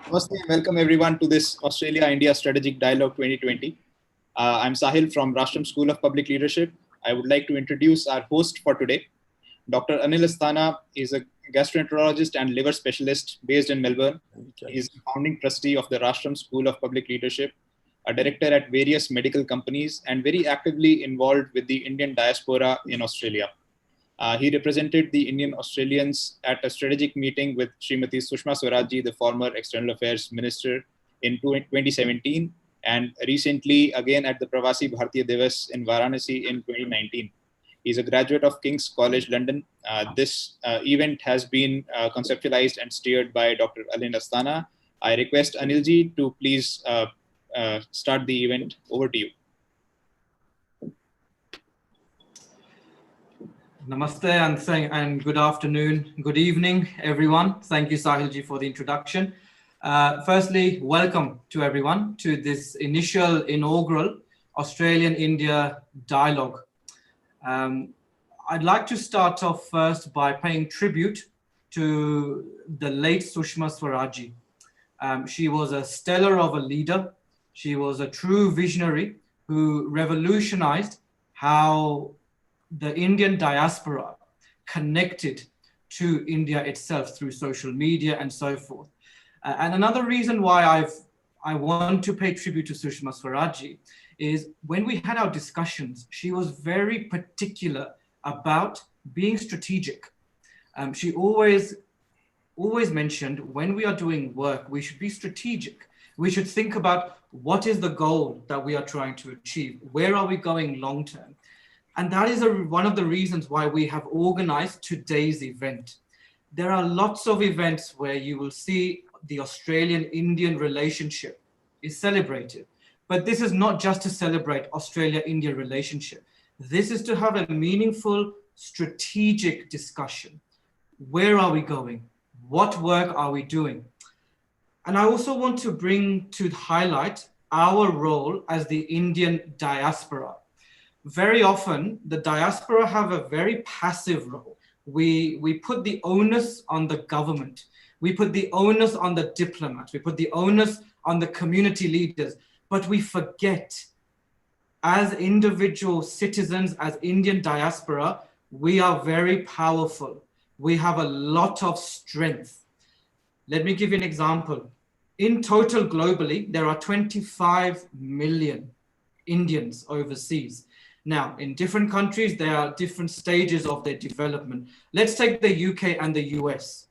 Namaste and welcome everyone to this Australia-India Strategic Dialogue 2020. I'm Sahil from Rashtram School of Public Leadership. I would like to introduce our host for today. Dr. Anil Asthana is a gastroenterologist and liver specialist based in Melbourne. He is the founding trustee of the Rashtram School of Public Leadership, a director at various medical companies, and very actively involved with the Indian diaspora in Australia. He represented the Indian Australians at a strategic meeting with Srimati Sushma Swaraj, the former External Affairs Minister, in 2017, and recently again at the Pravasi Bharatiya Divas in Varanasi in 2019. He's a graduate of King's College London. This event has been conceptualized and steered by Dr. Anil Asthana. I request Anilji to please start the event. Over to you. Namaste and good afternoon, good evening, everyone. Thank you, Sahilji, for the introduction. Firstly, welcome to everyone to this inaugural Australian-India dialogue. I'd like to start off first by paying tribute to the late Sushma Swaraj. She was a stellar of a leader. She was a true visionary who revolutionized how the Indian diaspora connected to India itself through social media and so forth. And another reason why I want to pay tribute to Sushma Swaraj is when we had our discussions, she was very particular about being strategic. She always mentioned when we are doing work, we should be strategic. We should think about what is the goal that we are trying to achieve? Where are we going long term? And that is one of the reasons why we have organized today's event. There are lots of events where you will see the Australian-Indian relationship is celebrated. But this is not just to celebrate Australia-India relationship. This is to have a meaningful strategic discussion. Where are we going? What work are we doing? And I also want to bring to highlight our role as the Indian diaspora. Very often, the diaspora have a very passive role. We put the onus on the government. We put the onus on the diplomats. We put the onus on the community leaders. But we forget, as individual citizens, as Indian diaspora, we are very powerful. We have a lot of strength. Let me give you an example. In total, globally, there are 25 million Indians overseas. Now, in different countries, there are different stages of their development. Let's take the UK and the US.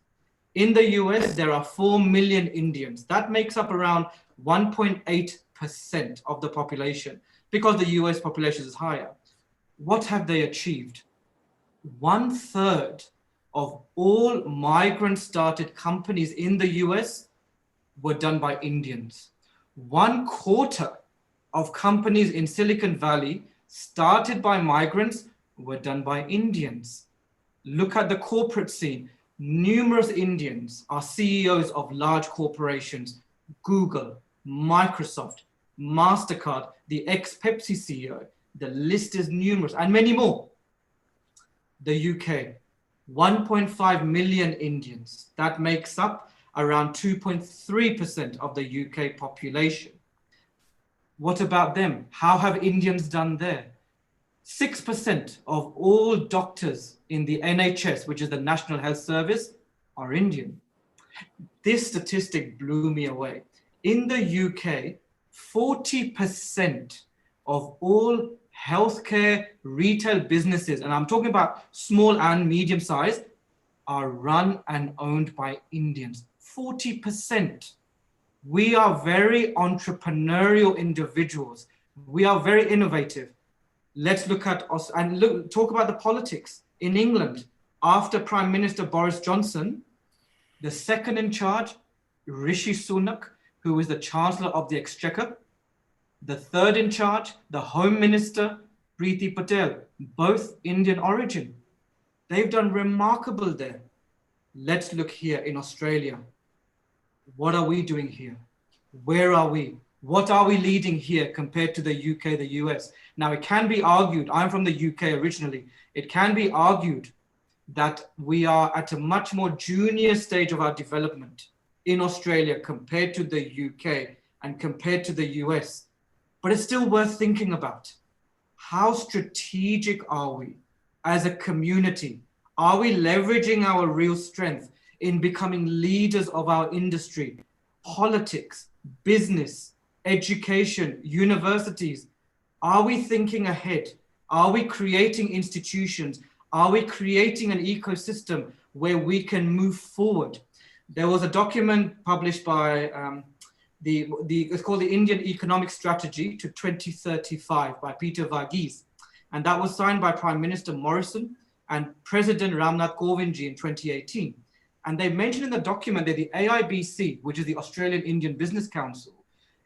In the US, there are 4 million Indians. That makes up around 1.8% of the population because the US population is higher. What have they achieved? 1/3 of all migrant-started companies in the US were done by Indians. 1/4 of companies in Silicon Valley started by migrants were done by Indians. Look at the corporate scene. Numerous Indians are CEOs of large corporations, Google, Microsoft, MasterCard, the ex-Pepsi CEO. The list is numerous and many more. The UK, 1.5 million Indians. That makes up around 2.3% of the UK population. What about them? How have Indians done there? 6% of all doctors in the NHS, which is the National Health Service, are Indian. This statistic blew me away. In the UK, 40% of all healthcare retail businesses, and I'm talking about small and medium size, are run and owned by Indians. 40%. We are very entrepreneurial individuals. We are very innovative. Let's look at us and talk about the politics. In England, after Prime Minister Boris Johnson, the second in charge, Rishi Sunak, who is the Chancellor of the Exchequer, the third in charge, the Home Minister, Priti Patel, both Indian origin. They've done remarkable there. Let's look here in Australia. What are we doing here? Where are we? What are we leading here compared to the UK, the US? Now, it can be argued, I'm from the UK originally, it can be argued that we are at a much more junior stage of our development. in Australia compared to the UK and compared to the US, but it's still worth thinking about. How strategic are we as a community? Are we leveraging our real strength in becoming leaders of our industry, politics, business, education, universities? Are we thinking ahead? Are we creating institutions? Are we creating an ecosystem where we can move forward? There was a document published by it's called the Indian Economic Strategy to 2035 by Peter Vaghela, and that was signed by Prime Minister Morrison and President Ramnath Kovindji in 2018. And they mentioned in the document that the AIBC, which is the Australian Indian Business Council,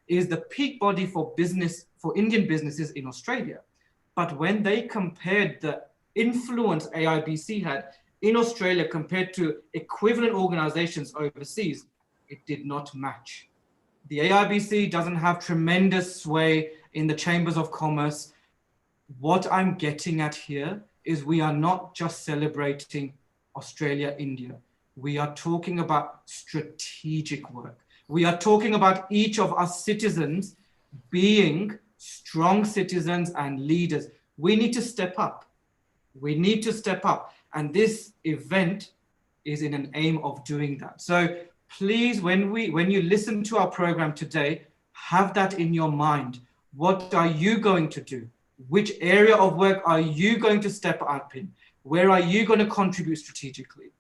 is the peak body for business for Indian businesses in Australia. But when they compared the influence AIBC had in Australia compared to equivalent organizations overseas, it did not match. The AIBC doesn't have tremendous sway in the chambers of commerce. What I'm getting at here is we are not just celebrating Australia, India. We are talking about strategic work. We are talking about each of us citizens being strong citizens and leaders. We need to step up. We need to step up. And this event is in an aim of doing that. So please, when you listen to our program today, have that in your mind. What are you going to do? Which area of work are you going to step up in? Where are you going to contribute strategically?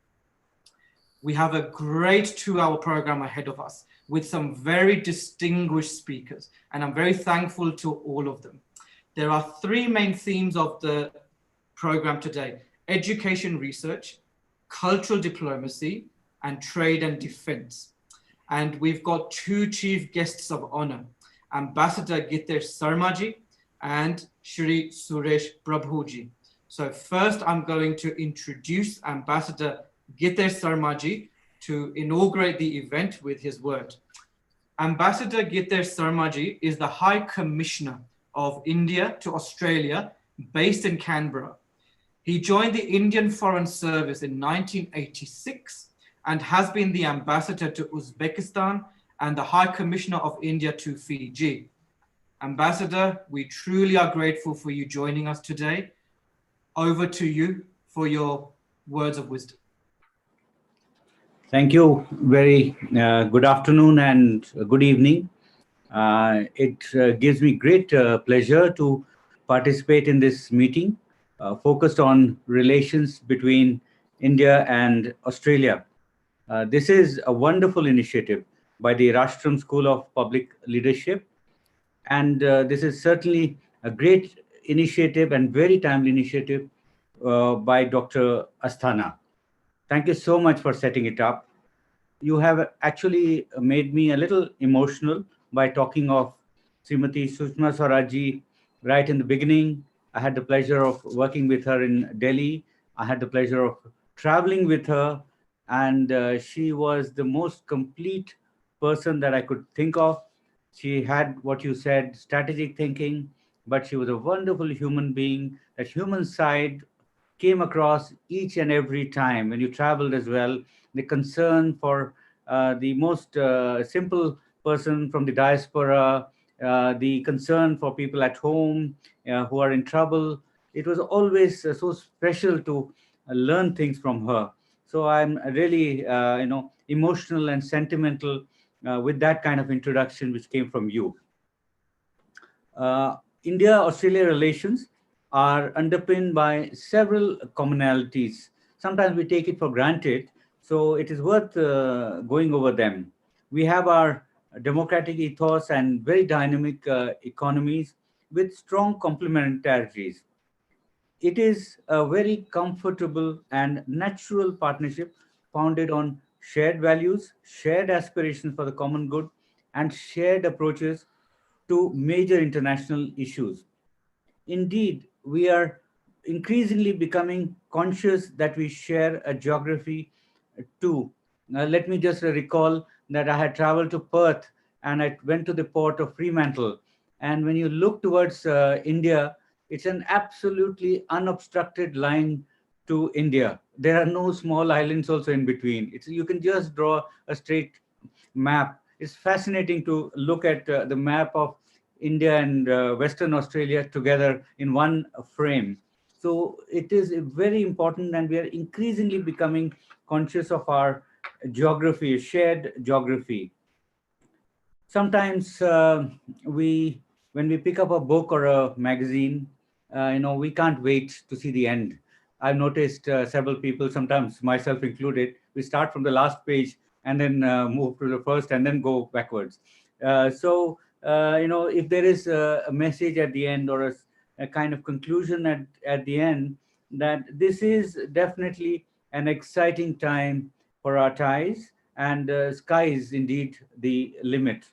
We have a great 2-hour program ahead of us with some very distinguished speakers, and I'm very thankful to all of them. There are 3 main themes of the program today: education research, cultural diplomacy, and trade and defense. And we've got 2 chief guests of honor, Ambassador Gitesh Sarmaji and Shri Suresh Prabhuji. So first I'm going to introduce Ambassador Gitesh Sarmaji to inaugurate the event with his word. Ambassador Gitesh Sarmaji is the High Commissioner of India to Australia based in Canberra. He joined the Indian Foreign Service in 1986 and has been the ambassador to Uzbekistan and the High Commissioner of India to Fiji. Ambassador, we truly are grateful for you joining us today. Over to you for your words of wisdom. Thank you. Very good afternoon and good evening. It gives me great pleasure to participate in this meeting focused on relations between India and Australia. This is a wonderful initiative by the Rashtram School of Public Leadership. And this is certainly a great initiative and very timely initiative by Dr. Asthana. Thank you so much for setting it up. You have actually made me a little emotional by talking of Srimati Sushma Swaraj right in the beginning. I had the pleasure of working with her in Delhi. I had the pleasure of traveling with her, and she was the most complete person that I could think of. She had, what you said, strategic thinking, but she was a wonderful human being. That human side came across each and every time when you traveled as well. The concern for the most simple person from the diaspora, the concern for people at home who are in trouble. It was always so special to learn things from her. So I'm really, emotional and sentimental with that kind of introduction which came from you. India-Australia relations are underpinned by several commonalities. Sometimes we take it for granted, so it is worth going over them. We have our democratic ethos and very dynamic economies with strong complementarities. It is a very comfortable and natural partnership founded on shared values, shared aspirations for the common good, and shared approaches to major international issues. Indeed, we are increasingly becoming conscious that we share a geography too. Let me just recall that I had traveled to Perth and I went to the port of Fremantle. And when you look towards India, it's an absolutely unobstructed line to India. There are no small islands also in between. You can just draw a straight map. It's fascinating to look at the map of India and Western Australia together in one frame. So it is very important, and we are increasingly becoming conscious of our geography, shared geography. Sometimes we, when we pick up a book or a magazine, we can't wait to see the end. I've noticed several people, sometimes myself included, we start from the last page and then move to the first and then go backwards. If there is a message at the end, or a kind of conclusion at the end, that this is definitely an exciting time for our ties, and sky is indeed the limit.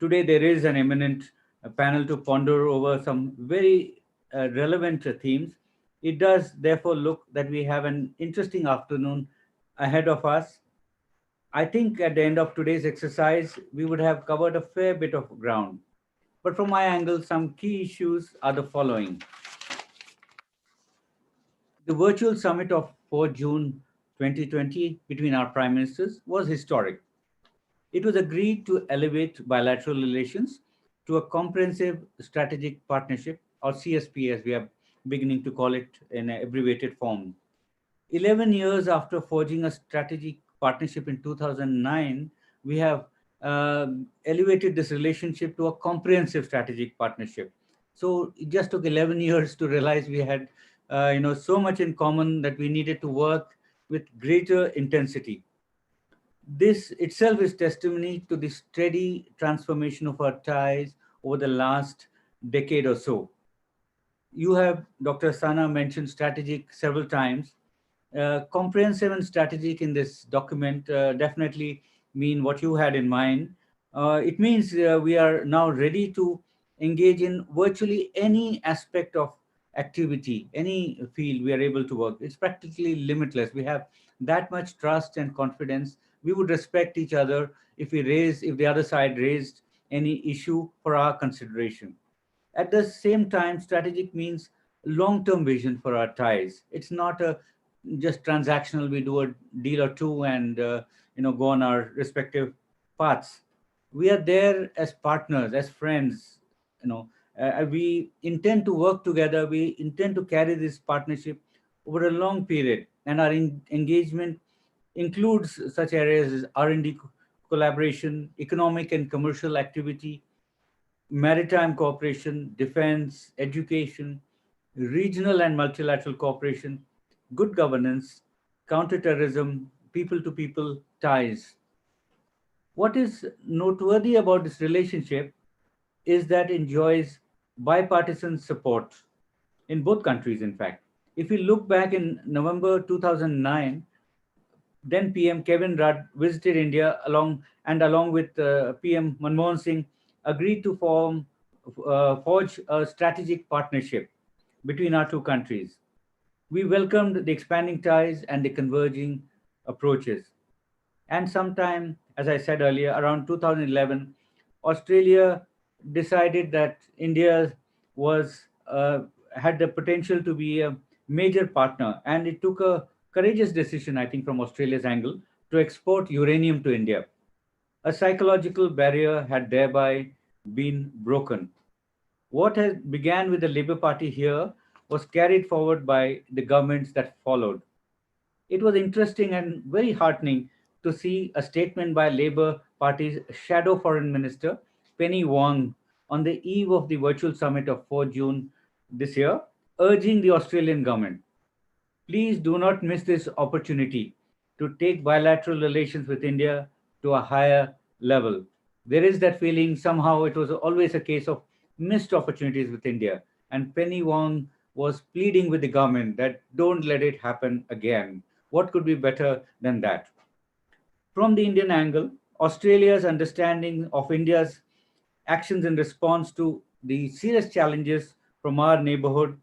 Today, there is an eminent panel to ponder over some very relevant themes. It does therefore look that we have an interesting afternoon ahead of us. I think at the end of today's exercise, we would have covered a fair bit of ground. But from my angle, some key issues are the following. The virtual summit of 4 June 2020 between our prime ministers was historic. It was agreed to elevate bilateral relations to a comprehensive strategic partnership, or CSP as we are beginning to call it in an abbreviated form. 11 years after forging a strategic partnership in 2009, we have elevated this relationship to a comprehensive strategic partnership. So it just took 11 years to realize we had so much in common that we needed to work with greater intensity. This itself is testimony to the steady transformation of our ties over the last decade or so. You have, Dr. Asthana, mentioned strategic several times. Comprehensive and strategic in this document definitely mean what you had in mind. It means we are now ready to engage in virtually any aspect of activity, any field we are able to work. It's practically limitless. We have that much trust and confidence. We would respect each other if the other side raised any issue for our consideration. At the same time, strategic means long-term vision for our ties. It's not just transactional. We do a deal or two and go on our respective paths. We are there as partners, as friends. We intend to work together. We intend to carry this partnership over a long period, and our engagement includes such areas as R&D collaboration, economic and commercial activity, maritime cooperation, defense, education, regional and multilateral cooperation, good governance, counterterrorism, people-to-people ties. What is noteworthy about this relationship is that it enjoys bipartisan support in both countries, in fact. If we look back in November 2009, then PM Kevin Rudd visited India along with PM Manmohan Singh, agreed to forge a strategic partnership between our two countries. We welcomed the expanding ties and the converging approaches. And sometime, as I said earlier, around 2011, Australia decided that India had the potential to be a major partner, and it took a courageous decision, I think, from Australia's angle, to export uranium to India. A psychological barrier had thereby been broken. What had began with the Labour Party here was carried forward by the governments that followed. It was interesting and very heartening to see a statement by Labour Party's shadow foreign minister, Penny Wong, on the eve of the virtual summit of 4 June this year, urging the Australian government, please do not miss this opportunity to take bilateral relations with India to a higher level. There is that feeling somehow it was always a case of missed opportunities with India. And Penny Wong was pleading with the government that don't let it happen again. What could be better than that? From the Indian angle, Australia's understanding of India's actions in response to the serious challenges from our neighborhood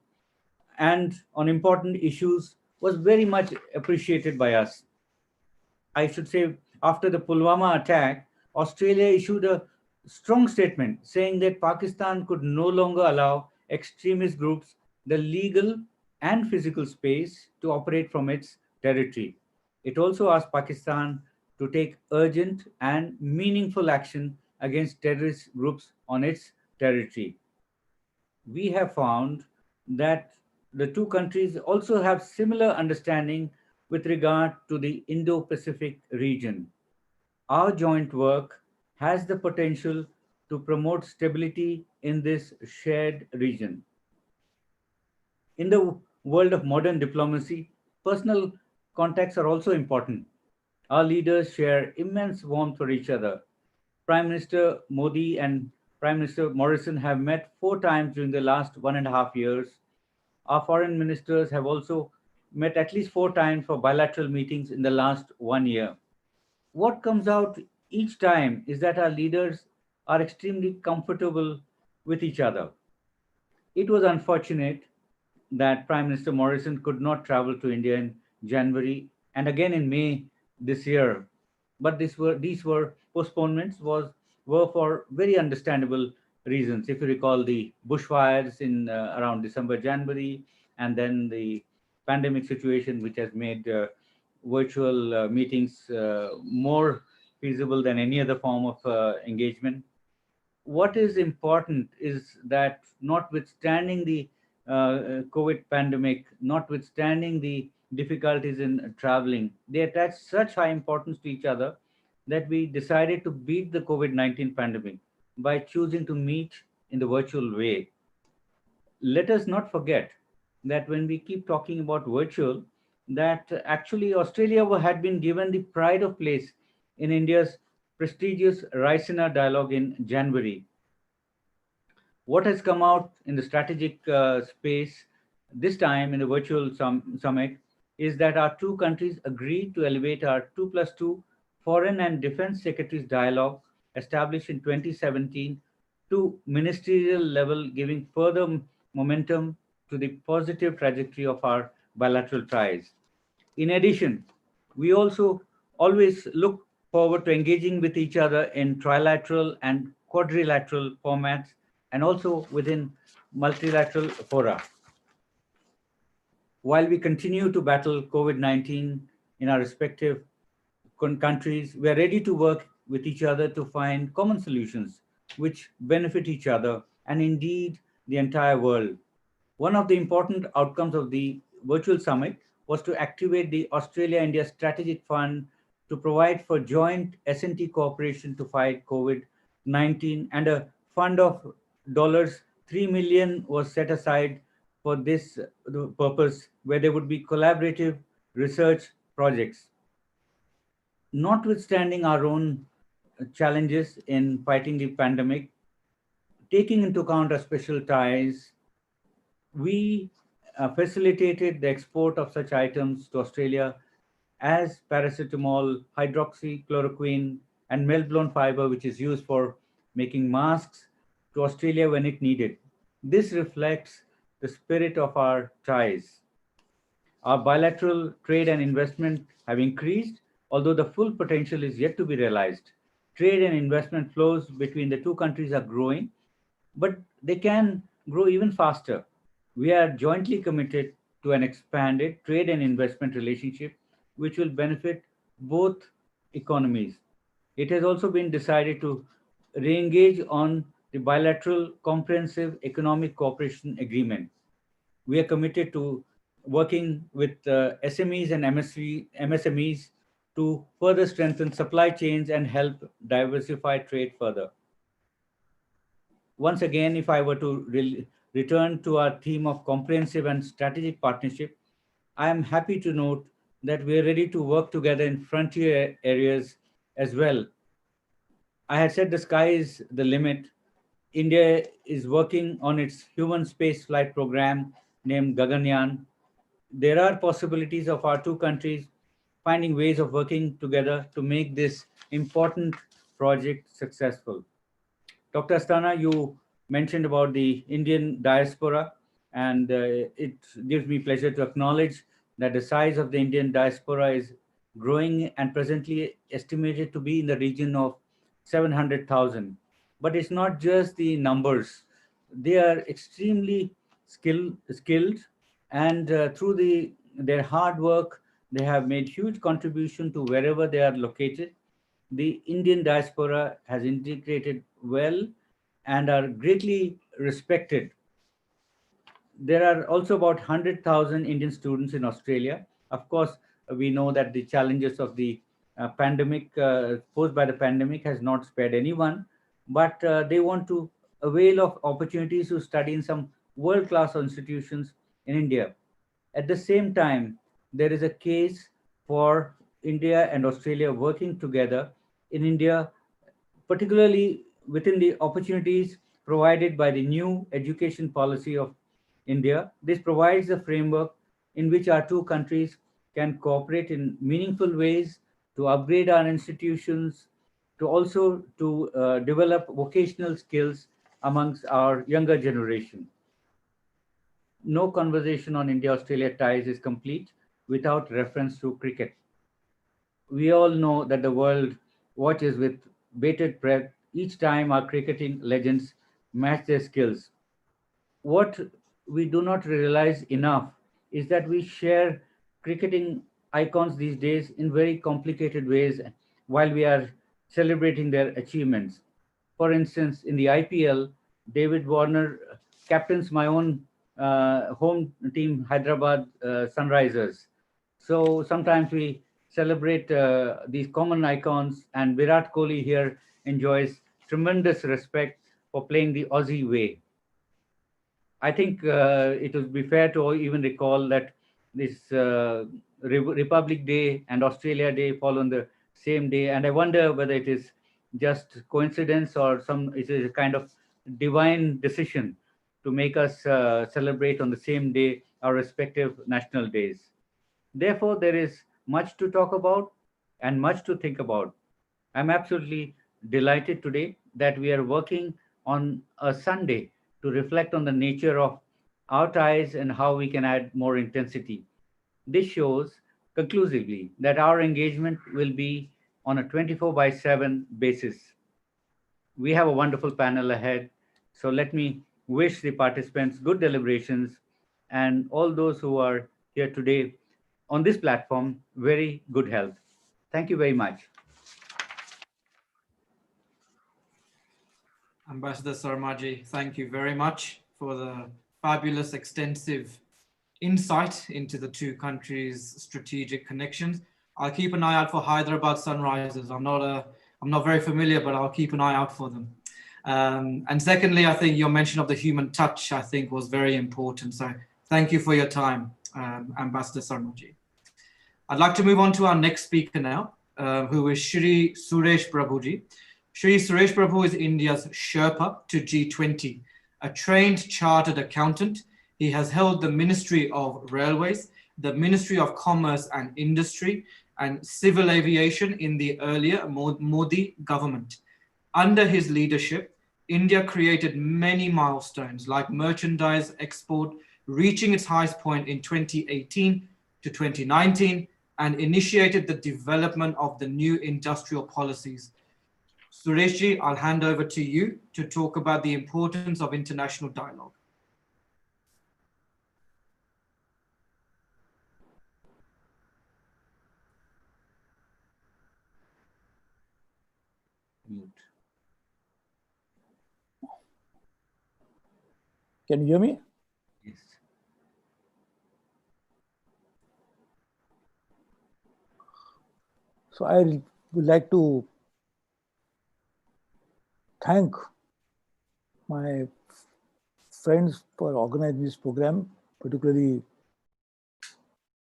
and on important issues was very much appreciated by us. I should say, after the Pulwama attack, Australia issued a strong statement saying that Pakistan could no longer allow extremist groups the legal and physical space to operate from its territory. It also asked Pakistan to take urgent and meaningful action against terrorist groups on its territory. We have found that the two countries also have similar understanding with regard to the Indo-Pacific region. Our joint work has the potential to promote stability in this shared region. In the world of modern diplomacy, personal contacts are also important. Our leaders share immense warmth for each other. Prime Minister Modi and Prime Minister Morrison have met 4 times during the last 1.5 years. Our foreign ministers have also met at least 4 times for bilateral meetings in the last 1 year. What comes out each time is that our leaders are extremely comfortable with each other. It was unfortunate that Prime Minister Morrison could not travel to India in January and again in May this year. But these were postponements were for very understandable reasons. If you recall the bushfires in around December, January, and then the pandemic situation, which has made virtual meetings more feasible than any other form of engagement. What is important is that notwithstanding the COVID pandemic, notwithstanding the difficulties in traveling, they attach such high importance to each other that we decided to beat the COVID-19 pandemic by choosing to meet in the virtual way. Let us not forget that when we keep talking about virtual, that actually Australia had been given the pride of place in India's prestigious Raisina dialogue in January. What has come out in the strategic space this time in the virtual summit is that our two countries agreed to elevate our 2 plus 2 foreign and defense secretaries dialogue established in 2017 to ministerial level, giving further momentum to the positive trajectory of our bilateral ties. In addition, we also always look forward to engaging with each other in trilateral and quadrilateral formats and also within multilateral fora. While we continue to battle COVID-19 in our respective countries, we are ready to work with each other to find common solutions which benefit each other and indeed the entire world. One of the important outcomes of the virtual summit was to activate the Australia-India Strategic Fund to provide for joint S&T cooperation to fight COVID-19, and a fund of $3 million was set aside for this purpose, where there would be collaborative research projects. Notwithstanding our own challenges in fighting the pandemic, taking into account our special ties, we facilitated the export of such items to Australia as paracetamol, hydroxychloroquine, and melt-blown fiber, which is used for making masks, to Australia when it needed. This reflects the spirit of our ties. Our bilateral trade and investment have increased, although the full potential is yet to be realized. Trade and investment flows between the two countries are growing, but they can grow even faster. We are jointly committed to an expanded trade and investment relationship which will benefit both economies. It has also been decided to re-engage on the bilateral comprehensive economic cooperation agreement. We are committed to working with SMEs and MSMEs to further strengthen supply chains and help diversify trade further. Once again, if I were to return to our theme of comprehensive and strategic partnership, I am happy to note that we are ready to work together in frontier areas as well. I had said the sky is the limit. India is working on its human space flight program named Gaganyaan. There are possibilities of our two countries finding ways of working together to make this important project successful. Dr. Asthana, you mentioned about the Indian diaspora, and it gives me pleasure to acknowledge that the size of the Indian diaspora is growing and presently estimated to be in the region of 700,000. But it's not just the numbers. They are extremely skilled, and through their hard work, They have made huge contribution to wherever they are located. The Indian diaspora has integrated well and are greatly respected. There are also about 100,000 Indian students in Australia. Of course, we know that the challenges of the pandemic, posed by the pandemic, has not spared anyone, but they want to avail of opportunities to study in some world-class institutions in India. At the same time, there is a case for India and Australia working together in India, particularly within the opportunities provided by the new education policy of India. This provides a framework in which our two countries can cooperate in meaningful ways to upgrade our institutions, to also to develop vocational skills amongst our younger generation. No conversation on India-Australia ties is complete without reference to cricket. We all know that the world watches with bated breath each time our cricketing legends match their skills. What we do not realize enough is that we share cricketing icons these days in very complicated ways while we are celebrating their achievements. For instance, in the IPL, David Warner captains my own home team, Hyderabad Sunrisers. So sometimes we celebrate these common icons, and Virat Kohli here enjoys tremendous respect for playing the Aussie way. I think it would be fair to even recall that this Republic Day and Australia Day fall on the same day, and I wonder whether it is just coincidence or it is a kind of divine decision to make us celebrate on the same day our respective national days. Therefore, there is much to talk about and much to think about. I'm absolutely delighted today that we are working on a Sunday to reflect on the nature of our ties and how we can add more intensity. This shows conclusively that our engagement will be on a 24/7 basis. We have a wonderful panel ahead, so let me wish the participants good deliberations and all those who are here today on this platform very good health. Thank you very much. Ambassador Sharma, thank you very much for the fabulous, extensive insight into the two countries' strategic connections. I'll keep an eye out for Hyderabad Sunrisers. I'm not very familiar, but I'll keep an eye out for them. And secondly, I think your mention of the human touch, I think, was very important. So thank you for your time, Ambassador Sharma. I'd like to move on to our next speaker now, who is Shri Suresh Prabhu. Shri Suresh Prabhu is India's Sherpa to G20, a trained chartered accountant. He has held the Ministry of Railways, the Ministry of Commerce and Industry, and Civil Aviation in the earlier Modi government. Under his leadership, India created many milestones like merchandise export reaching its highest point in 2018 to 2019 and initiated the development of the new industrial policies. Sureshji, I'll hand over to you to talk about the importance of international dialogue. Mute. Can you hear me? Yes. So I would like to thank my friends for organizing this program, particularly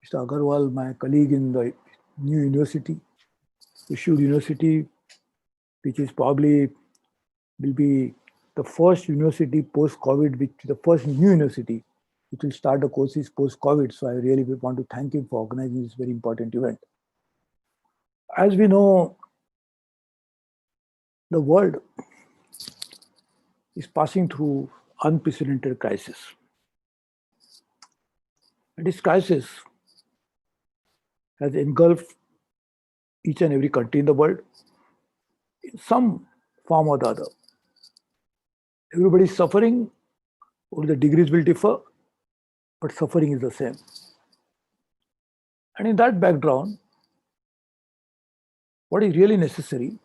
Mr. Aggarwal, my colleague in the new university, issued university, which is probably will be the first university post-COVID, which the first new university which will start the courses post-COVID. So I really want to thank him for organizing this very important event. As we know, the world is passing through unprecedented crisis. And this crisis has engulfed each and every country in the world in some form or the other. Everybody is suffering, or the degrees will differ, but suffering is the same. And in that background, what is really necessary,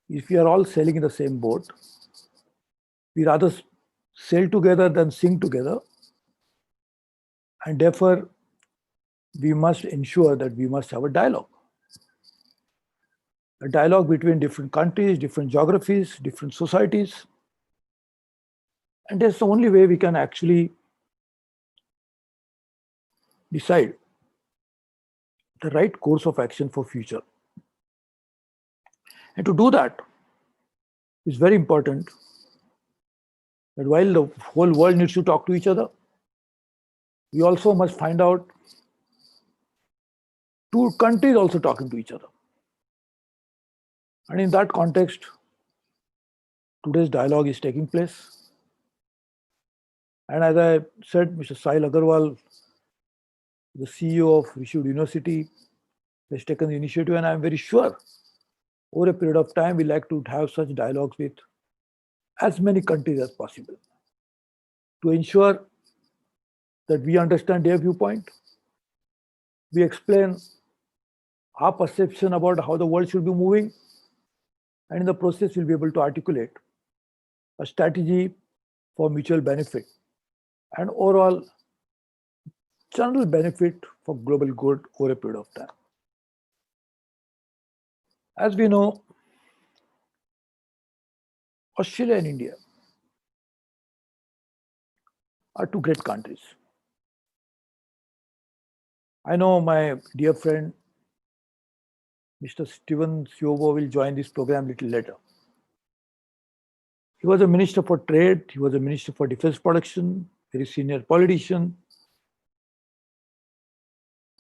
if we are all sailing in the same boat, we rather sail together than sing together. And therefore, we must ensure that we must have a dialogue between different countries, different geographies, different societies. And that's the only way we can actually decide the right course of action for future. And to do that, it's very important that while the whole world needs to talk to each other, we also must find out two countries also talking to each other. And in that context, today's dialogue is taking place. And as I said, Mr. Sahil Aggarwal, the CEO of Rishiud University, has taken the initiative, and I'm very sure over a period of time, we like to have such dialogues with as many countries as possible to ensure that we understand their viewpoint, we explain our perception about how the world should be moving, and in the process, we'll be able to articulate a strategy for mutual benefit and overall general benefit for global good over a period of time. As we know, Australia and India are two great countries. I know my dear friend, Mr. Ciobo will join this program a little later. He was a minister for trade, he was a minister for defense production, very senior politician.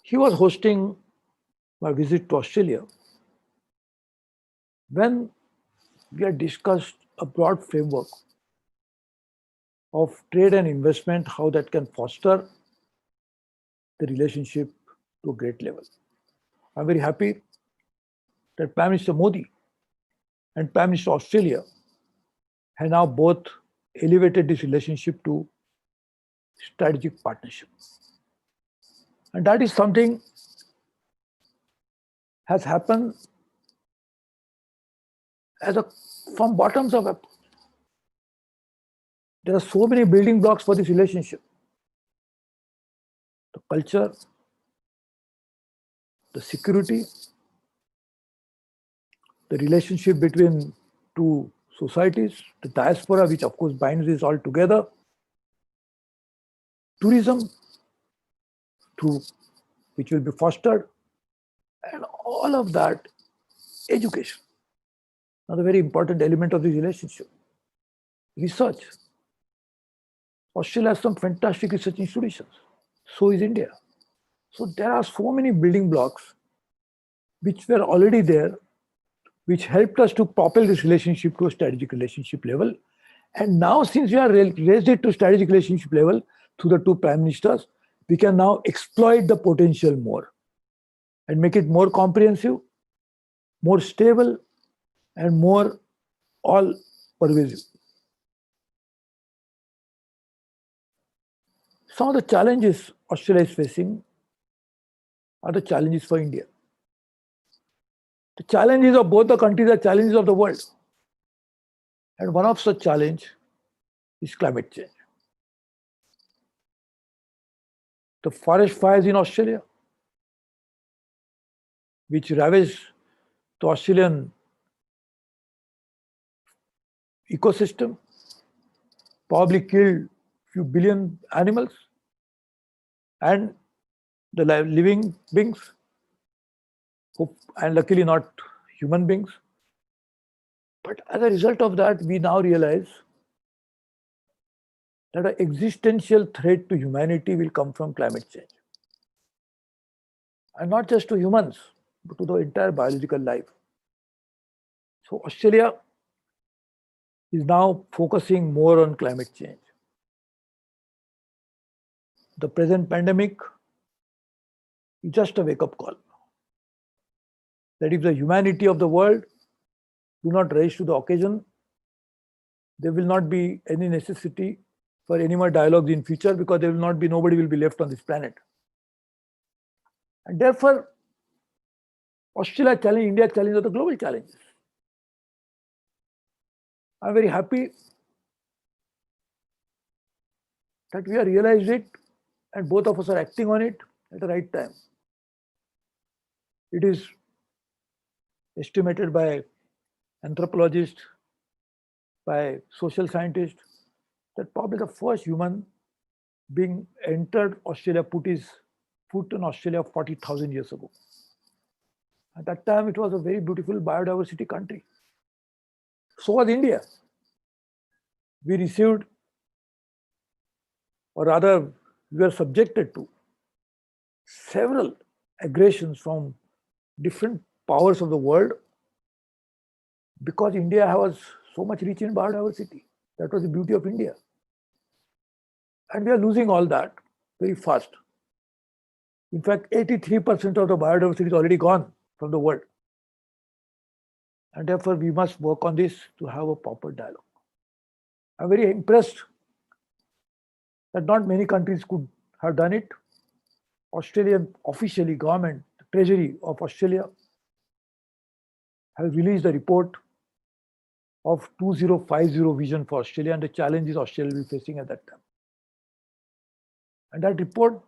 He was hosting my visit to Australia when we had discussed a broad framework of trade and investment, how that can foster the relationship to a great level. I'm very happy that Prime Minister Modi and Prime Minister Australia have now both elevated this relationship to strategic partnership. And that is something has happened from bottoms up. There are so many building blocks for this relationship. The culture, the security, the relationship between two societies, the diaspora, which of course binds this all together, tourism, which will be fostered, and all of that, education. Another very important element of this relationship. Research. Australia has some fantastic research institutions. So is India. So there are so many building blocks which were already there, which helped us to propel this relationship to a strategic relationship level. And now, since we are raised it to strategic relationship level through the two prime ministers, we can now exploit the potential more and make it more comprehensive, more stable, and more all-pervasive. Some of the challenges Australia is facing are the challenges for India. The challenges of both the countries are challenges of the world. And one of such challenge is climate change. The forest fires in Australia, which ravaged the Australian ecosystem, probably killed few billion animals and the living beings, and luckily not human beings. But as a result of that, we now realize that an existential threat to humanity will come from climate change. And not just to humans, but to the entire biological life. So Australia is now focusing more on climate change. The present pandemic is just a wake-up call. That if the humanity of the world do not rise to the occasion, there will not be any necessity for any more dialogues in future, because there will not be, nobody will be left on this planet. And therefore, Australia challenge, India challenge are the global challenges. I'm very happy that we have realized it and both of us are acting on it at the right time. It is estimated by anthropologists, by social scientists, that probably the first human being entered Australia put his foot in Australia 40,000 years ago. At that time, it was a very beautiful biodiversity country. So was India. We received, or rather, we were subjected to several aggressions from different powers of the world because India was so much rich in biodiversity. That was the beauty of India. And we are losing all that very fast. In fact, 83% of the biodiversity is already gone from the world. And therefore, we must work on this to have a proper dialogue. I'm very impressed that not many countries could have done it. Australian officially, government, Treasury of Australia have released a report of 2050 vision for Australia and the challenges Australia will be facing at that time. And that report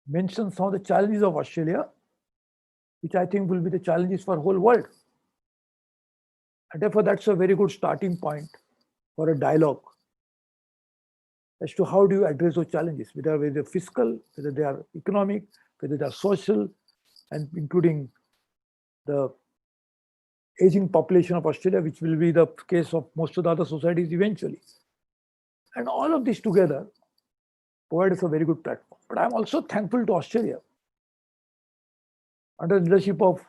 mentions some of the challenges of Australia, which I think will be the challenges for the whole world. And therefore, that's a very good starting point for a dialogue as to how do you address those challenges, whether they're fiscal, whether they are economic, whether they are social, and including the aging population of Australia, which will be the case of most of the other societies eventually. And all of this together provide us a very good platform. But I'm also thankful to Australia under the leadership of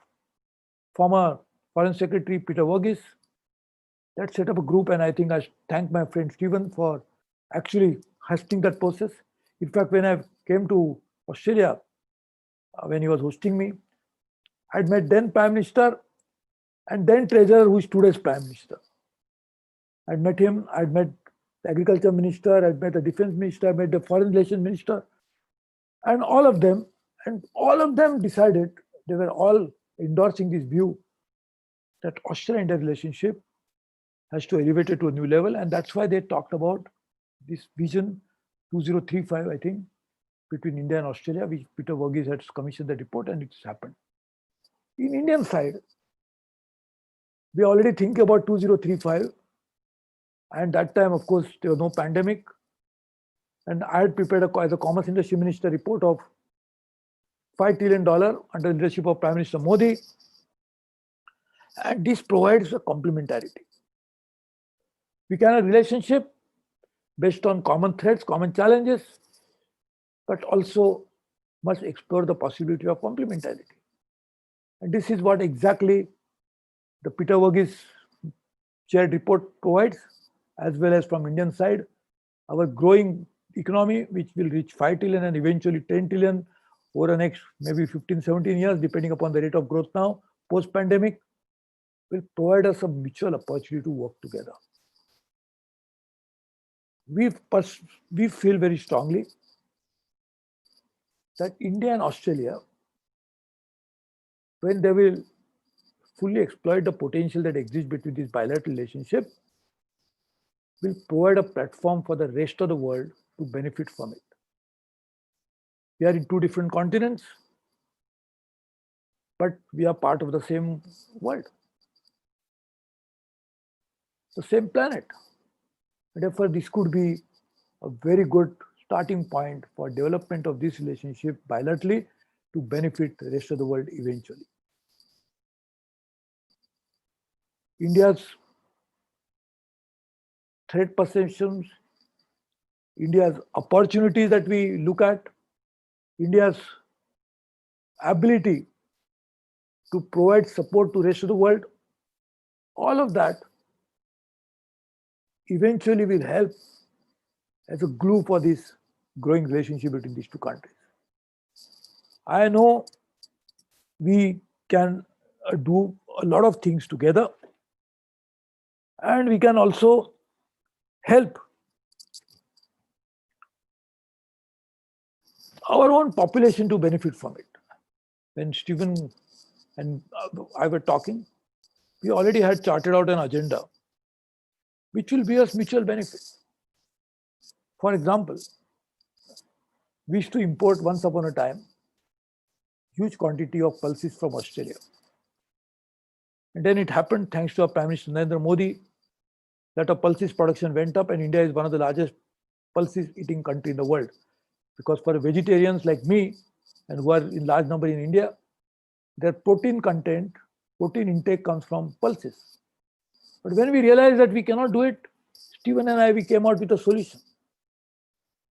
former Foreign Secretary Peter Verghese, that set up a group, and I think I thank my friend Stephen for actually hosting that process. In fact, when I came to Australia, when he was hosting me, I'd met then Prime Minister and then Treasurer, who is today's Prime Minister. I'd met him, I'd met the Agriculture Minister, I'd met the Defense Minister, I met the Foreign Relations Minister, and all of them decided, they were all endorsing this view that Australia-India relationship has to elevate it to a new level, and that's why they talked about this vision 2035, I think, between India and Australia, which Peter Verghese had commissioned the report, and it's happened. In Indian side, we already think about 2035, and that time, of course, there was no pandemic, and I had prepared as a Commerce Industry Minister report of $5 trillion under the leadership of Prime Minister Modi, and this provides a complementarity. We can have a relationship based on common threats, common challenges, but also must explore the possibility of complementarity. And this is what exactly the Peter Verghese shared report provides, as well as from Indian side, our growing economy, which will reach 5 trillion and eventually 10 trillion over the next maybe 15, 17 years, depending upon the rate of growth now, post-pandemic, will provide us a mutual opportunity to work together. We feel very strongly that India and Australia, when they will fully exploit the potential that exists between this bilateral relationship, will provide a platform for the rest of the world to benefit from it. We are in two different continents, but we are part of the same world, the same planet. Therefore, this could be a very good starting point for development of this relationship bilaterally to benefit the rest of the world eventually. India's threat perceptions, India's opportunities that we look at, India's ability to provide support to the rest of the world, all of that eventually will help as a glue for this growing relationship between these two countries. I know we can do a lot of things together, and we can also help our own population to benefit from it. when Stephen and I were talking, we already had charted out an agenda which will be us mutual benefit. For example, we used to import once upon a time huge quantity of pulses from Australia. And then it happened, thanks to our Prime Minister Narendra Modi, that our pulses production went up, and India is one of the largest pulses eating country in the world. Because for vegetarians like me, and who are in large number in India, their protein content, protein intake comes from pulses. But when we realized that we cannot do it, Stephen and I, we came out with a solution.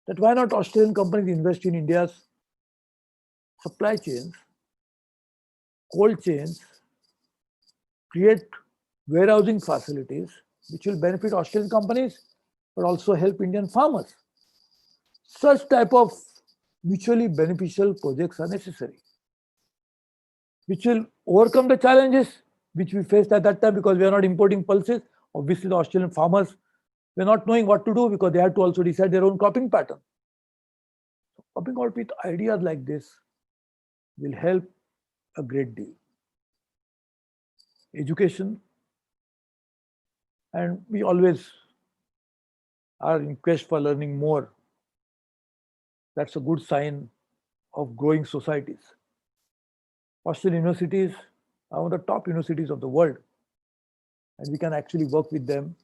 That why not Australian companies invest in India's supply chains, cold chains, create warehousing facilities, which will benefit Australian companies, but also help Indian farmers. Such type of mutually beneficial projects are necessary, which will overcome the challenges which we faced at that time because we are not importing pulses. Obviously, the Australian farmers were not knowing what to do because they had to also decide their own cropping pattern. So coming out with ideas like this will help a great deal. Education, and we always are in quest for learning more. That's a good sign of growing societies. Australian universities are one of the top universities of the world, and we can actually work with them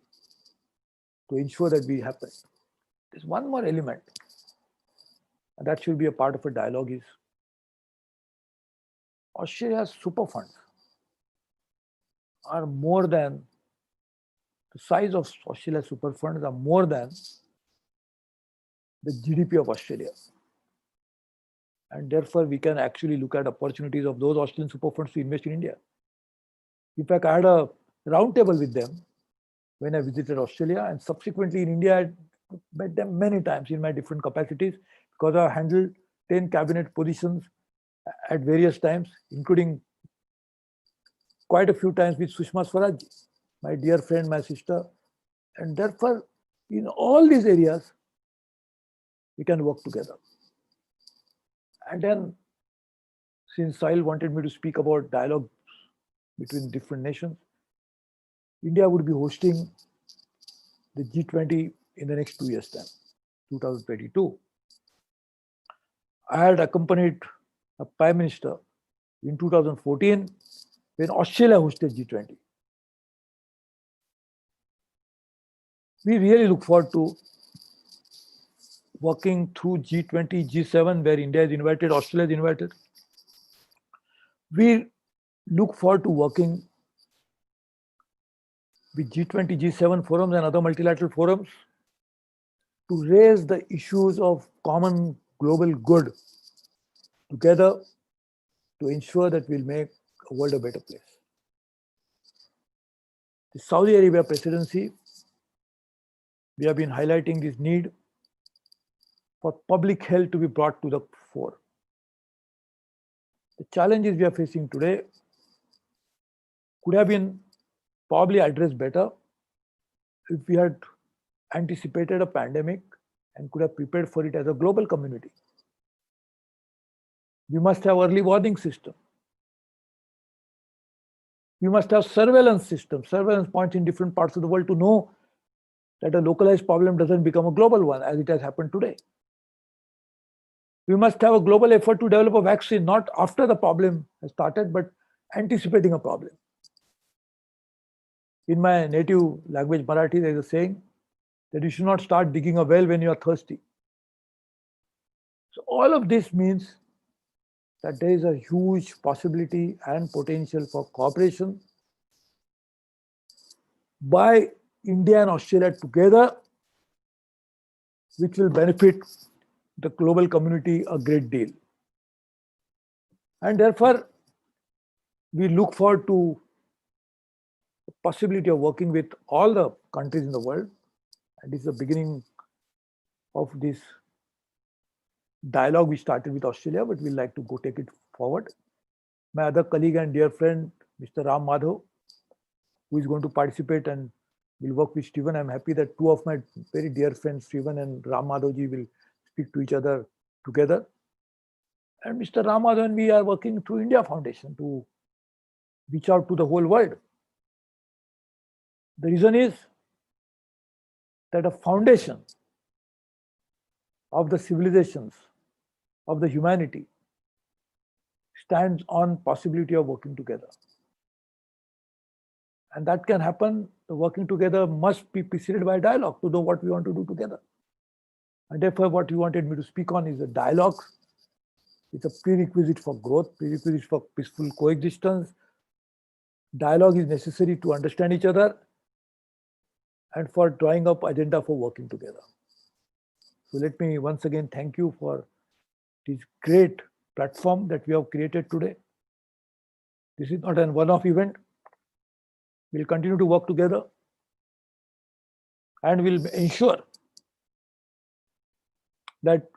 to ensure that we happen. There's one more element, and that should be a part of a dialogue is Australia's super funds are more than the size of Australia's super funds are more than the GDP of Australia. And therefore, we can actually look at opportunities of those Australian super funds to invest in India. In fact, I had a roundtable with them when I visited Australia, and subsequently in India, I met them many times in my different capacities because I handled 10 cabinet positions at various times, including quite a few times with Sushma Swaraj, my dear friend, my sister. And therefore, in all these areas, we can work together. And then, since Sahil wanted me to speak about dialogue between different nations, India would be hosting the G20 in the next 2 years' time, 2022. I had accompanied a Prime Minister in 2014 when Australia hosted G20. We really look forward to working through G20, G7, where India is invited, Australia is invited. We look forward to working with G20, G7 forums and other multilateral forums to raise the issues of common global good together to ensure that we'll make a world a better place. The Saudi Arabia presidency, we have been highlighting this need for public health to be brought to the fore. The challenges we are facing today could have been probably addressed better if we had anticipated a pandemic and could have prepared for it as a global community. We must have early warning system. We must have surveillance system, surveillance points in different parts of the world to know that a localized problem doesn't become a global one as it has happened today. We must have a global effort to develop a vaccine, not after the problem has started, but anticipating a problem. In my native language, Marathi, there is a saying that you should not start digging a well when you are thirsty. So all of this means that there is a huge possibility and potential for cooperation by India and Australia together, which will benefit the global community a great deal. And therefore, we look forward to the possibility of working with all the countries in the world. And this is the beginning of this dialogue we started with Australia, but we'd like to go take it forward. My other colleague and dear friend, Mr. Ram Madhav, who is going to participate and will work with Stephen. I'm happy that two of my very dear friends, Stephen and Ram Madhavji, will speak to each other together. And Mr. Ramadhan, we are working through India Foundation to reach out to the whole world. The reason is that a foundation of the civilizations of the humanity stands on possibility of working together. And that can happen, the working together must be preceded by dialogue to know what we want to do together. And therefore, what you wanted me to speak on is the dialogue. It's a prerequisite for growth, prerequisite for peaceful coexistence. Dialogue is necessary to understand each other and for drawing up agenda for working together. So let me once again thank you for this great platform that we have created today. This is not a one-off event. We'll continue to work together and we'll ensure that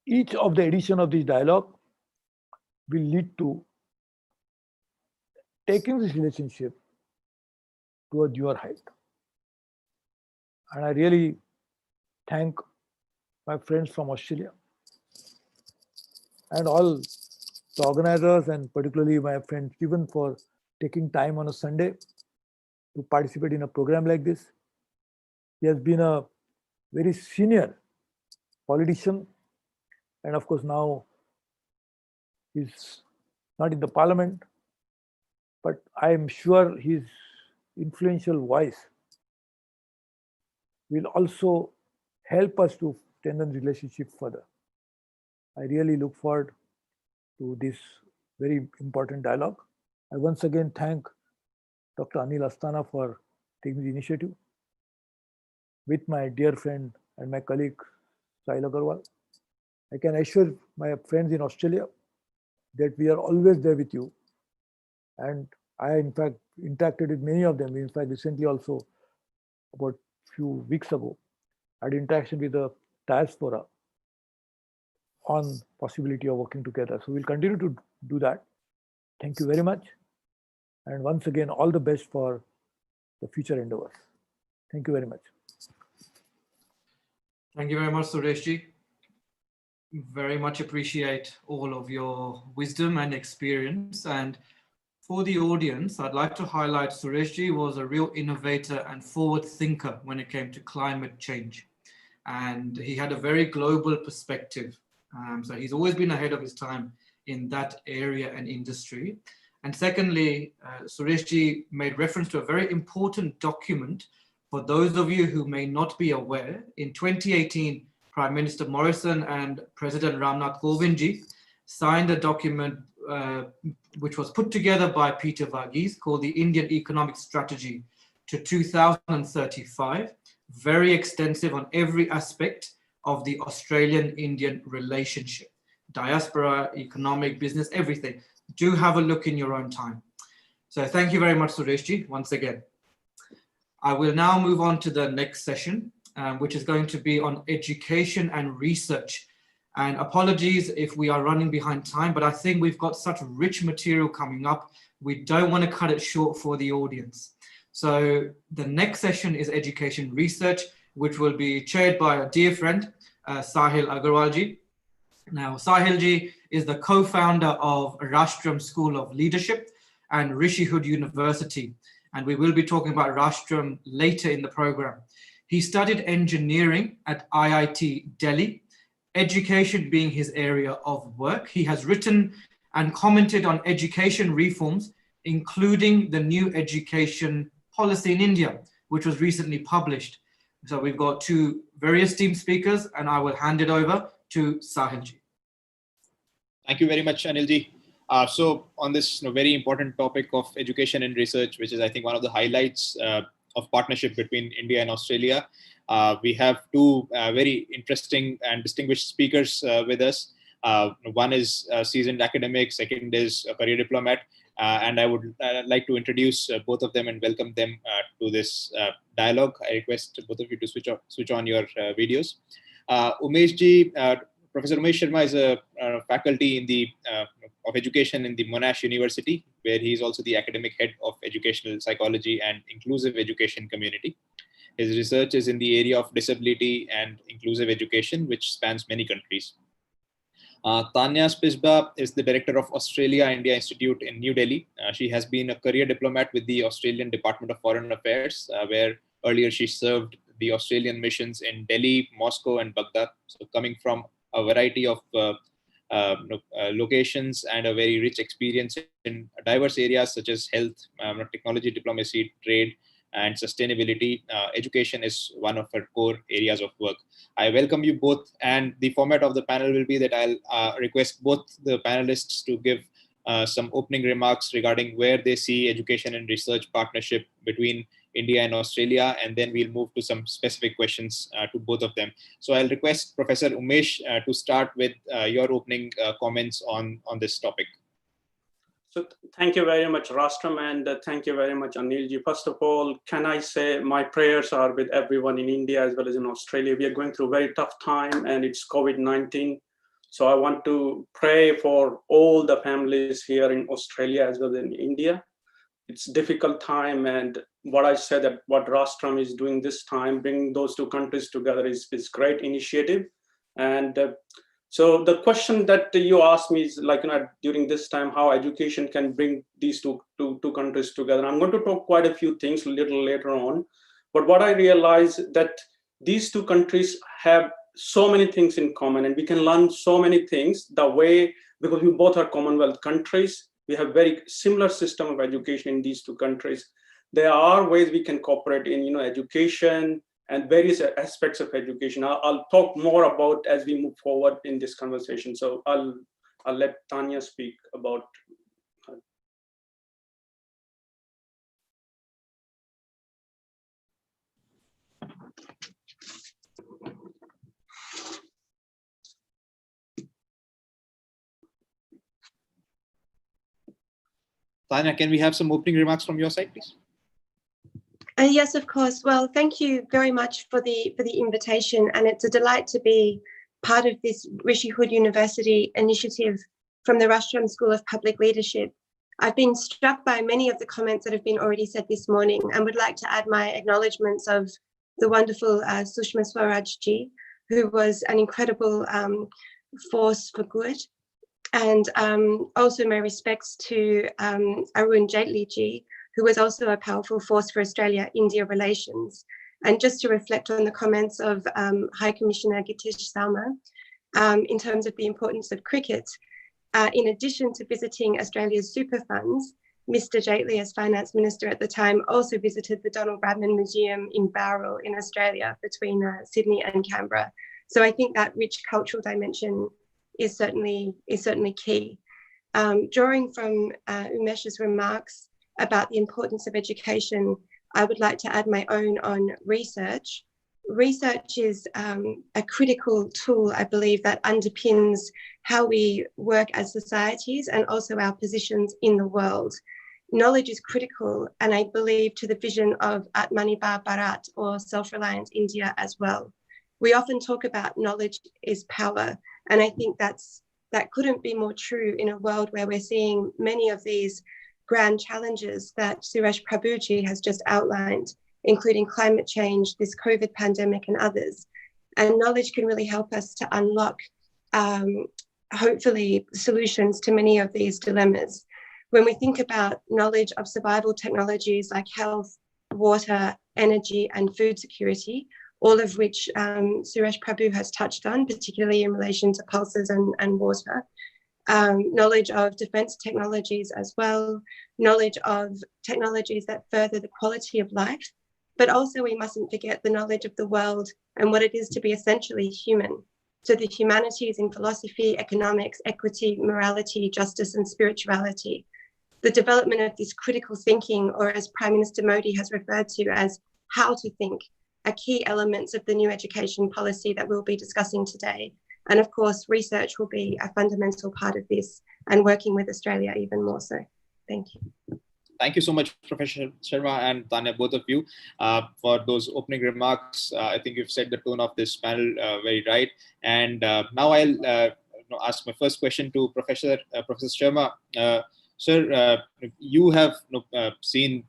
each of the edition of this dialogue will lead to taking this relationship to a newer height. And I really thank my friends from Australia and all the organizers, and particularly my friend Steven for taking time on a Sunday to participate in a program like this. He has been a very senior politician, and of course now he's not in the parliament, but I am sure his influential voice will also help us to strengthen the relationship further. I really look forward to this very important dialogue. I once again thank Dr. Anil Asthana for taking the initiative with my dear friend and my colleague Sahil Agarwal. I can assure my friends in Australia that we are always there with you. And I, in fact, interacted with many of them. In fact, recently also, about a few weeks ago, I had interaction with the diaspora on possibility of working together. So we'll continue to do that. Thank you very much. And once again, all the best for the future endeavors. Thank you very much. Thank you very much, Sureshji. Very much appreciate all of your wisdom and experience. And for the audience, I'd like to highlight Sureshji was a real innovator and forward thinker when it came to climate change. And he had a very global perspective. So he's always been ahead of his time in that area and industry. And secondly, Sureshji made reference to a very important document for those of you who may not be aware. In 2018, Prime Minister Morrison and President Ramnath Kovindji signed a document which was put together by Peter Varghese called the Indian Economic Strategy to 2035, very extensive on every aspect of the Australian-Indian relationship, diaspora, economic, business, everything. Do have a look in your own time. So thank you very much, Sureshji, once again. I will now move on to the next session, which is going to be on education and research. And apologies if we are running behind time, but I think we've got such rich material coming up. We don't want to cut it short for the audience. So the next session is education research, which will be chaired by a dear friend, Sahil Aggarwal. Now, Sahil is the co-founder of Rashtram School of Leadership and Rishihood University. And we will be talking about Rashtram later in the program. He studied engineering at IIT Delhi, education being his area of work. He has written and commented on education reforms, including the new education policy in India, which was recently published. So we've got two very esteemed speakers, and I will hand it over to Sahil. Thank you very much, Anil. So on this very important topic of education and research, which is, I think, one of the highlights of partnership between India and Australia, we have two very interesting and distinguished speakers with us. One is a seasoned academic, second is a career diplomat. And I would like to introduce both of them and welcome them to this dialogue. I request both of you to switch on your videos. Umesh Professor Umesh Sharma is a faculty in the of education in the Monash University, where he is also the academic head of educational psychology and inclusive education community. His research is in the area of disability and inclusive education, which spans many countries. Tanya Spisban is the director of Australia-India Institute in New Delhi. She has been a career diplomat with the Australian Department of Foreign Affairs, where earlier she served the Australian missions in Delhi, Moscow, and Baghdad. So coming from a variety of locations and a very rich experience in diverse areas such as health, technology, diplomacy, trade, and sustainability, education is one of her core areas of work. I welcome you both, and the format of the panel will be that I'll request both the panelists to give some opening remarks regarding where they see education and research partnership between India and Australia, and then we'll move to some specific questions to both of them. So I'll request Professor Umesh to start with your opening comments on this topic. So thank you very much, Rashtram, and thank you very much, Anil. First of all, can I say my prayers are with everyone in India as well as in Australia. We are going through a very tough time, and it's COVID-19. So I want to pray for all the families here in Australia as well as in India. It's a difficult time, and what I said that what Rashtram is doing this time, bringing those two countries together is great initiative. And so the question that you asked me is like, during this time, how education can bring these two countries together. I'm going to talk quite a few things a little later on, but what I realized that these two countries have so many things in common, and we can learn so many things the way, because we both are Commonwealth countries. We have very similar system of education in these two countries. There are ways we can cooperate in, education and various aspects of education. I'll talk more about as we move forward in this conversation. So I'll let Tanya speak about her. Tanya, can we have some opening remarks from your side, please? Yes, of course. Well, thank you very much for the invitation, and it's a delight to be part of this Rishi Hood University initiative from the Rashtram School of Public Leadership. I've been struck by many of the comments that have been already said this morning, and would like to add my acknowledgements of the wonderful Sushma Swaraj ji, who was an incredible force for good, and also my respects to Arun Jaitley ji, who was also a powerful force for Australia-India relations. And just to reflect on the comments of High Commissioner Gitesh in terms of the importance of cricket, in addition to visiting Australia's super funds, Mr. Jaitley, as Finance Minister at the time, also visited the Donald Bradman Museum in Bowral in Australia between Sydney and Canberra. So I think that rich cultural dimension is certainly key. Drawing from Umesh's remarks about the importance of education, I would like to add my own on research. Research is a critical tool, I believe, that underpins how we work as societies and also our positions in the world. Knowledge is critical, and I believe to the vision of Atmanirbhar Bharat, or self-reliant India, as well. We often talk about knowledge is power, and I think that couldn't be more true in a world where we're seeing many of these grand challenges that Suresh Prabhu has just outlined, including climate change, this COVID pandemic, and others. And knowledge can really help us to unlock, hopefully, solutions to many of these dilemmas. When we think about knowledge of survival technologies like health, water, energy, and food security, all of which Suresh Prabhu has touched on, particularly in relation to pulses and water, knowledge of defense technologies as well, knowledge of technologies that further the quality of life, but also we mustn't forget the knowledge of the world and what it is to be essentially human. So the humanities in philosophy, economics, equity, morality, justice, and spirituality. The development of this critical thinking, or as Prime Minister Modi has referred to as how to think, are key elements of the new education policy that we'll be discussing today. And of course, research will be a fundamental part of this, and working with Australia even more so. Thank you. Thank you so much, Professor Sharma and Tanya, both of you, for those opening remarks. I think you've set the tone of this panel very right. And now I'll ask my first question to Professor Sharma. Sir, you have seen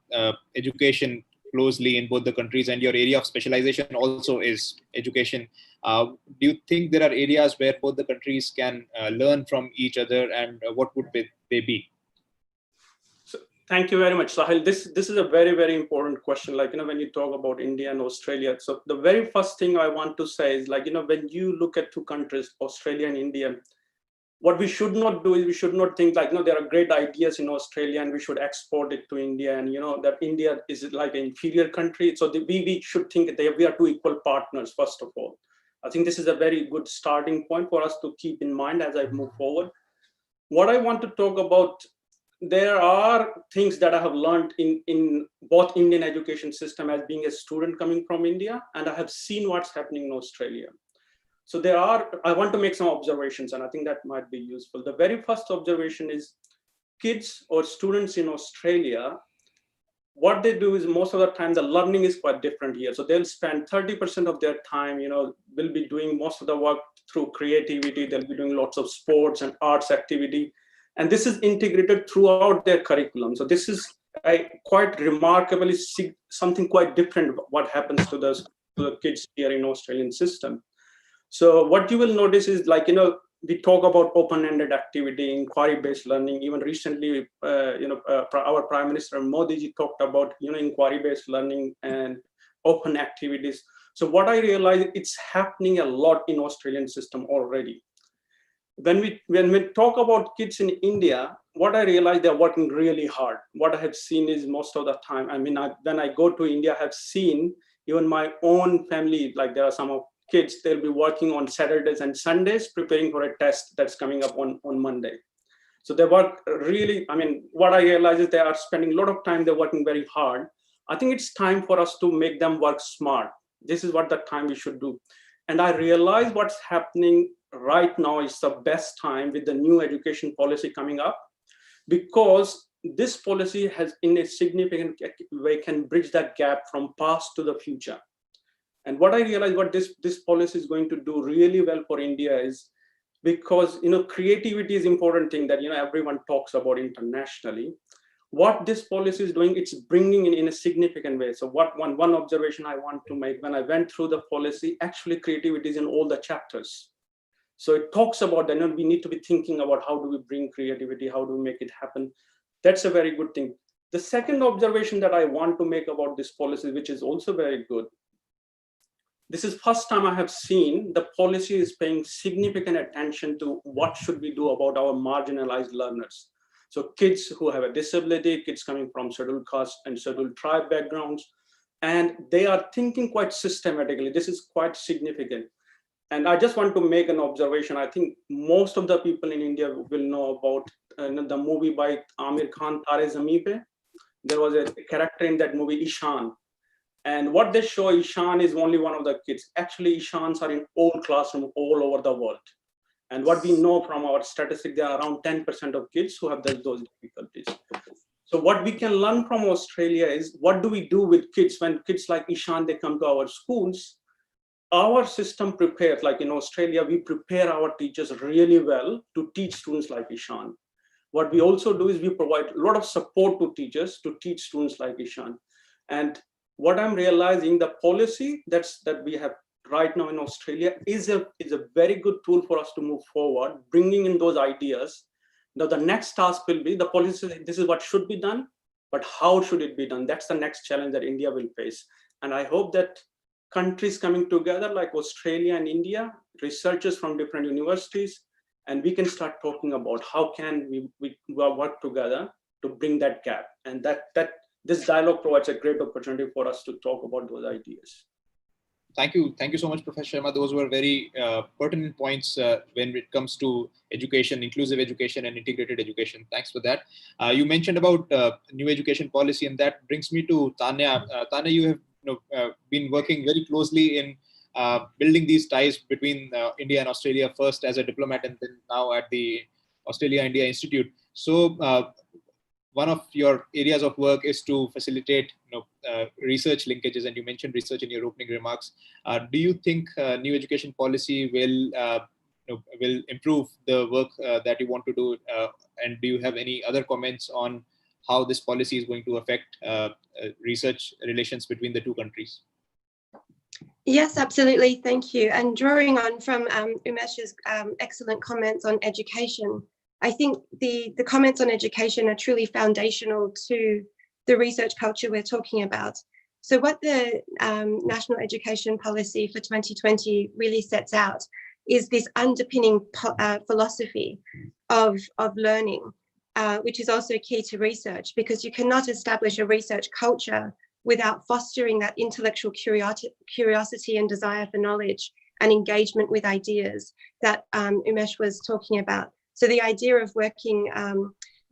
education closely in both the countries, and your area of specialization also is education. Do you think there are areas where both the countries can learn from each other, and what would they be? So, thank you very much, Sahil. This is a very, very important question. Like, when you talk about India and Australia, so the very first thing I want to say is, like, when you look at two countries, Australia and India, what we should not do is we should not think like, there are great ideas in Australia and we should export it to India, and that India is like an inferior country. So we should think that we are two equal partners, first of all. I think this is a very good starting point for us to keep in mind as I move forward. What I want to talk about, there are things that I have learned in both Indian education system as being a student coming from India, and I have seen what's happening in Australia. So I want to make some observations, and I think that might be useful. The very first observation is kids or students in Australia, what they do is most of the time the learning is quite different here. So they'll spend 30% of their time, will be doing most of the work through creativity. They'll be doing lots of sports and arts activity. And this is integrated throughout their curriculum. So this is quite remarkably something quite different what happens to the kids here in Australian system. So what you will notice is like, we talk about open-ended activity, inquiry-based learning. Even recently, our Prime Minister Modi ji talked about, inquiry-based learning and open activities. So what I realized, it's happening a lot in Australian system already. When we talk about kids in India, what I realized, they're working really hard. What I have seen is most of the time, when I go to India, I have seen even my own family, like there are some of kids, they'll be working on Saturdays and Sundays, preparing for a test that's coming up on Monday. So they work really, what I realize is they are spending a lot of time, they're working very hard. I think it's time for us to make them work smart. This is what the time we should do. And I realize what's happening right now is the best time with the new education policy coming up, because this policy has in a significant way can bridge that gap from past to the future. And what I realize what this policy is going to do really well for India is because, creativity is important thing that, everyone talks about internationally. What this policy is doing, it's bringing in a significant way. So one observation I want to make, when I went through the policy, actually creativity is in all the chapters. So it talks about that, we need to be thinking about how do we bring creativity, how do we make it happen. That's a very good thing. The second observation that I want to make about this policy, which is also very good, this is first time I have seen the policy is paying significant attention to what should we do about our marginalized learners. So kids who have a disability, kids coming from scheduled caste and scheduled tribe backgrounds, and they are thinking quite systematically. This is quite significant. And I just want to make an observation. I think most of the people in India will know about the movie by Amir Khan, Tare Zameen Pe. There was a character in that movie, Ishan. And what they show, Ishan is only one of the kids. Actually, Ishans are in all classrooms all over the world. And what we know from our statistics, there are around 10% of kids who have those difficulties. So what we can learn from Australia is, what do we do with kids when kids like Ishan, they come to our schools? Our system prepares, like in Australia, we prepare our teachers really well to teach students like Ishan. What we also do is we provide a lot of support to teachers to teach students like Ishan. And what I'm realizing, the policy that we have right now in Australia is a very good tool for us to move forward, bringing in those ideas. Now, the next task will be the policy, this is what should be done, but how should it be done? That's the next challenge that India will face. And I hope that countries coming together like Australia and India, researchers from different universities, and we can start talking about how can we work together to bring that gap. And that this dialogue provides a great opportunity for us to talk about those ideas. Thank you so much, Professor Sharma. Those were very pertinent points when it comes to education, inclusive education and integrated education. Thanks for that. You mentioned about new education policy, and that brings me to Tanya. Tanya, you have been working very closely in building these ties between India and Australia, first as a diplomat and then now at the Australia-India Institute. So one of your areas of work is to facilitate research linkages, and you mentioned research in your opening remarks. Do you think new education policy will improve the work that you want to do? And do you have any other comments on how this policy is going to affect research relations between the two countries. Yes, absolutely. Thank you. And drawing on from Umesh's excellent comments on education, I think the comments on education are truly foundational to the research culture we're talking about. So what the National Education Policy for 2020 really sets out is this underpinning philosophy of learning, which is also key to research, because you cannot establish a research culture without fostering that intellectual curiosity and desire for knowledge and engagement with ideas that Umesh was talking about. So the idea of working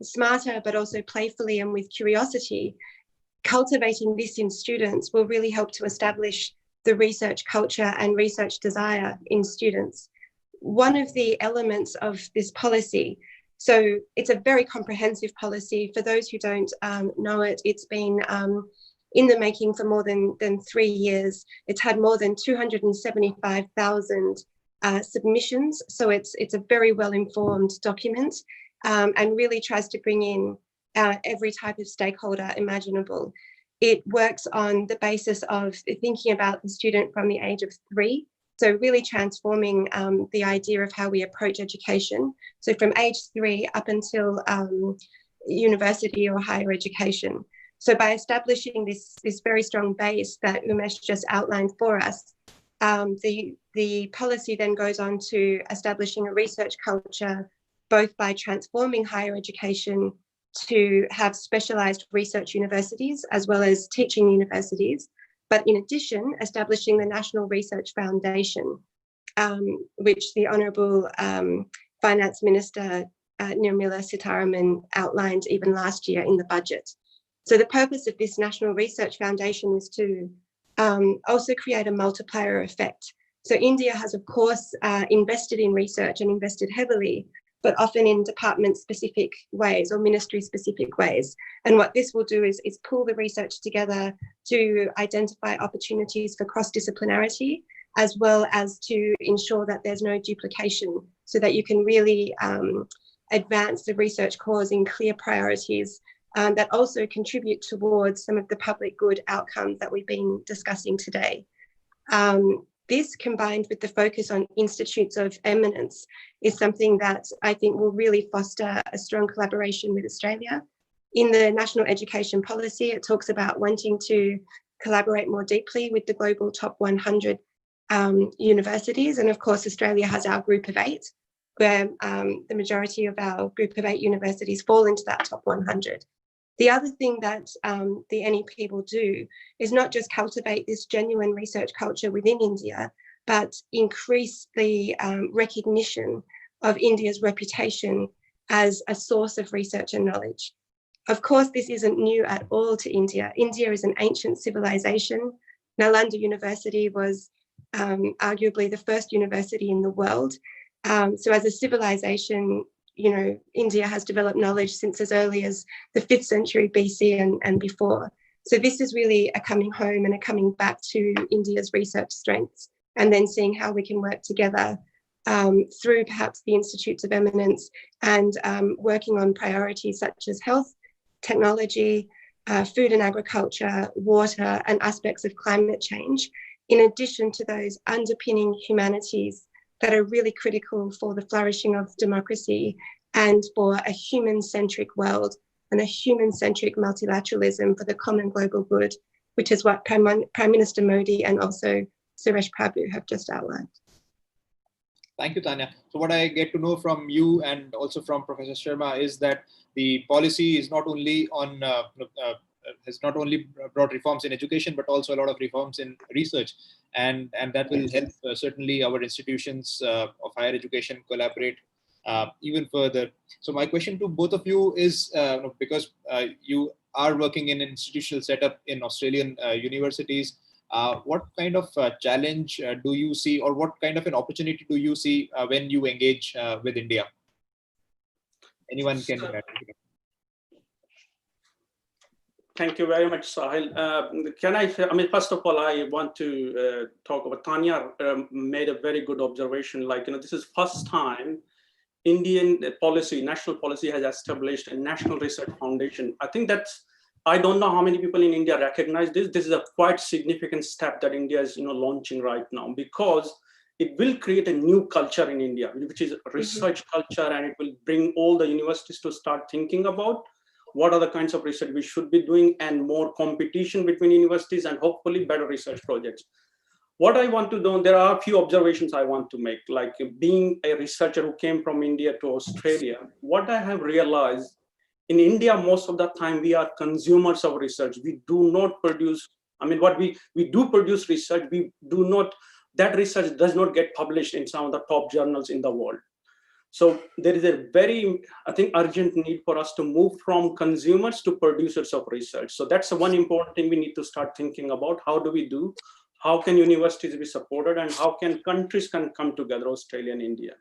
smarter, but also playfully and with curiosity, cultivating this in students will really help to establish the research culture and research desire in students. One of the elements of this policy, so it's a very comprehensive policy. For those who don't know it, it's been in the making for more than 3 years. It's had more than 275,000 submissions. So it's a very well-informed document and really tries to bring in every type of stakeholder imaginable. It works on the basis of thinking about the student from the age of 3. So really transforming the idea of how we approach education. So from age 3 up until university or higher education. So by establishing this very strong base that Umesh just outlined for us, the policy then goes on to establishing a research culture, both by transforming higher education to have specialized research universities as well as teaching universities, but in addition, establishing the National Research Foundation, which the Honourable Finance Minister Nirmala Sitharaman outlined even last year in the budget. So the purpose of this National Research Foundation is to also create a multiplier effect. So India has, of course, invested in research and invested heavily, but often in department-specific ways or ministry-specific ways. And what this will do is pull the research together to identify opportunities for cross-disciplinarity, as well as to ensure that there's no duplication, so that you can really advance the research cause in clear priorities that also contribute towards some of the public good outcomes that we've been discussing today. This, combined with the focus on institutes of eminence, is something that I think will really foster a strong collaboration with Australia. In the National Education Policy, it talks about wanting to collaborate more deeply with the global top 100 universities. And of course, Australia has our group of 8, where the majority of our group of 8 universities fall into that top 100. The other thing that the NEP will do is not just cultivate this genuine research culture within India, but increase the recognition of India's reputation as a source of research and knowledge. Of course, this isn't new at all to India. India is an ancient civilization. Nalanda University was arguably the first university in the world. So as a civilization, you know, India has developed knowledge since as early as the 5th century BC and before. So this is really a coming home and a coming back to India's research strengths, and then seeing how we can work together through perhaps the institutes of eminence and working on priorities such as health, technology, food and agriculture, water, and aspects of climate change, in addition to those underpinning humanities that are really critical for the flourishing of democracy and for a human-centric world and a human-centric multilateralism for the common global good, which is what Prime Minister Modi and also Suresh Prabhu have just outlined. Thank you, Tanya. So what I get to know from you and also from Professor Sharma is that the policy is not only on has not only brought reforms in education, but also a lot of reforms in research. And that will help certainly our institutions of higher education collaborate even further. So my question to both of you is, because you are working in an institutional setup in Australian universities, what kind of challenge do you see, or what kind of an opportunity do you see when you engage with India? Anyone can do that. Thank you very much, Sahil. Can I mean, first of all, I want to talk about Tanya made a very good observation. Like, this is first time Indian policy, national policy has established a National Research Foundation. I think I don't know how many people in India recognize this. This is a quite significant step that India is launching right now, because it will create a new culture in India, which is research culture, and it will bring all the universities to start thinking about what are the kinds of research we should be doing, and more competition between universities, and hopefully better research projects. What I want to do, there are a few observations I want to make, like being a researcher who came from India to Australia. What I have realized, in India, most of the time we are consumers of research. We do not produce, what we do produce research, that research does not get published in some of the top journals in the world. So there is a very, I think, urgent need for us to move from consumers to producers of research. So that's one important thing we need to start thinking about. How can universities be supported, and how can countries come together, Australia and India?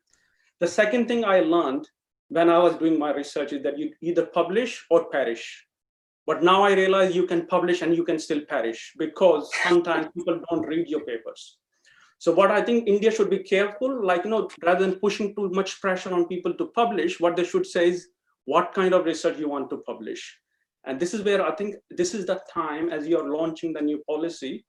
The second thing I learned when I was doing my research is that you either publish or perish. But now I realize you can publish and you can still perish, because sometimes people don't read your papers. So what I think India should be careful, rather than pushing too much pressure on people to publish, what they should say is what kind of research you want to publish. And this is where I think this is the time, as you're launching the new policy,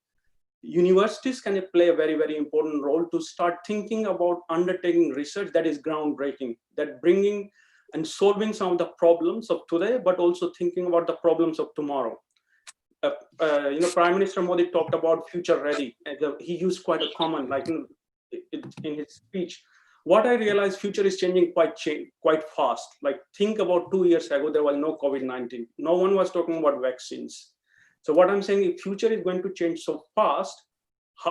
universities can play a very, very important role to start thinking about undertaking research that is groundbreaking, that bringing and solving some of the problems of today, but also thinking about the problems of tomorrow. Prime Minister Modi talked about future ready, and he used quite a common, in his speech. What I realized, future is changing quite fast. Think about 2 years ago, there was no COVID-19. No one was talking about vaccines. So what I'm saying, if future is going to change so fast,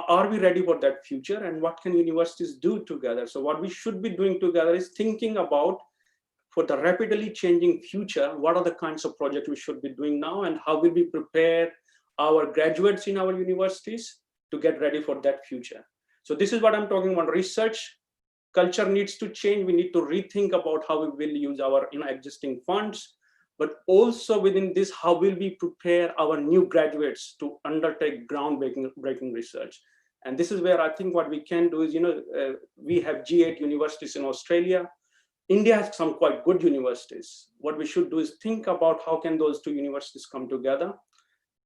are we ready for that future? And what can universities do together? So what we should be doing together is thinking about, for the rapidly changing future, what are the kinds of projects we should be doing now, and how will we prepare our graduates in our universities to get ready for that future? So this is what I'm talking about. Research culture needs to change. We need to rethink about how we will use our existing funds, but also within this, how will we prepare our new graduates to undertake groundbreaking research? And this is where I think what we can do is, we have G8 universities in Australia. India has some quite good universities. What we should do is think about how can those two universities come together.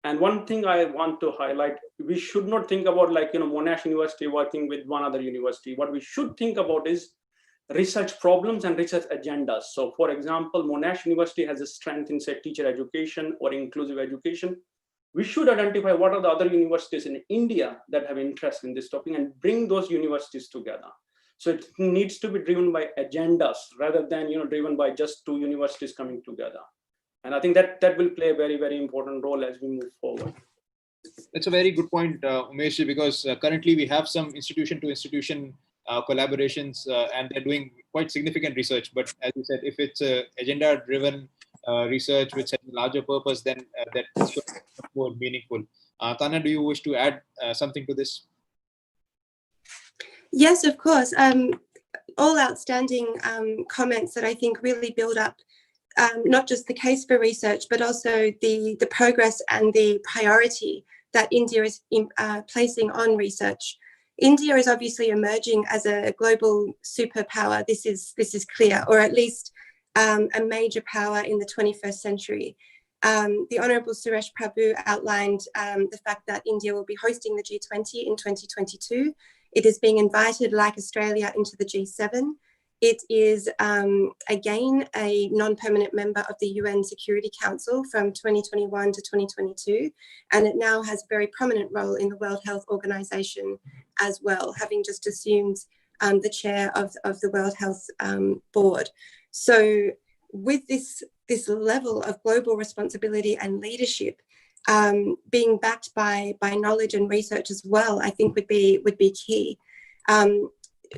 And one thing I want to highlight, we should not think about Monash University working with one other university. What we should think about is research problems and research agendas. So for example, Monash University has a strength in, say, teacher education or inclusive education. We should identify what are the other universities in India that have interest in this topic and bring those universities together. So it needs to be driven by agendas rather than driven by just two universities coming together. And I think that will play a very, very important role as we move forward. That's a very good point, Umesh, because currently we have some institution-to-institution collaborations, and they're doing quite significant research. But as you said, if it's agenda-driven research which has a larger purpose, then that's more meaningful. Tanya, do you wish to add something to this? Yes, of course. All outstanding comments that I think really build up not just the case for research, but also the progress and the priority that India is placing on research. India is obviously emerging as a global superpower. This is clear, or at least a major power in the 21st century. The Honourable Suresh Prabhu outlined the fact that India will be hosting the G20 in 2022. It is being invited, like Australia, into the G7. It is, again, a non-permanent member of the UN Security Council from 2021 to 2022, and it now has a very prominent role in the World Health Organization as well, having just assumed the chair of the World Health Board. So with this level of global responsibility and leadership, being backed by knowledge and research as well, I think would be key.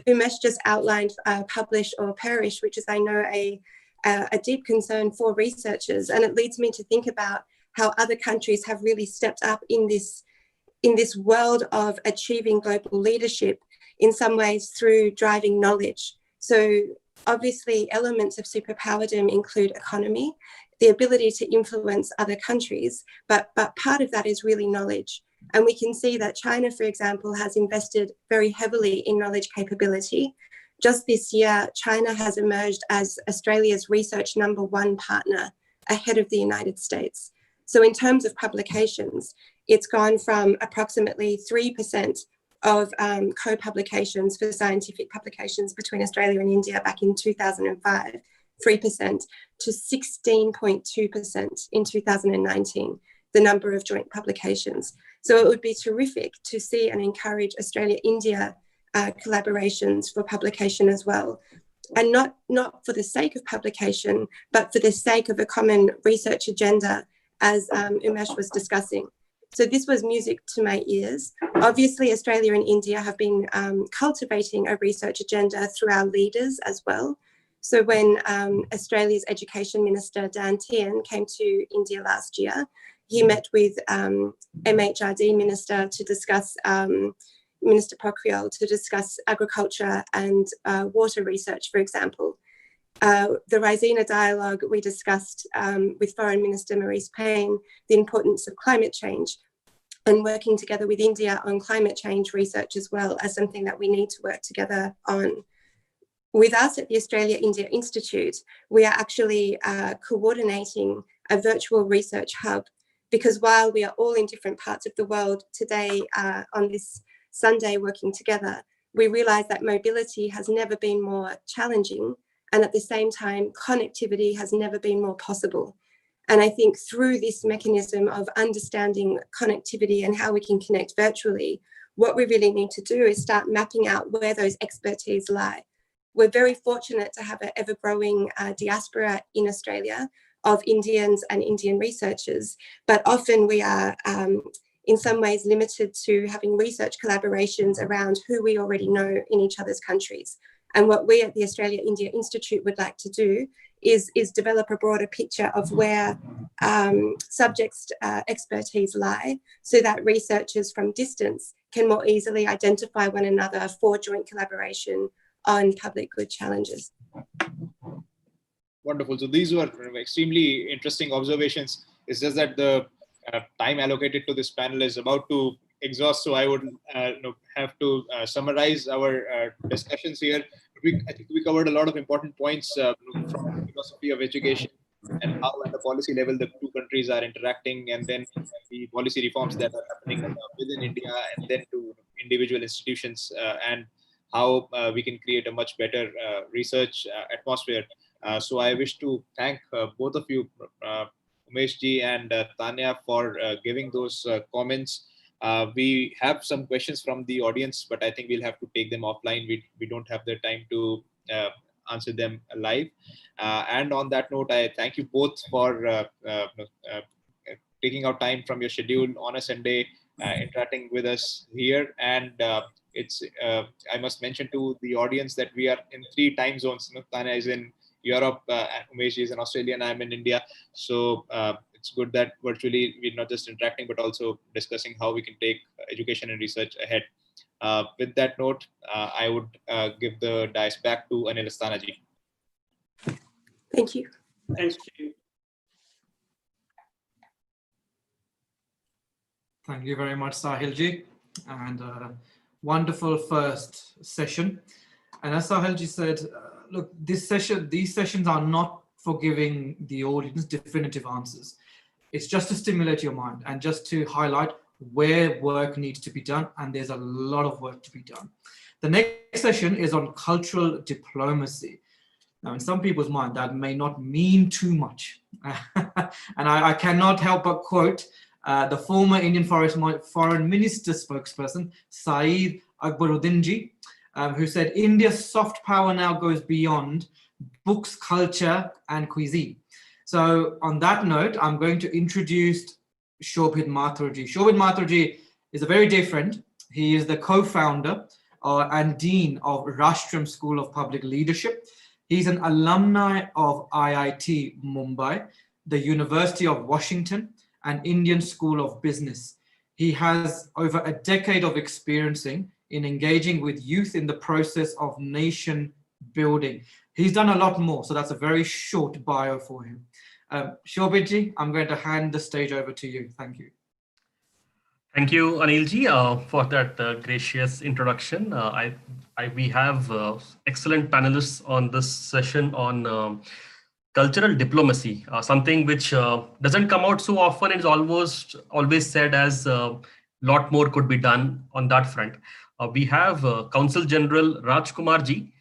Umesh just outlined publish or perish, which is, I know, a deep concern for researchers, and it leads me to think about how other countries have really stepped up in this world of achieving global leadership, in some ways through driving knowledge. So obviously elements of superpowerdom include economy, the ability to influence other countries, but part of that is really knowledge. And we can see that China, for example, has invested very heavily in knowledge capability. just this year, China has emerged as Australia's research #1 partner, ahead of the United States. So in terms of publications, it's gone from approximately 3% of co-publications for scientific publications between Australia and India back in 2005, 3%, to 16.2% in 2019, the number of joint publications. So it would be terrific to see and encourage Australia-India collaborations for publication as well. And not for the sake of publication, but for the sake of a common research agenda, as Umesh was discussing. So this was music to my ears. Obviously, Australia and India have been cultivating a research agenda through our leaders as well. So when Australia's Education Minister, Dan Tehan, came to India last year, he met with MHRD Minister to discuss, Minister Pokhriyal, to discuss agriculture and water research, for example. The Raisina dialogue, we discussed with Foreign Minister Maurice Payne the importance of climate change and working together with India on climate change research as well as something that we need to work together on. With us at the Australia-India Institute, we are actually coordinating a virtual research hub, because while we are all in different parts of the world today on this Sunday working together, we realise that mobility has never been more challenging, and at the same time, connectivity has never been more possible. And I think through this mechanism of understanding connectivity and how we can connect virtually, what we really need to do is start mapping out where those expertise lie. We're very fortunate to have an ever-growing diaspora in Australia of Indians and Indian researchers, but often we are in some ways limited to having research collaborations around who we already know in each other's countries. And what we at the Australia-India Institute would like to do is develop a broader picture of where subjects' expertise lie, so that researchers from distance can more easily identify one another for joint collaboration on public good challenges. Wonderful. So these were extremely interesting observations. It's just that the time allocated to this panel is about to exhaust, so I would have to summarize our discussions here. I think we covered a lot of important points from philosophy of education and how at the policy level the two countries are interacting, and then the policy reforms that are happening within India, and then to individual institutions, and how we can create a much better research atmosphere. So I wish to thank both of you, Umesh ji and Tanya, for giving those comments. We have some questions from the audience, but I think we'll have to take them offline. We don't have the time to answer them live. And on that note, I thank you both for taking out time from your schedule on a Sunday, interacting with us here. And I must mention to the audience that we are in 3 time zones. Tanya is in Europe, Umesh is in Australia, and I'm in India. So it's good that virtually we're not just interacting, but also discussing how we can take education and research ahead. With that note, I would give the dice back to Anil Asthana ji. Thank you. Thank you. Thank you very much, Sahil ji, and wonderful first session. And as Sahil ji said, look, these sessions are not for giving the audience definitive answers. It's just to stimulate your mind and just to highlight where work needs to be done, and there's a lot of work to be done. The next session is on cultural diplomacy. Now, in some people's mind, that may not mean too much. And I cannot help but quote the former Indian Foreign Minister spokesperson, Saeed Akbaruddin, who said, India's soft power now goes beyond books, culture, and cuisine. So on that note, I'm going to introduce Shobhit Mathur ji. Shobhit Mathur ji is a very dear friend. He is the co-founder and dean of Rashtram School of Public Leadership. He's an alumni of IIT Mumbai, the University of Washington, and Indian School of Business. He has over a decade of experience in engaging with youth in the process of nation building. He's done a lot more, so that's a very short bio for him. Shobhit ji, I'm going to hand the stage over to you. Thank you. Thank you, Anil ji, for that gracious introduction. We have excellent panelists on this session on cultural diplomacy, something which doesn't come out so often. It's almost always said as a lot more could be done on that front. We have Consul General Rajkumar ji.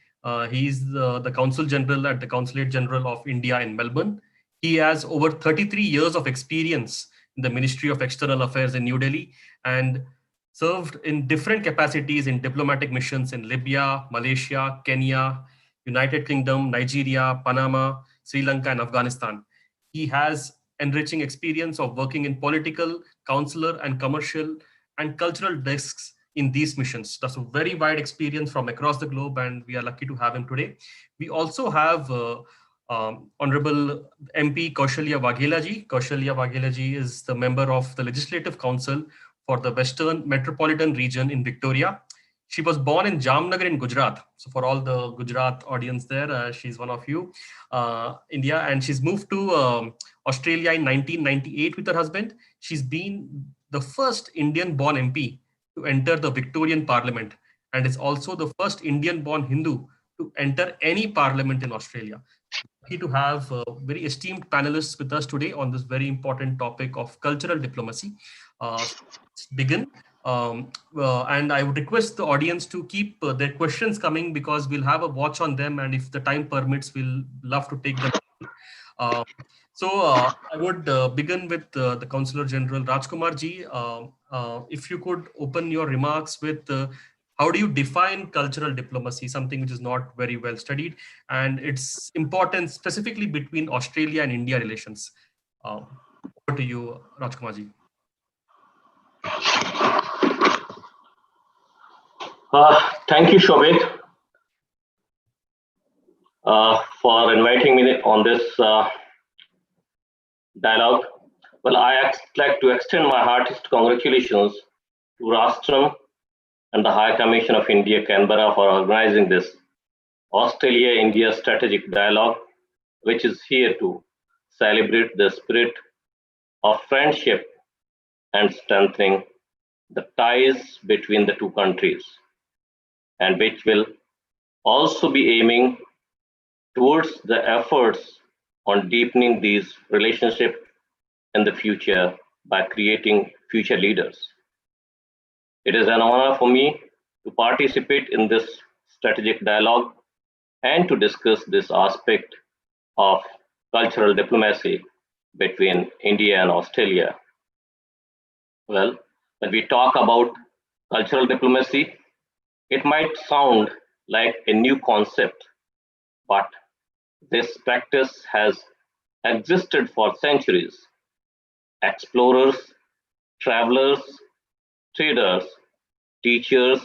He's the Consul General at the Consulate General of India in Melbourne. He has over 33 years of experience in the Ministry of External Affairs in New Delhi and served in different capacities in diplomatic missions in Libya, Malaysia, Kenya, United Kingdom, Nigeria, Panama, Sri Lanka, and Afghanistan. He has enriching experience of working in political, consular, and commercial and cultural desks in these missions. That's a very wide experience from across the globe, and we are lucky to have him today. We also have Honorable MP Kaushaliya Vaghela ji. Kaushaliya Vaghela ji is the member of the Legislative Council for the Western Metropolitan Region in Victoria. She was born in Jamnagar in Gujarat. So for all the Gujarat audience there, she's one of you, India, and she's moved to Australia in 1998 with her husband. She's been the first Indian-born MP to enter the Victorian Parliament and is also the first Indian-born Hindu to enter any parliament in Australia. Lucky to have very esteemed panelists with us today on this very important topic of cultural diplomacy. Let's begin. And I would request the audience to keep their questions coming because we'll have a watch on them, and if the time permits, we'll love to take them. I would begin with the Consular General Rajkumar ji. If you could open your remarks with how do you define cultural diplomacy, something which is not very well studied, and its importance specifically between Australia and India relations. Over to you, Rajkumar ji. Thank you, Shobhit, for inviting me on this dialogue. Well, I like to extend my heartiest congratulations to Rashtram and the High Commission of India, Canberra, for organizing this Australia-India Strategic Dialogue, which is here to celebrate the spirit of friendship and strengthening the ties between the two countries, and which will also be aiming towards the efforts on deepening these relationships in the future by creating future leaders. It is an honor for me to participate in this strategic dialogue and to discuss this aspect of cultural diplomacy between India and Australia. Well, when we talk about cultural diplomacy, it might sound like a new concept, but this practice has existed for centuries. Explorers, travelers, traders, teachers,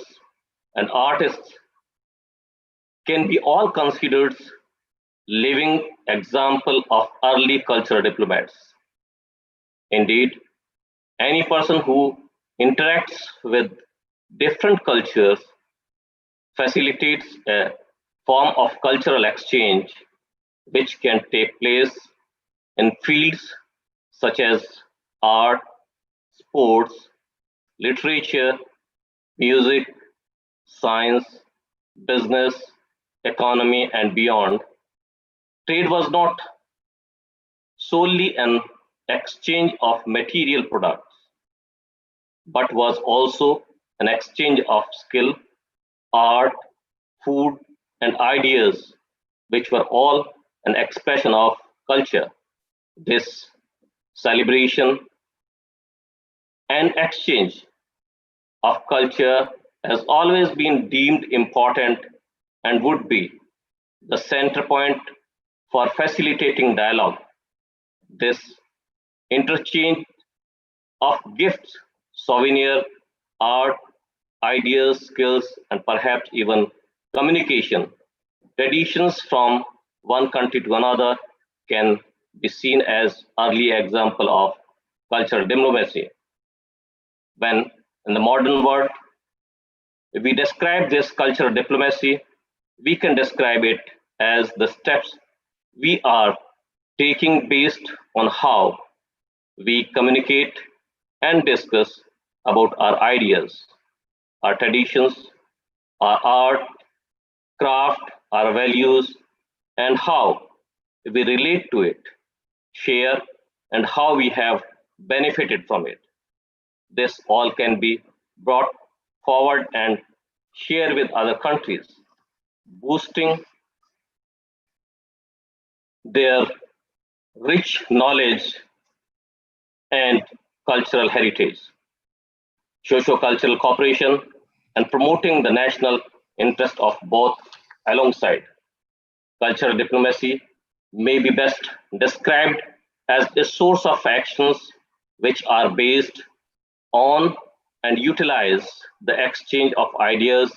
and artists can be all considered living example of early cultural diplomats. Indeed, any person who interacts with different cultures facilitates a form of cultural exchange which can take place in fields such as art, sports, literature, music, science, business, economy, and beyond. Trade was not solely an exchange of material products, but was also an exchange of skill, art, food, and ideas, which were all an expression of culture. This celebration and exchange of culture has always been deemed important and would be the center point for facilitating dialogue. This interchange of gifts, souvenir, art, ideas, skills, and perhaps even communication, traditions from one country to another can be seen as early example of cultural diplomacy. When in the modern world, if we describe this cultural diplomacy, we can describe it as the steps we are taking based on how we communicate and discuss about our ideas, our traditions, our art, craft, our values, and how we relate to it, share, and how we have benefited from it. This all can be brought forward and shared with other countries, boosting their rich knowledge and cultural heritage, socio-cultural cooperation, and promoting the national interest of both alongside. Cultural diplomacy may be best described as a source of actions which are based on and utilize the exchange of ideas,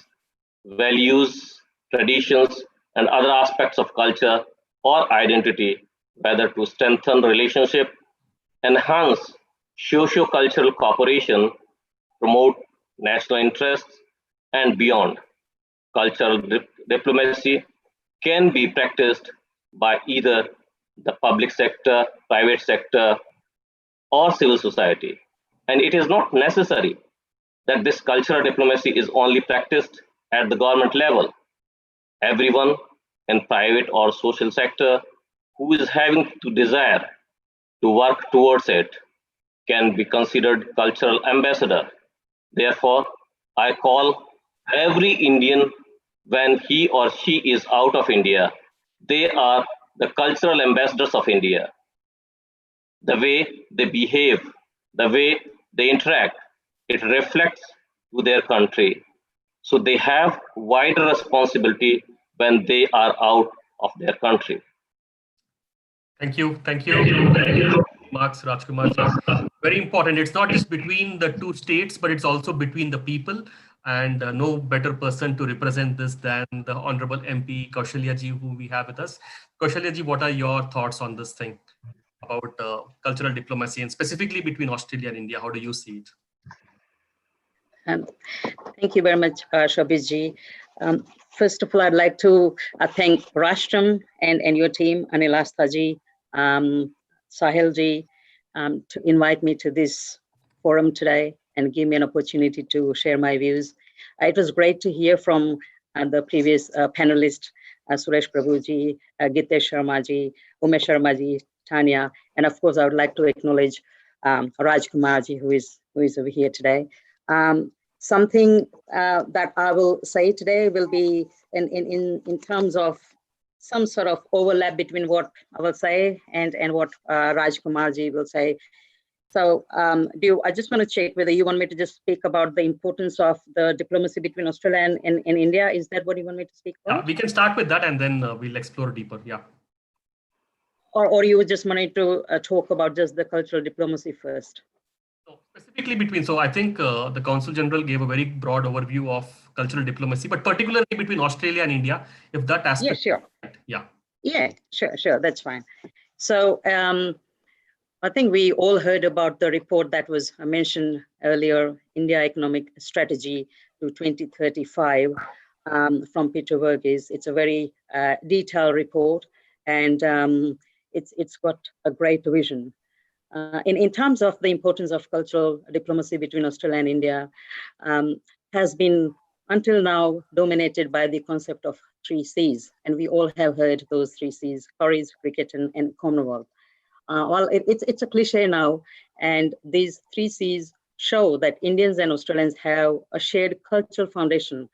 values, traditions, and other aspects of culture or identity, whether to strengthen relationship, enhance socio-cultural cooperation, promote national interests, and beyond. Cultural diplomacy can be practiced by either the public sector, private sector, or civil society. And it is not necessary that this cultural diplomacy is only practiced at the government level. Everyone in private or social sector who is having to desire to work towards it can be considered cultural ambassador. Therefore, I call every Indian when he or she is out of India, they are the cultural ambassadors of India. The way they behave, the way they interact, it reflects to their country. So they have wider responsibility when they are out of their country. Thank you. Marks Rajkumar. Very important. It's not just between the two states, but it's also between the people. And no better person to represent this than the Honorable MP Kaushaliya ji, who we have with us. Kaushaliya ji, what are your thoughts on this thing about cultural diplomacy and specifically between Australia and India? How do you see it? Thank you very much, Shobhit ji. First of all, I'd like to thank Rashtram and your team, Anil ji, Sahil ji, to invite me to this forum today and give me an opportunity to share my views. It was great to hear from the previous panelists, Suresh Prabhu ji, Gitesh Sharma ji, Umesh Sharma ji, Tanya, and of course, I would like to acknowledge Kumar ji, who is over here today. Something that I will say today will be in terms of some sort of overlap between what I will say and what Kumar ji will say. So I just want to check whether you want me to just speak about the importance of the diplomacy between Australia and India. Is that what you want me to speak about? Yeah, we can start with that and then we'll explore deeper. Yeah. Or you just wanted to talk about just the cultural diplomacy first? So specifically between, so I think the Consul General gave a very broad overview of cultural diplomacy, but particularly between Australia and India, if that aspect. Yeah, sure. Yeah. Yeah, sure. That's fine. So I think we all heard about the report that was mentioned earlier, India Economic Strategy to 2035 from Peter Verghese. It's a very detailed report and it's got a great vision. In terms of the importance of cultural diplomacy between Australia and India, has been until now dominated by the concept of 3 Cs. And we all have heard those 3 Cs, courage, cricket, and Commonwealth. Well, it's a cliche now, and these 3 Cs show that Indians and Australians have a shared cultural foundation.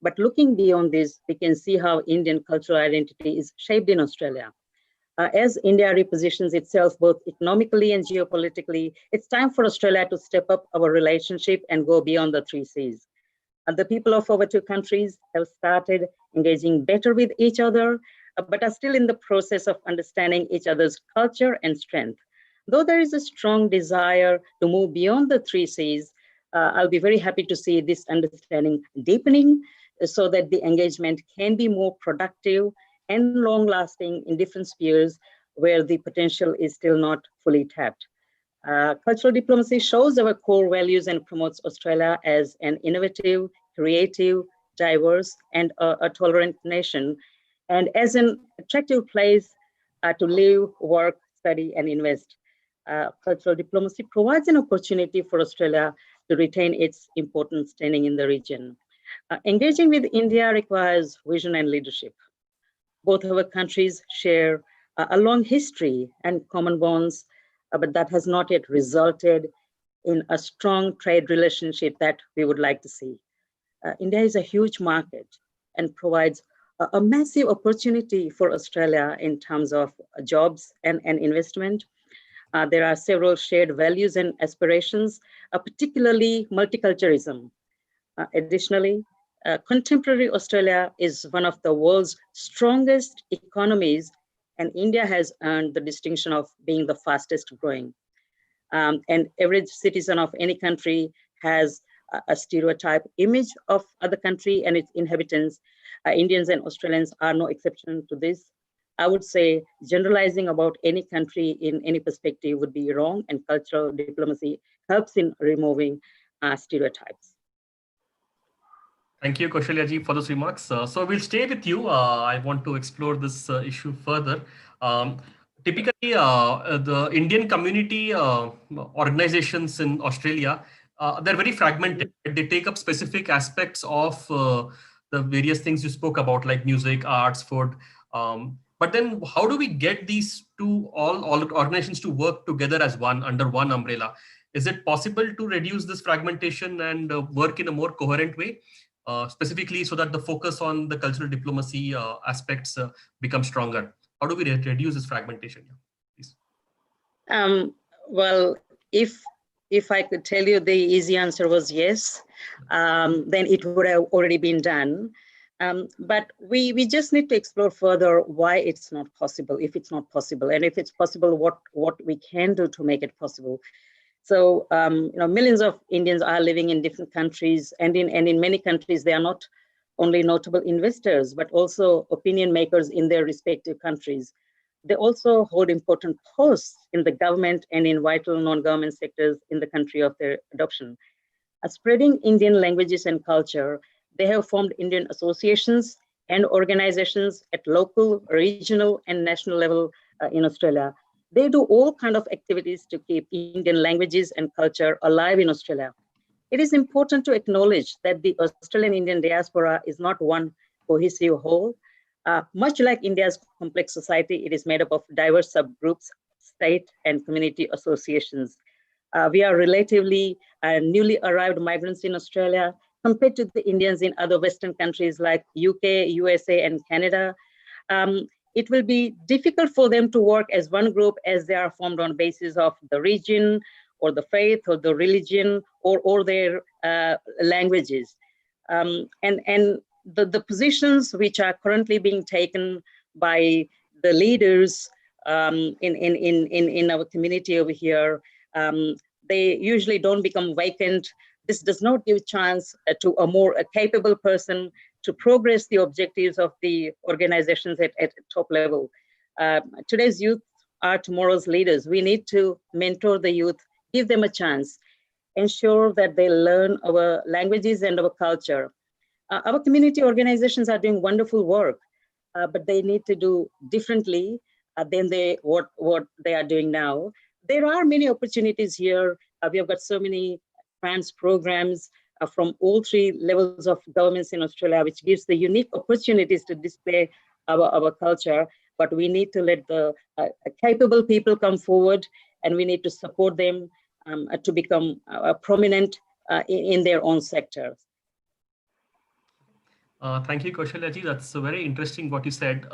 But looking beyond this, we can see how Indian cultural identity is shaped in Australia. As India repositions itself both economically and geopolitically, it's time for Australia to step up our relationship and go beyond the 3 Cs. The people of our 2 countries have started engaging better with each other, but are still in the process of understanding each other's culture and strength. Though there is a strong desire to move beyond the 3 Cs, I'll be very happy to see this understanding deepening so that the engagement can be more productive and long-lasting in different spheres where the potential is still not fully tapped. Cultural diplomacy shows our core values and promotes Australia as an innovative, creative, diverse, and a tolerant nation, and as an attractive place to live, work, study, and invest. Cultural diplomacy provides an opportunity for Australia to retain its important standing in the region. Engaging with India requires vision and leadership. Both of our countries share a long history and common bonds, but that has not yet resulted in a strong trade relationship that we would like to see. India is a huge market and provides a massive opportunity for Australia in terms of jobs and investment. There are several shared values and aspirations, particularly multiculturalism. Additionally, contemporary Australia is one of the world's strongest economies, and India has earned the distinction of being the fastest growing. And every citizen of any country has a stereotype image of other country and its inhabitants. Indians and Australians are no exception to this. I would say generalizing about any country in any perspective would be wrong, and cultural diplomacy helps in removing stereotypes. Thank you, Kaushaliya ji, for those remarks. So we'll stay with you. I want to explore this issue further. Typically, the Indian community organizations in Australia, they're very fragmented. They take up specific aspects of the various things you spoke about, like music, arts, food. But then how do we get these two, all organizations to work together as one, under one umbrella? Is it possible to reduce this fragmentation and work in a more coherent way? Specifically so that the focus on the cultural diplomacy aspects become stronger? How do we reduce this fragmentation? Please. Well, if I could tell you the easy answer was yes, then it would have already been done. But we just need to explore further why it's not possible, if it's not possible, and if it's possible, what we can do to make it possible. So, millions of Indians are living in different countries, and in many countries, they are not only notable investors, but also opinion makers in their respective countries. They also hold important posts in the government and in vital non-government sectors in the country of their adoption. Spreading Indian languages and culture, they have formed Indian associations and organizations at local, regional, and national level in Australia. They do all kinds of activities to keep Indian languages and culture alive in Australia. It is important to acknowledge that the Australian Indian diaspora is not one cohesive whole. Much like India's complex society, it is made up of diverse subgroups, state and community associations. We are relatively newly arrived migrants in Australia compared to the Indians in other Western countries like UK, USA, and Canada. It will be difficult for them to work as one group as they are formed on basis of the region or the faith or the religion or their languages. And the positions which are currently being taken by the leaders in our community over here, they usually don't become vacant. This does not give chance to a more capable person to progress the objectives of the organizations at top level. Today's youth are tomorrow's leaders. We need to mentor the youth, give them a chance, ensure that they learn our languages and our culture. Our community organizations are doing wonderful work, but they need to do differently than what they are doing now. There are many opportunities here. We have got so many grants programs from all three levels of governments in Australia, which gives the unique opportunities to display our culture. But we need to let the capable people come forward, and we need to support them to become prominent in their own sectors. Thank you, Kaushaliya ji. That's very interesting what you said.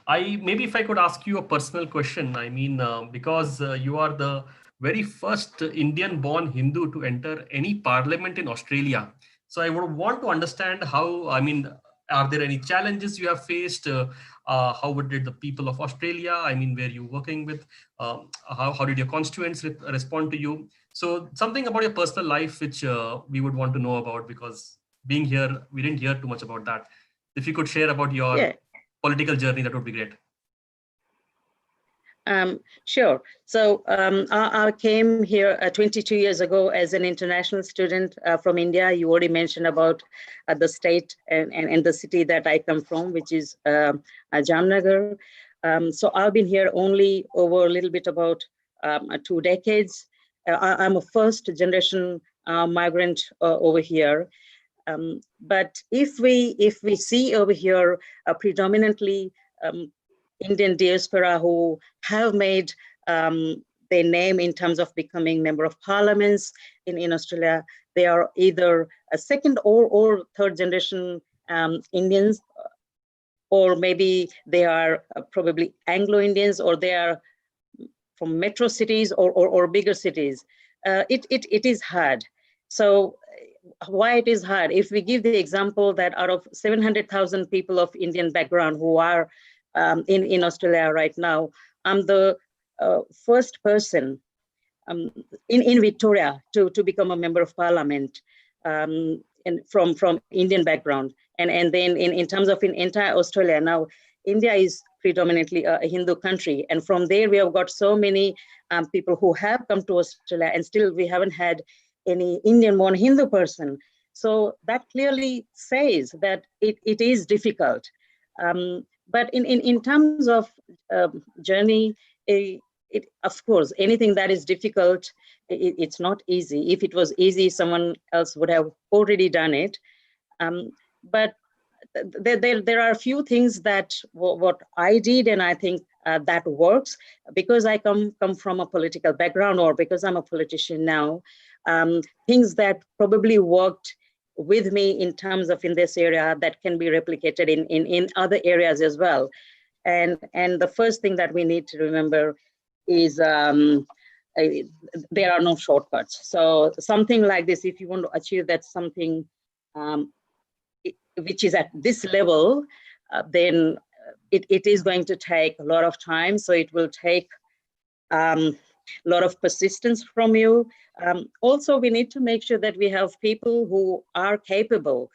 Maybe if I could ask you a personal question. I mean, because you are the very first Indian-born Hindu to enter any parliament in Australia. So I would want to understand how, I mean, are there any challenges you have faced? How did the people of Australia, I mean, were you working with? How did your constituents respond to you? So something about your personal life, which we would want to know about, because being here, we didn't hear too much about that. If you could share about your political journey, that would be great. Sure. So I came here 22 years ago as an international student from India. You already mentioned about the state and the city that I come from, which is Jamnagar. So I've been here only over a little bit about 2 decades. I'm a first generation migrant over here. But if we see over here predominantly Indian diaspora who have made their name in terms of becoming member of parliaments in Australia, they are either a second or third generation Indians, or maybe they are probably Anglo-Indians, or they are from metro cities or bigger cities. It is hard. So why it is hard? If we give the example that out of 700,000 people of Indian background who are in Australia right now, I'm the first person in Victoria to become a member of parliament and from Indian background. And then in terms of in entire Australia, now India is predominantly a Hindu country. And from there, we have got so many people who have come to Australia, and still we haven't had any Indian-born Hindu person. So that clearly says that it is difficult. But in terms of journey, of course, anything that is difficult, it's not easy. If it was easy, someone else would have already done it. But there are a few things that what I did, and I think that works because I come from a political background, or because I'm a politician now. Things that probably worked with me in terms of in this area that can be replicated in other areas as well. And the first thing that we need to remember is there are no shortcuts. So something like this, if you want to achieve that something which is at this level, then it is going to take a lot of time. So it will take a lot of persistence from you. Also, we need to make sure that we have people who are capable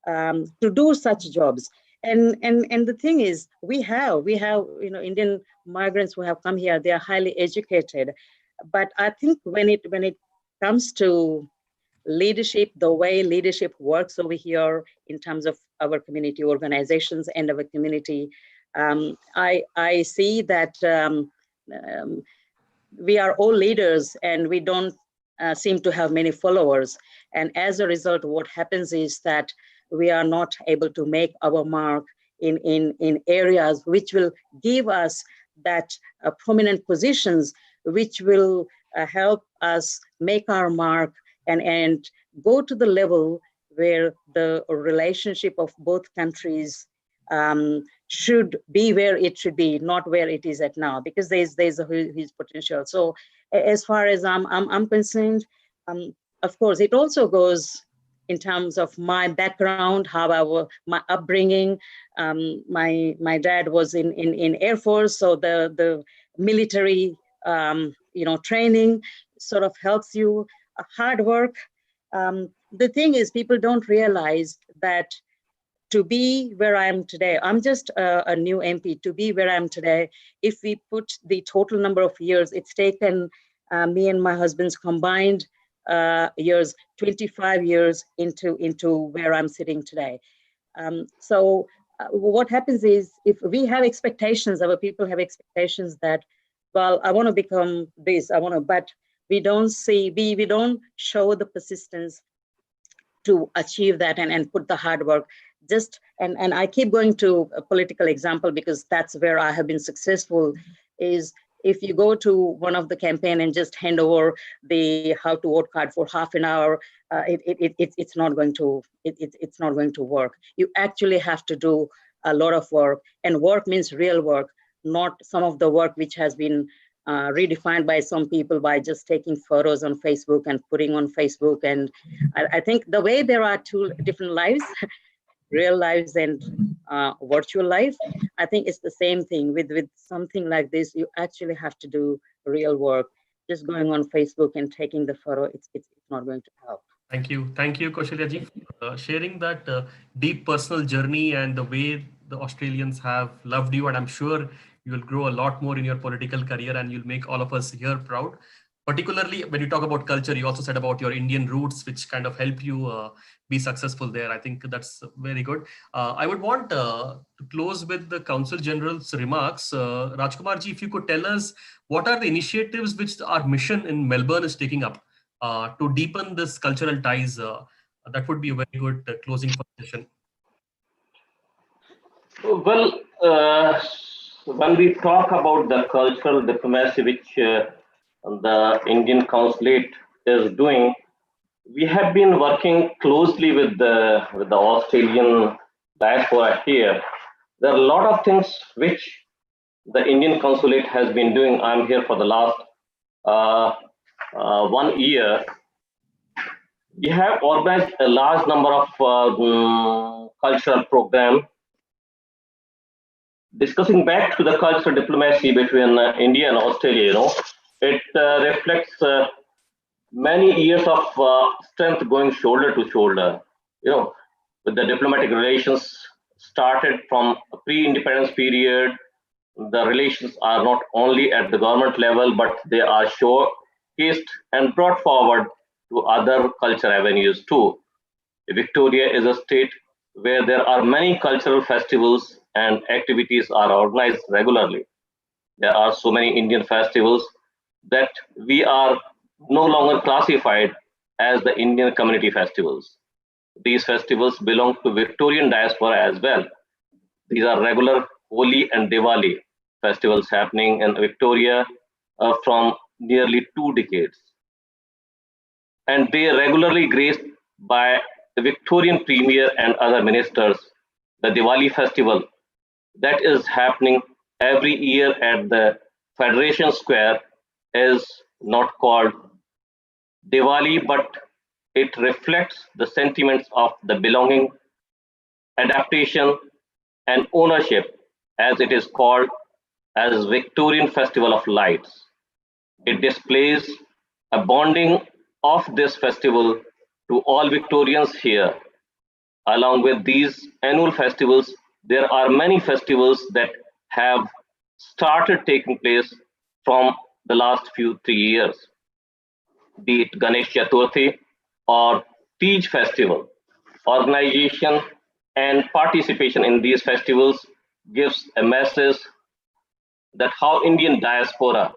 to do such jobs. And the thing is, we have Indian migrants who have come here. They are highly educated, but I think when it comes to leadership, the way leadership works over here in terms of our community organizations and our community, I see that we are all leaders and we don't seem to have many followers. And as a result, what happens is that we are not able to make our mark in areas which will give us that prominent positions, which will help us make our mark and go to the level where the relationship of both countries should be where it should be, not where it is at now, because there's a huge potential. So as far as I'm concerned, of course, it also goes in terms of my background, my upbringing. My dad was in Air Force, so the military training sort of helps you. Hard work. The thing is, people don't realize that to be where I am today, I'm just a new MP, to be where I am today, if we put the total number of years, it's taken me and my husband's combined years, 25 years into where I'm sitting today. So what happens is, if we have expectations, our people have expectations that, well, I want to become this, but we don't show the persistence to achieve that and put the hard work. And I keep going to a political example because that's where I have been successful, is if you go to one of the campaign and just hand over the how to vote card for half an hour, it's not going to work. You actually have to do a lot of work, and work means real work, not some of the work which has been redefined by some people by just taking photos on Facebook and putting on Facebook. And I think the way there are two different lives, real lives and virtual life, I think it's the same thing with something like this. You actually have to do real work. Just going on Facebook and taking the photo, it's not going to help. Thank you, Kaushaliya ji, sharing that deep personal journey and the way the Australians have loved you, and I'm sure you will grow a lot more in your political career and you'll make all of us here proud. Particularly when you talk about culture, you also said about your Indian roots, which kind of help you be successful there. I think that's very good. I would want to close with the Council General's remarks. Rajkumar ji, if you could tell us what are the initiatives which our mission in Melbourne is taking up to deepen this cultural ties That would be a very good closing for the session. Well, when we talk about the cultural diplomacy which the Indian consulate is doing, we have been working closely with the Australian diaspora here. There are a lot of things which the Indian consulate has been doing. I'm here for the last 1 year. We have organized a large number of cultural programs discussing back to the cultural diplomacy between India and Australia. It reflects many years of strength going shoulder to shoulder. With the diplomatic relations started from a pre-independence period, the relations are not only at the government level, but they are showcased and brought forward to other culture avenues too. Victoria is a state where there are many cultural festivals and activities are organized regularly. There are so many Indian festivals that we are no longer classified as the Indian community festivals. These festivals belong to Victorian diaspora as well. These are regular Holi and Diwali festivals happening in Victoria from nearly 2 decades. And they are regularly graced by the Victorian Premier and other ministers. The Diwali festival that is happening every year at the Federation Square is not called Diwali, but it reflects the sentiments of the belonging, adaptation, and ownership, as it is called as Victorian Festival of Lights. It displays a bonding of this festival to all Victorians here. Along with these annual festivals, there are many festivals that have started taking place from the last 3 years, be it Ganesh Chaturthi or Tej Festival. Organization and participation in these festivals gives a message that how Indian diaspora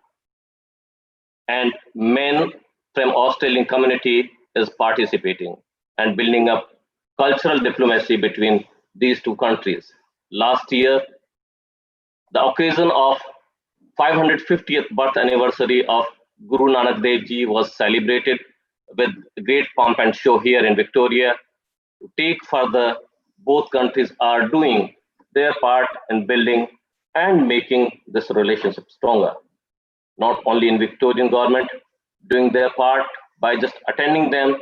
and men from Australian community is participating and building up cultural diplomacy between these two countries. Last year, the occasion of 550th birth anniversary of Guru Nanak Dev Ji was celebrated with great pomp and show here in Victoria. To take further, both countries are doing their part in building and making this relationship stronger. Not only in Victorian government doing their part by just attending them,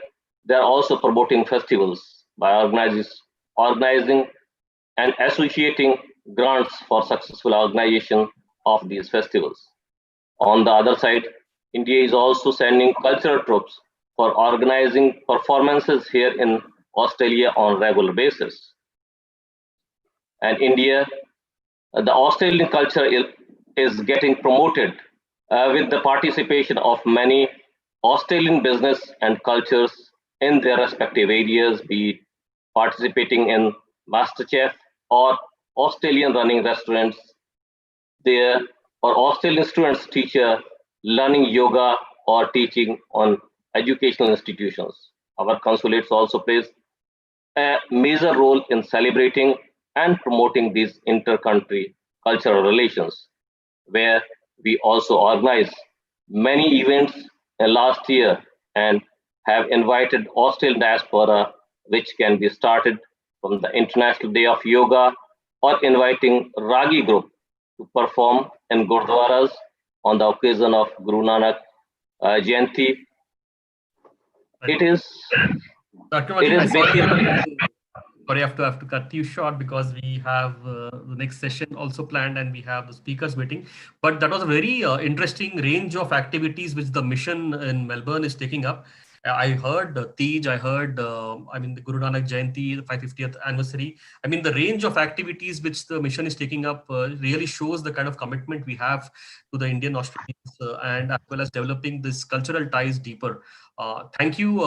they are also promoting festivals by organizing and associating grants for successful organization of these festivals. On the other side, India is also sending cultural troops for organizing performances here in Australia on regular basis. And India, the Australian culture is getting promoted with the participation of many Australian business and cultures in their respective areas, be it participating in MasterChef or Australian running restaurants there, or Australian students teacher learning yoga or teaching on educational institutions. Our consulates also plays a major role in celebrating and promoting these inter-country cultural relations, where we also organize many events last year and have invited Australian diaspora, which can be started from the International Day of Yoga or inviting Ragi group to perform in Gurdwaras on the occasion of Guru Nanak Jayanti. It is basically. Sorry, I have to cut you short because we have the next session also planned and we have the speakers waiting. But that was a very interesting range of activities which the mission in Melbourne is taking up. I heard Tej, I heard, the Guru Nanak Jayanti, the 550th anniversary. The range of activities which the mission is taking up really shows the kind of commitment we have to the Indian Australians and as well as developing this cultural ties deeper. Thank you,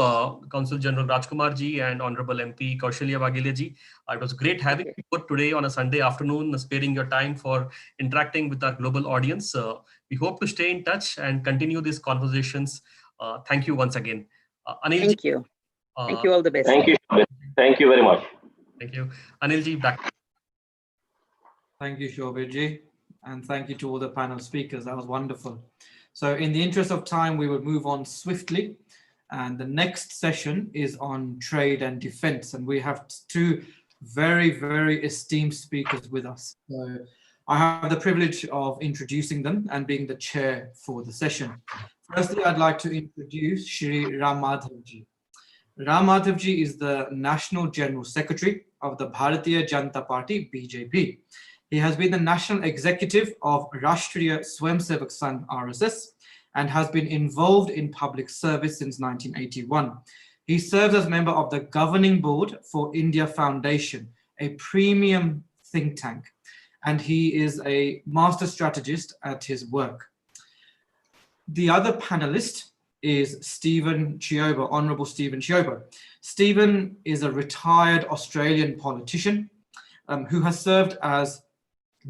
Consul General Rajkumar ji and Honorable MP Kaushaliya Vaghela ji. It was great having you both today on a Sunday afternoon, sparing your time for interacting with our global audience. We hope to stay in touch and continue these conversations. Thank you once again. Anil Thank ji, you. Thank you. All the best. Thank you. Thank you very much. Thank you. Anilji, back. Thank you, Shobhit ji. And thank you to all the panel speakers. That was wonderful. So in the interest of time, we will move on swiftly. And the next session is on trade and defense. And we have two very, very esteemed speakers with us. So I have the privilege of introducing them and being the chair for the session. Firstly, I'd like to introduce Shri Ram Madhav ji. Ram Madhav ji is the National General Secretary of the Bharatiya Janata Party, BJP. He has been the National Executive of Rashtriya Swayamsevak Sangh, RSS, and has been involved in public service since 1981. He serves as member of the Governing Board for India Foundation, a premium think tank, and he is a master strategist at his work. The other panelist is Stephen Ciobo, Honorable Stephen Ciobo. Stephen is a retired Australian politician who has served as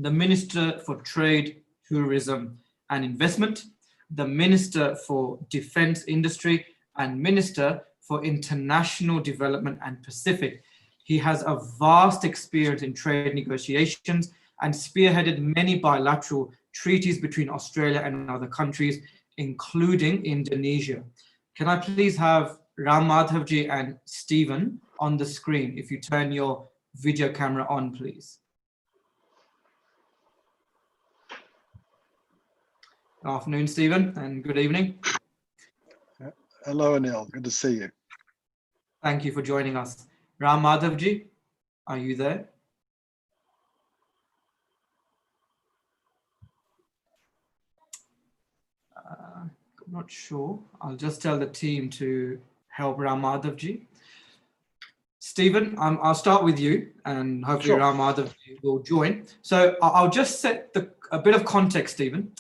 the Minister for Trade, Tourism and Investment, the Minister for Defence Industry, and Minister for International Development and Pacific. He has a vast experience in trade negotiations and spearheaded many bilateral treaties between Australia and other countries, including Indonesia. Can I please have Ram Madhav ji and Stephen on the screen if you turn your video camera on, please. Good afternoon, Stephen, and good evening. Hello, Anil. Good to see you. Thank you for joining us. Ram Madhav ji, are you there? I'm not sure. I'll just tell the team to help Ram Madhav ji. Stephen, I'll start with you, and hopefully Sure. Ram Madhav ji will join. So I'll just set a bit of context, Stephen.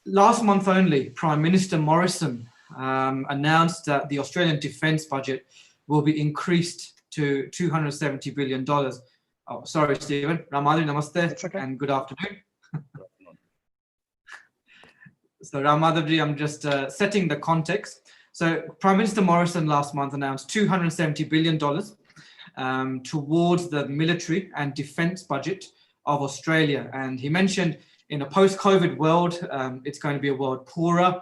Last month only, Prime Minister Morrison announced that the Australian defence budget will be increased to $270 billion. Oh, sorry, Stephen. Ram Madhav, namaste, okay. and good afternoon. So Ram Madhav ji, I'm just setting the context. So Prime Minister Morrison last month announced $270 billion towards the military and defence budget of Australia. And he mentioned in a post-COVID world, it's going to be a world poorer,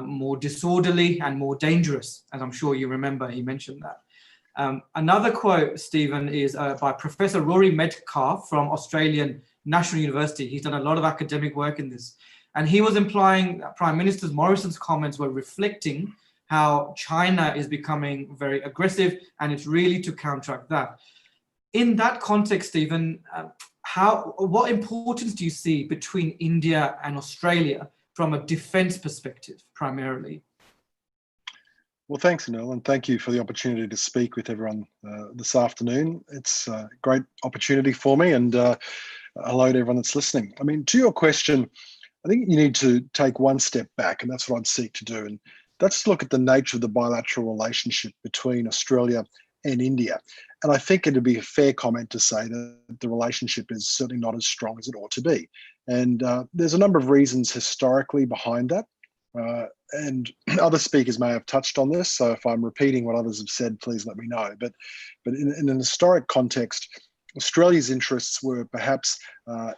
more disorderly and more dangerous, as I'm sure you remember he mentioned that. Another quote, Stephen, is by Professor Rory Medcalf from Australian National University. He's done a lot of academic work in this. And he was implying that Prime Minister Morrison's comments were reflecting how China is becoming very aggressive, and it's really to counteract that. In that context, Stephen, what importance do you see between India and Australia from a defense perspective, primarily? Well, thanks, Anil, and thank you for the opportunity to speak with everyone this afternoon. It's a great opportunity for me, and hello to everyone that's listening. I mean, to your question, I think you need to take one step back, and that's what I'd seek to do. And that's look at the nature of the bilateral relationship between Australia and India. And I think it'd be a fair comment to say that the relationship is certainly not as strong as it ought to be. And there's a number of reasons historically behind that. And other speakers may have touched on this. So if I'm repeating what others have said, please let me know. But in an historic context, Australia's interests were perhaps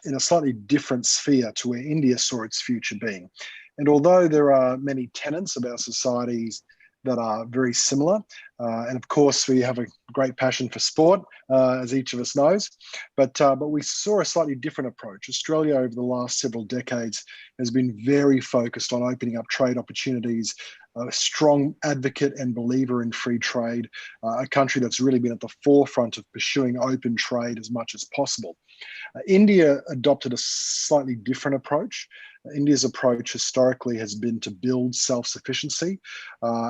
in a slightly different sphere to where India saw its future being. And although there are many tenets of our societies that are very similar, and of course we have a great passion for sport, as each of us knows, but we saw a slightly different approach. Australia over the last several decades has been very focused on opening up trade opportunities, a strong advocate and believer in free trade, a country that's really been at the forefront of pursuing open trade as much as possible. India adopted a slightly different approach. India's approach historically has been to build self-sufficiency,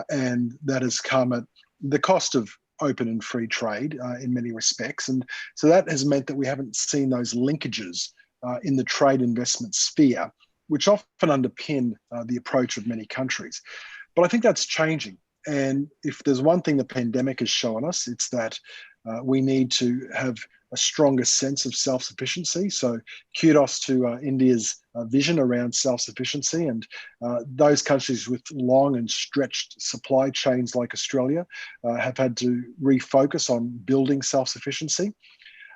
and that has come at the cost of open and free trade in many respects. And so that has meant that we haven't seen those linkages in the trade investment sphere, which often underpin the approach of many countries. But I think that's changing. And if there's one thing the pandemic has shown us, it's that we need to have a stronger sense of self-sufficiency. So kudos to India's vision around self-sufficiency, and those countries with long and stretched supply chains like Australia have had to refocus on building self-sufficiency.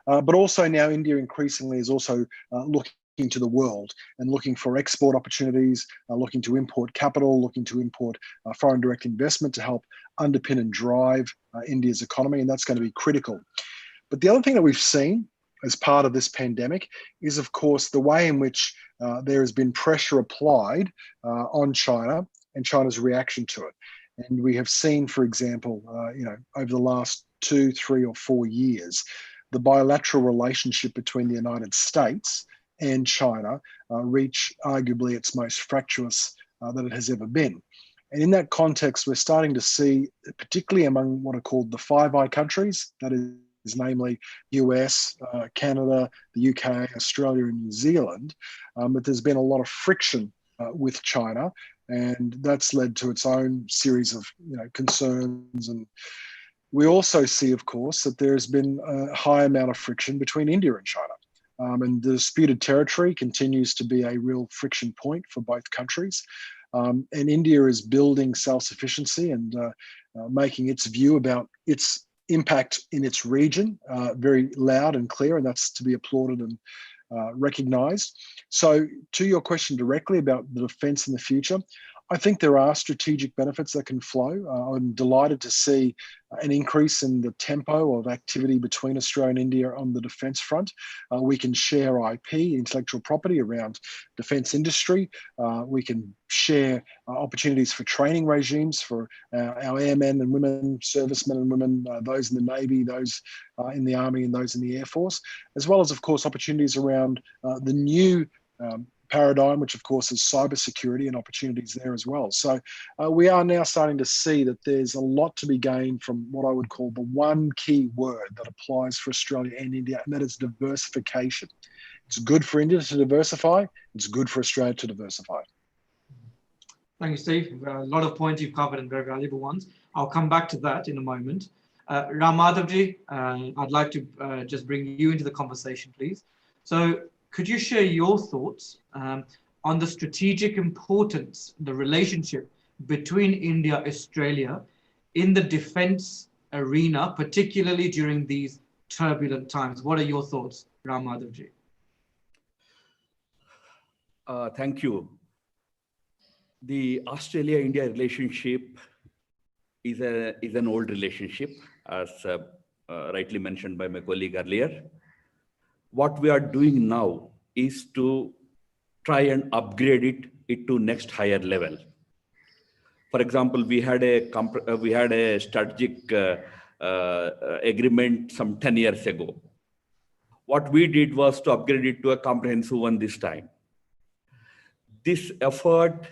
But also now India increasingly is also looking to the world and looking for export opportunities, looking to import capital, looking to import foreign direct investment to help underpin and drive India's economy, and that's going to be critical. But the other thing that we've seen as part of this pandemic is, of course, the way in which there has been pressure applied on China and China's reaction to it. And we have seen, for example, over the last 2, 3, or 4 years, the bilateral relationship between the United States and China reach arguably its most fractious that it has ever been. And in that context, we're starting to see, particularly among what are called the Five Eyes countries, that is namely US, Canada, the UK, Australia, and New Zealand, but there's been a lot of friction with China, and that's led to its own series of concerns. And we also see, of course, that there has been a high amount of friction between India and China. And the disputed territory continues to be a real friction point for both countries. And India is building self-sufficiency and making its view about its impact in its region very loud and clear, and that's to be applauded and recognised. So to your question directly about the defence in the future, I think there are strategic benefits that can flow. I'm delighted to see an increase in the tempo of activity between Australia and India on the defence front. We can share IP, intellectual property around defence industry. We can share opportunities for training regimes for our airmen and women, servicemen and women, those in the Navy, those in the Army and those in the Air Force, as well as, of course, opportunities around the new paradigm, which of course is cybersecurity, and opportunities there as well. So we are now starting to see that there's a lot to be gained from what I would call the one key word that applies for Australia and India, and that is diversification. It's good for India to diversify. It's good for Australia to diversify. Thank you, Steve. A lot of points you've covered and very valuable ones. I'll come back to that in a moment. Madhavji, I'd like to just bring you into the conversation, please. So could you share your thoughts on the strategic importance, the relationship between India and Australia in the defense arena, particularly during these turbulent times? What are your thoughts, Madhavji? Thank you. The Australia-India relationship is an old relationship, as rightly mentioned by my colleague earlier. What we are doing now is to try and upgrade it to next higher level. For example, we had a strategic agreement some 10 years ago. What we did was to upgrade it to a comprehensive one this time. This effort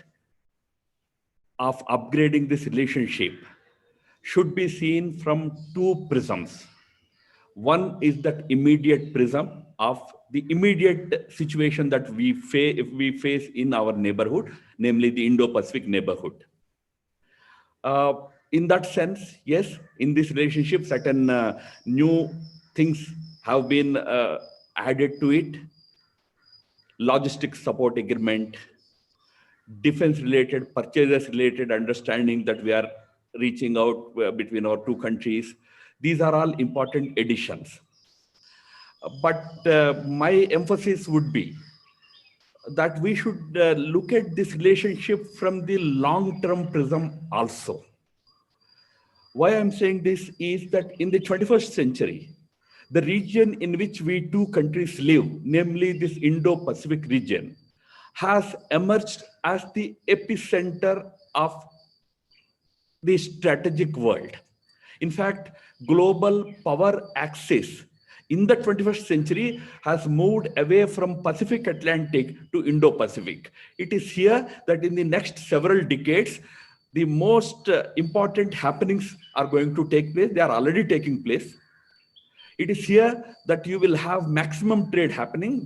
of upgrading this relationship should be seen from two prisms. One is that immediate prism of the immediate situation that we face in our neighborhood, namely the Indo-Pacific neighborhood. In that sense, yes, in this relationship, certain new things have been added to it. Logistics support agreement, defense-related, purchases-related understanding that we are reaching out between our two countries. These are all important additions. But my emphasis would be that we should look at this relationship from the long-term prism also. Why I'm saying this is that in the 21st century, the region in which we two countries live, namely this Indo-Pacific region, has emerged as the epicenter of the strategic world. In fact, global power axis in the 21st century has moved away from Pacific Atlantic to Indo-Pacific. It is here that in the next several decades, the most important happenings are going to take place. They are already taking place. It is here that you will have maximum trade happening,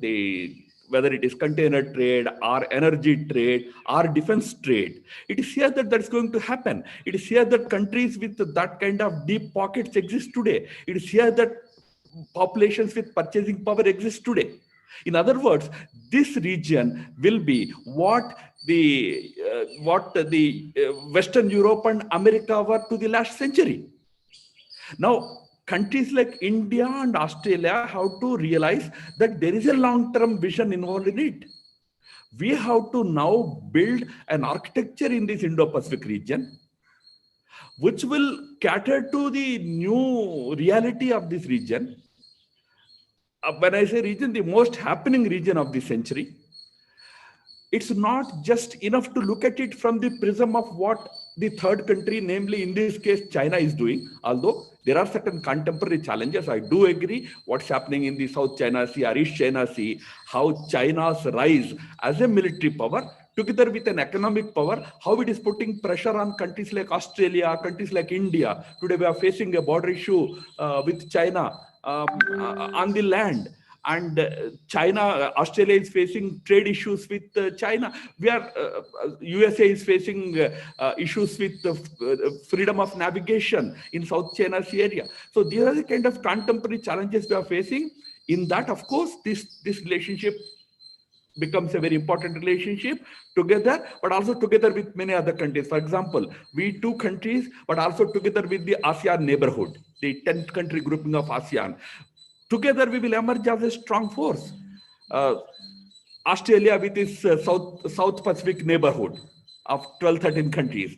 whether it is container trade or energy trade or defense trade. It is here that that's going to happen. It is here that countries with that kind of deep pockets exist today. It is here that populations with purchasing power exist today. In other words, this region will be what the Western Europe and America were to the last century. Now, countries like India and Australia have to realize that there is a long-term vision involved in it. We have to now build an architecture in this Indo-Pacific region, which will cater to the new reality of this region. When I say region, the most happening region of the century. It's not just enough to look at it from the prism of what the third country, namely in this case, China, is doing. Although there are certain contemporary challenges, I do agree what's happening in the South China Sea or East China Sea, how China's rise as a military power, together with an economic power, how it is putting pressure on countries like Australia, countries like India. Today we are facing a border issue with China on the land. And Australia is facing trade issues with China. USA is facing issues with freedom of navigation in South China Sea area. So these are the kind of contemporary challenges we are facing. In that, of course, this relationship becomes a very important relationship together, but also together with many other countries. For example, we two countries, but also together with the ASEAN neighborhood, the 10th country grouping of ASEAN. Together, we will emerge as a strong force. Australia with its South Pacific neighborhood of 12, 13 countries,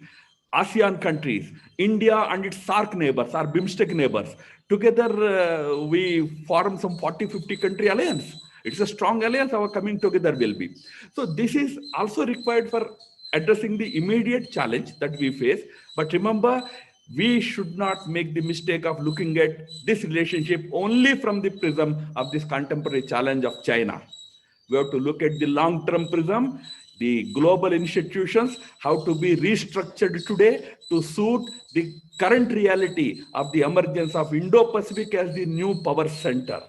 ASEAN countries, India and its SAARC neighbors, our BIMSTEC neighbors. Together, we form some 40, 50 country alliance. It's a strong alliance, our coming together will be. So this is also required for addressing the immediate challenge that we face. But remember, we should not make the mistake of looking at this relationship only from the prism of this contemporary challenge of China. We have to look at the long-term prism. The global institutions have to be restructured today to suit the current reality of the emergence of Indo-Pacific as the new power center.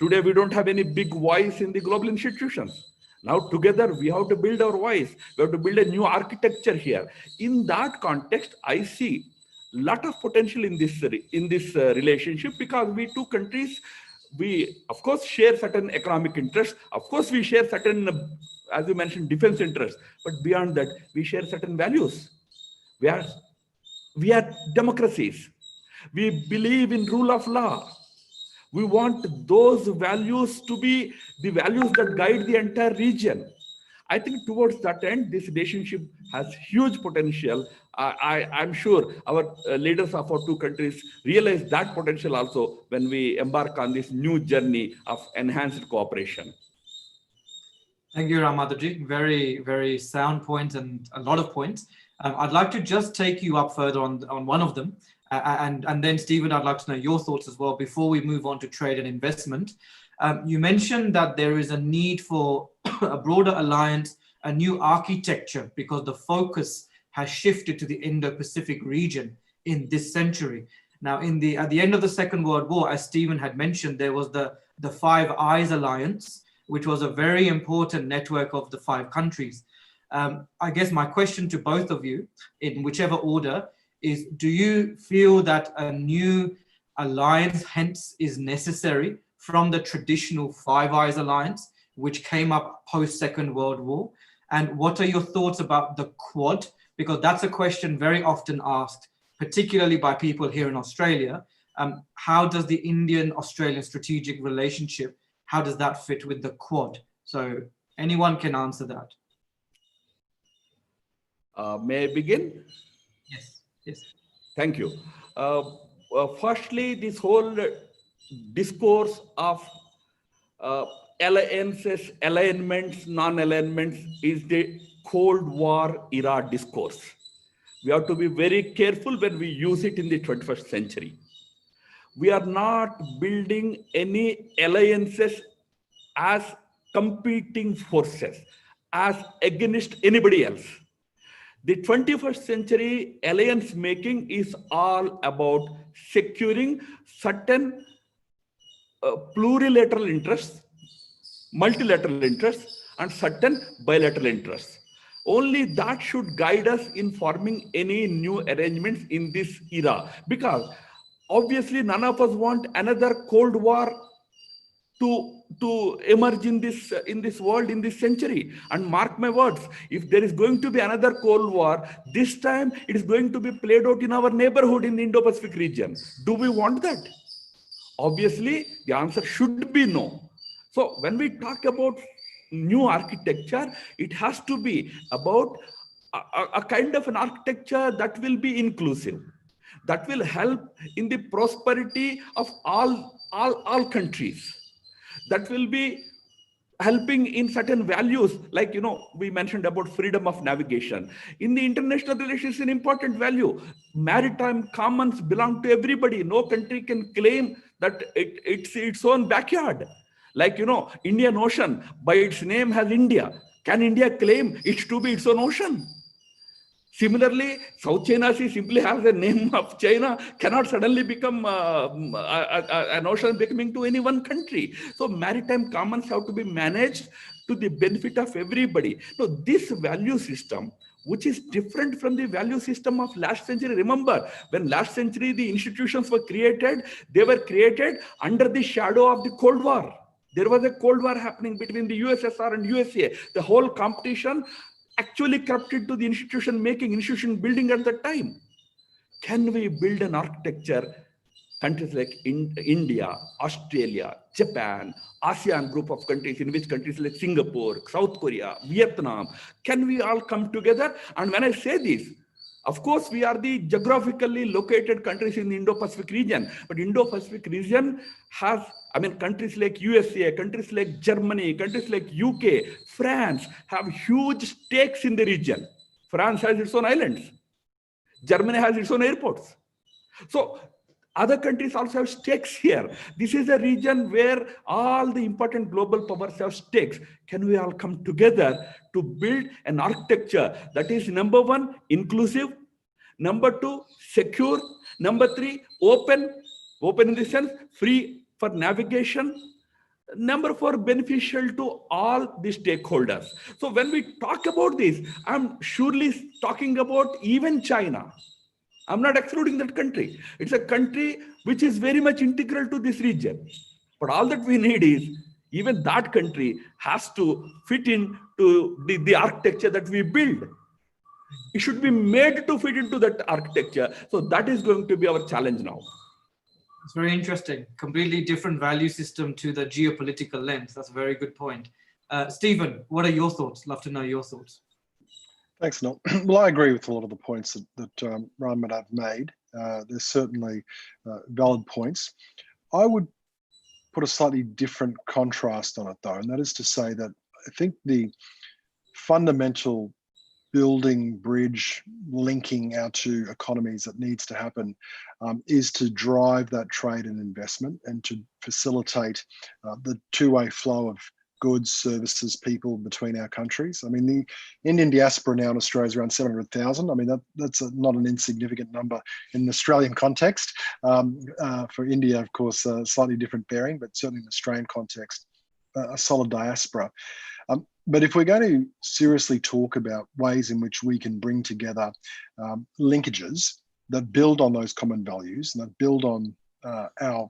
Today, we don't have any big voice in the global institutions. Now, together, we have to build our voice. We have to build a new architecture here. In that context, I see a lot of potential in this relationship, because we two countries, we, of course, share certain economic interests. Of course, we share certain, as you mentioned, defense interests. But beyond that, we share certain values. We are democracies. We believe in rule of law. We want those values to be the values that guide the entire region. I think towards that end, this relationship has huge potential. I'm sure our leaders of our two countries realize that potential also when we embark on this new journey of enhanced cooperation. Thank you, Madhavji. Very, very sound points and a lot of points. I'd like to just take you up further on one of them. And then, Stephen, I'd like to know your thoughts as well before we move on to trade and investment. You mentioned that there is a need for a broader alliance, a new architecture, because the focus has shifted to the Indo-Pacific region in this century. Now, at the end of the Second World War, as Stephen had mentioned, there was the Five Eyes Alliance, which was a very important network of the 5 countries. I guess my question to both of you, in whichever order, is, do you feel that a new alliance hence is necessary from the traditional Five Eyes Alliance, which came up post-Second World War? And what are your thoughts about the Quad? Because that's a question very often asked, particularly by people here in Australia. How does the Indian-Australian strategic relationship, how does that fit with the Quad? So anyone can answer that. May I begin? Yes. Thank you. Firstly, this whole discourse of alliances, alignments, non-alignments is the Cold War era discourse. We have to be very careful when we use it in the 21st century. We are not building any alliances as competing forces, as against anybody else. The 21st century alliance making is all about securing certain plurilateral interests, multilateral interests, and certain bilateral interests. Only that should guide us in forming any new arrangements in this era, because obviously none of us want another Cold War to emerge in this world, in this century. And mark my words, if there is going to be another Cold War, this time it is going to be played out in our neighborhood in the Indo-Pacific region. Do we want that? Obviously, the answer should be no. So when we talk about new architecture, it has to be about a kind of an architecture that will be inclusive, that will help in the prosperity of all countries, that will be helping in certain values, like, we mentioned about freedom of navigation. In the international relations, an important value. Maritime commons belong to everybody. No country can claim that it's its own backyard. Like, Indian Ocean, by its name, has India. Can India claim it to be its own ocean? Similarly, South China Sea simply has the name of China, cannot suddenly become an ocean becoming to any one country. So maritime commons have to be managed to the benefit of everybody. So this value system, which is different from the value system of last century. Remember, when last century the institutions were created, they were created under the shadow of the Cold War. There was a Cold War happening between the USSR and USA. The whole competition actually corrupted to the institution building at the time. Can we build an architecture, countries like India, Australia, Japan, ASEAN group of countries, in which countries like Singapore, South Korea, Vietnam, can we all come together? And when I say this, of course, we are the geographically located countries in the Indo-Pacific region, but Indo-Pacific region has, countries like USA, countries like Germany, countries like UK, France have huge stakes in the region. France has its own islands. Germany has its own airports. So other countries also have stakes here. This is a region where all the important global powers have stakes. Can we all come together to build an architecture that is, number one, inclusive, number two, secure, number three, open in the sense free for navigation, number four, beneficial to all the stakeholders. So when we talk about this, I'm surely talking about even China. I'm not excluding that country. It's a country which is very much integral to this region. But all that we need is even that country has to fit into the architecture that we build. It should be made to fit into that architecture. So that is going to be our challenge now. It's very interesting. Completely different value system to the geopolitical lens. That's a very good point. Stephen, what are your thoughts? Love to know your thoughts. Thanks, Anil. Well, I agree with a lot of the points that Ram Madhav made. There's certainly valid points. I would put a slightly different contrast on it, though, and that is to say that I think the fundamental building bridge linking our two economies that needs to happen is to drive that trade and investment and to facilitate the two-way flow of goods, services, people between our countries. The Indian diaspora now in Australia is around 700,000. That's not an insignificant number in the Australian context. For India, of course, slightly different bearing, but certainly in the Australian context, a solid diaspora. But if we're going to seriously talk about ways in which we can bring together linkages that build on those common values and that build on our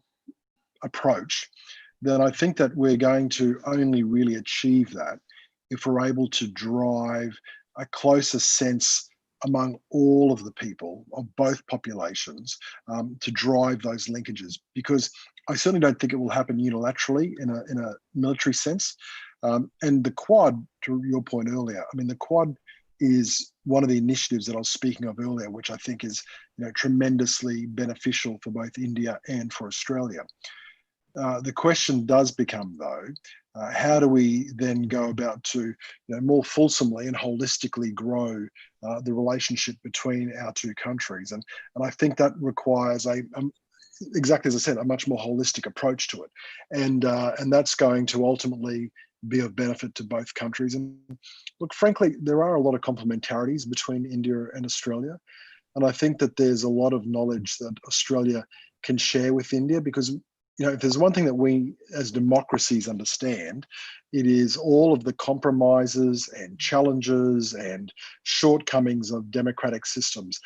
approach, then I think that we're going to only really achieve that if we're able to drive a closer sense among all of the people of both populations to drive those linkages. Because I certainly don't think it will happen unilaterally in a military sense. And the Quad, to your point earlier, the Quad is one of the initiatives that I was speaking of earlier, which I think is tremendously beneficial for both India and for Australia. The question does become, though, how do we then go about to more fulsomely and holistically grow the relationship between our two countries? And I think that requires exactly as I said, a much more holistic approach to it. And that's going to ultimately be of benefit to both countries. And look, frankly, there are a lot of complementarities between India and Australia. And I think that there's a lot of knowledge that Australia can share with India, because if there's one thing that we as democracies understand, it is all of the compromises and challenges and shortcomings of democratic systems.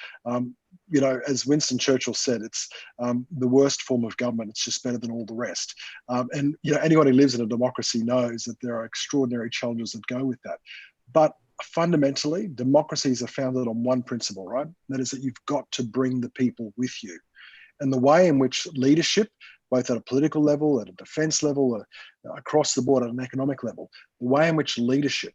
As Winston Churchill said, it's the worst form of government. It's just better than all the rest. And anyone who lives in a democracy knows that there are extraordinary challenges that go with that. But fundamentally, democracies are founded on one principle, right? That is that you've got to bring the people with you. And the way in which leadership, both at a political level, at a defense level, across the board at an economic level, the way in which leadership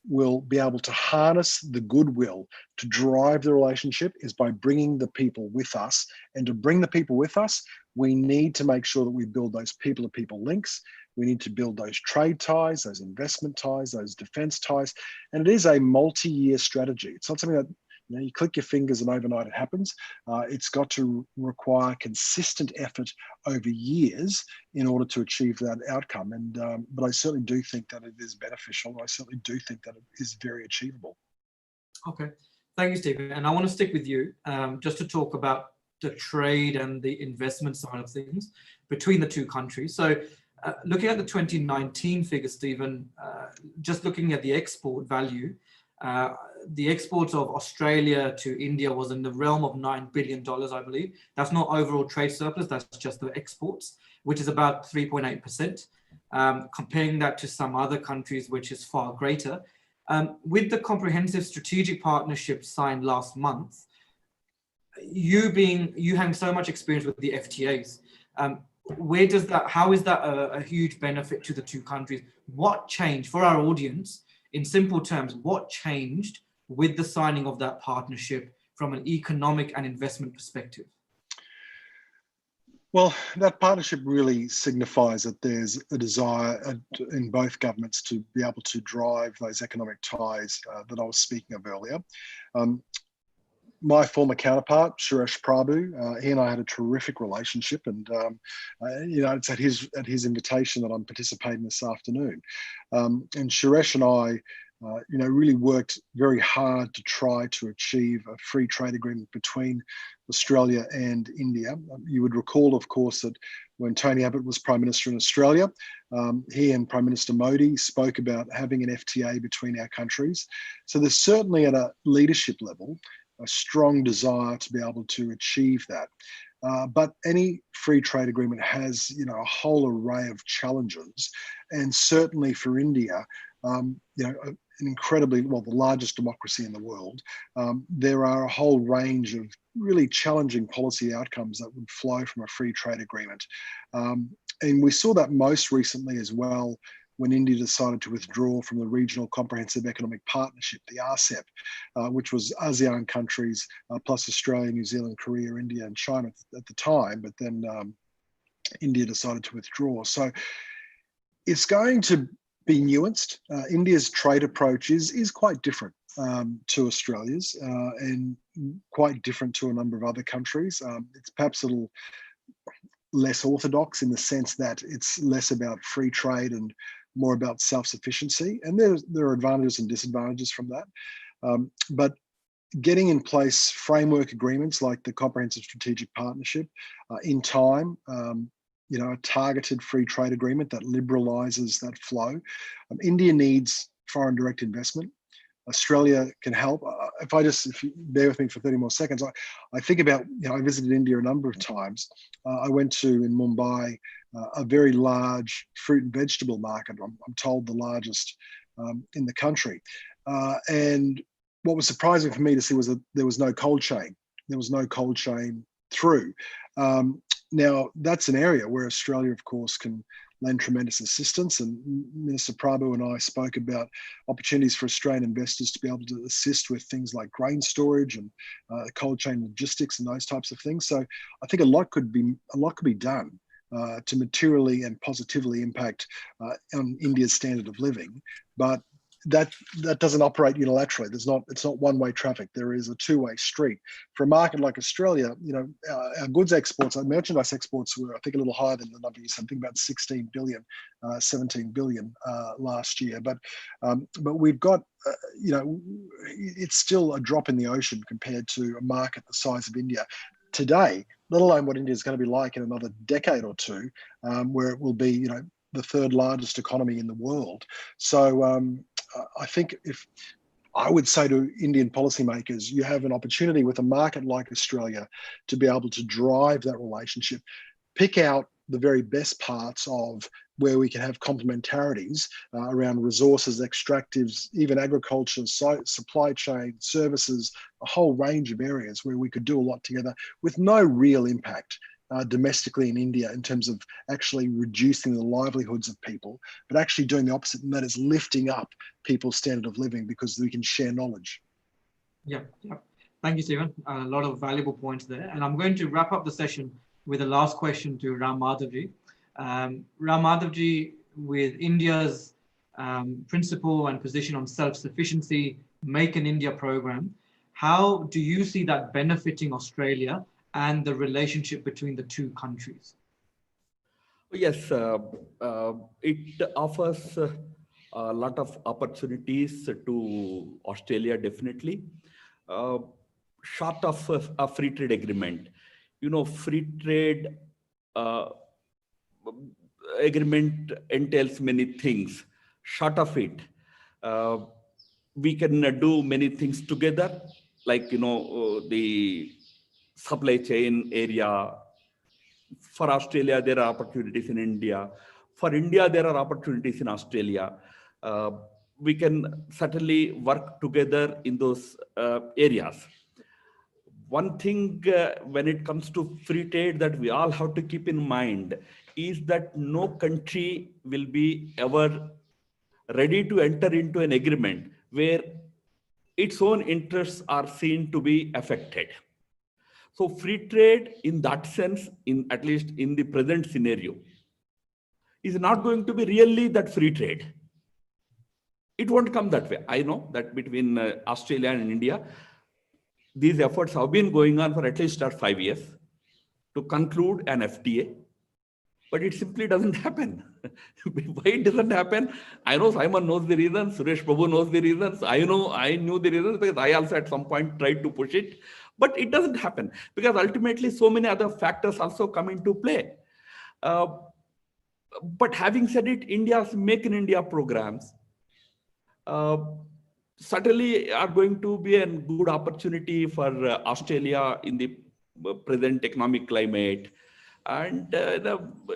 will be able to harness the goodwill to drive the relationship is by bringing the people with us. And to bring the people with us, we need to make sure that we build those people-to-people links. We need to build those trade ties, those investment ties, those defense ties. And it is a multi-year strategy. It's not something that you click your fingers and overnight it happens. It's got to require consistent effort over years in order to achieve that outcome. But I certainly do think that it is beneficial. I certainly do think that it is very achievable. Okay, thank you, Stephen. And I want to stick with you just to talk about the trade and the investment side of things between the two countries. So looking at the 2019 figure, Stephen, just looking at the export value, the exports of Australia to India was in the realm of $9 billion, I believe. That's not overall trade surplus, that's just the exports, which is about 3.8%. Comparing that to some other countries, which is far greater. With the comprehensive strategic partnership signed last month, you having so much experience with the FTAs, how is that a huge benefit to the two countries? What changed for our audience? In simple terms, what changed with the signing of that partnership from an economic and investment perspective? Well, that partnership really signifies that there's a desire in both governments to be able to drive those economic ties that I was speaking of earlier. My former counterpart, Suresh Prabhu, he and I had a terrific relationship, and it's at his invitation that I'm participating this afternoon. And Suresh and I, really worked very hard to try to achieve a free trade agreement between Australia and India. You would recall, of course, that when Tony Abbott was Prime Minister in Australia, he and Prime Minister Modi spoke about having an FTA between our countries. So there's certainly at a leadership level a strong desire to be able to achieve that. But any free trade agreement has, a whole array of challenges. And certainly for India, an incredibly, the largest democracy in the world, there are a whole range of really challenging policy outcomes that would flow from a free trade agreement. And we saw that most recently as well when India decided to withdraw from the Regional Comprehensive Economic Partnership, the RCEP, which was ASEAN countries plus Australia, New Zealand, Korea, India, and China at the time, but then India decided to withdraw. So it's going to be nuanced. India's trade approach is quite different to Australia's and quite different to a number of other countries. It's perhaps a little less orthodox in the sense that it's less about free trade and more about self-sufficiency. And there are advantages and disadvantages from that. But getting in place framework agreements like the Comprehensive Strategic Partnership in time, a targeted free trade agreement that liberalizes that flow. India needs foreign direct investment. Australia can help. If you bear with me for 30 more seconds, I think about, I visited India a number of times. I went to, in Mumbai, a very large fruit and vegetable market. I'm told the largest in the country. And what was surprising for me to see was that there was no cold chain. There was no cold chain through. Now, that's an area where Australia, of course, can lend tremendous assistance. And Minister Prabhu and I spoke about opportunities for Australian investors to be able to assist with things like grain storage and cold chain logistics and those types of things. So I think a lot could be done to materially and positively impact on India's standard of living. But that doesn't operate unilaterally. It's not one-way traffic. There is a two-way street. For a market like Australia, our goods exports, our merchandise exports were, I think, a little higher than the number you said. I think about 16 billion, 17 billion last year. But we've got, it's still a drop in the ocean compared to a market the size of India. Today, let alone what India is going to be like in another decade or two, where it will be, you know, the third largest economy in the world. So I think if I would say to Indian policymakers, you have an opportunity with a market like Australia to be able to drive that relationship, pick out the very best parts of where we can have complementarities around resources, extractives, even agriculture, supply chain, services, a whole range of areas where we could do a lot together with no real impact domestically in India in terms of actually reducing the livelihoods of people, but actually doing the opposite, and that is lifting up people's standard of living because we can share knowledge. Yeah. Thank you, Stephen. A lot of valuable points there. And I'm going to wrap up the session with a last question to Ram Madhavji. Ram Madhavji, with India's principle and position on self-sufficiency, Make in India program, how do you see that benefiting Australia and the relationship between the two countries? Yes, it offers a lot of opportunities to Australia, definitely. Short of a free trade agreement, you know, free trade agreement entails many things. Short of it, we can do many things together, like, you know, the supply chain area. For Australia, there are opportunities in India. For India, there are opportunities in Australia. We can certainly work together in those areas. One thing when it comes to free trade that we all have to keep in mind is that no country will be ever ready to enter into an agreement where its own interests are seen to be affected. So free trade in that sense, at least in the present scenario, is not going to be really that free trade. It won't come that way. I know that between Australia and India, these efforts have been going on for at least 5 years to conclude an FTA, but it simply doesn't happen. Why it doesn't happen? I know Simon knows the reasons, Suresh Prabhu knows the reasons, I knew the reasons because I also at some point tried to push it, but it doesn't happen because ultimately so many other factors also come into play. But having said it, India's Make in India programs certainly are going to be a good opportunity for Australia in the present economic climate. And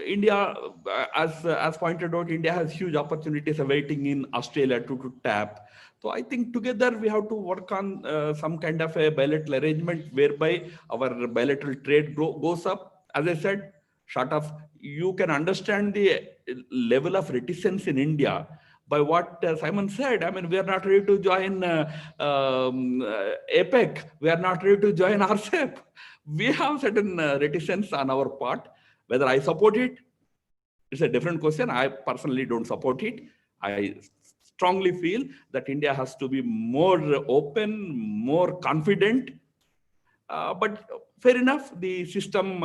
India, as pointed out, India has huge opportunities awaiting in Australia to tap. So I think together we have to work on some kind of a bilateral arrangement whereby our bilateral trade goes up. As I said, short of, you can understand the level of reticence in India by what Simon said. I mean, we are not ready to join APEC. We are not ready to join RCEP. We have certain reticence on our part. Whether I support it, it's a different question. I personally don't support it. I strongly feel that India has to be more open, more confident. But fair enough, the system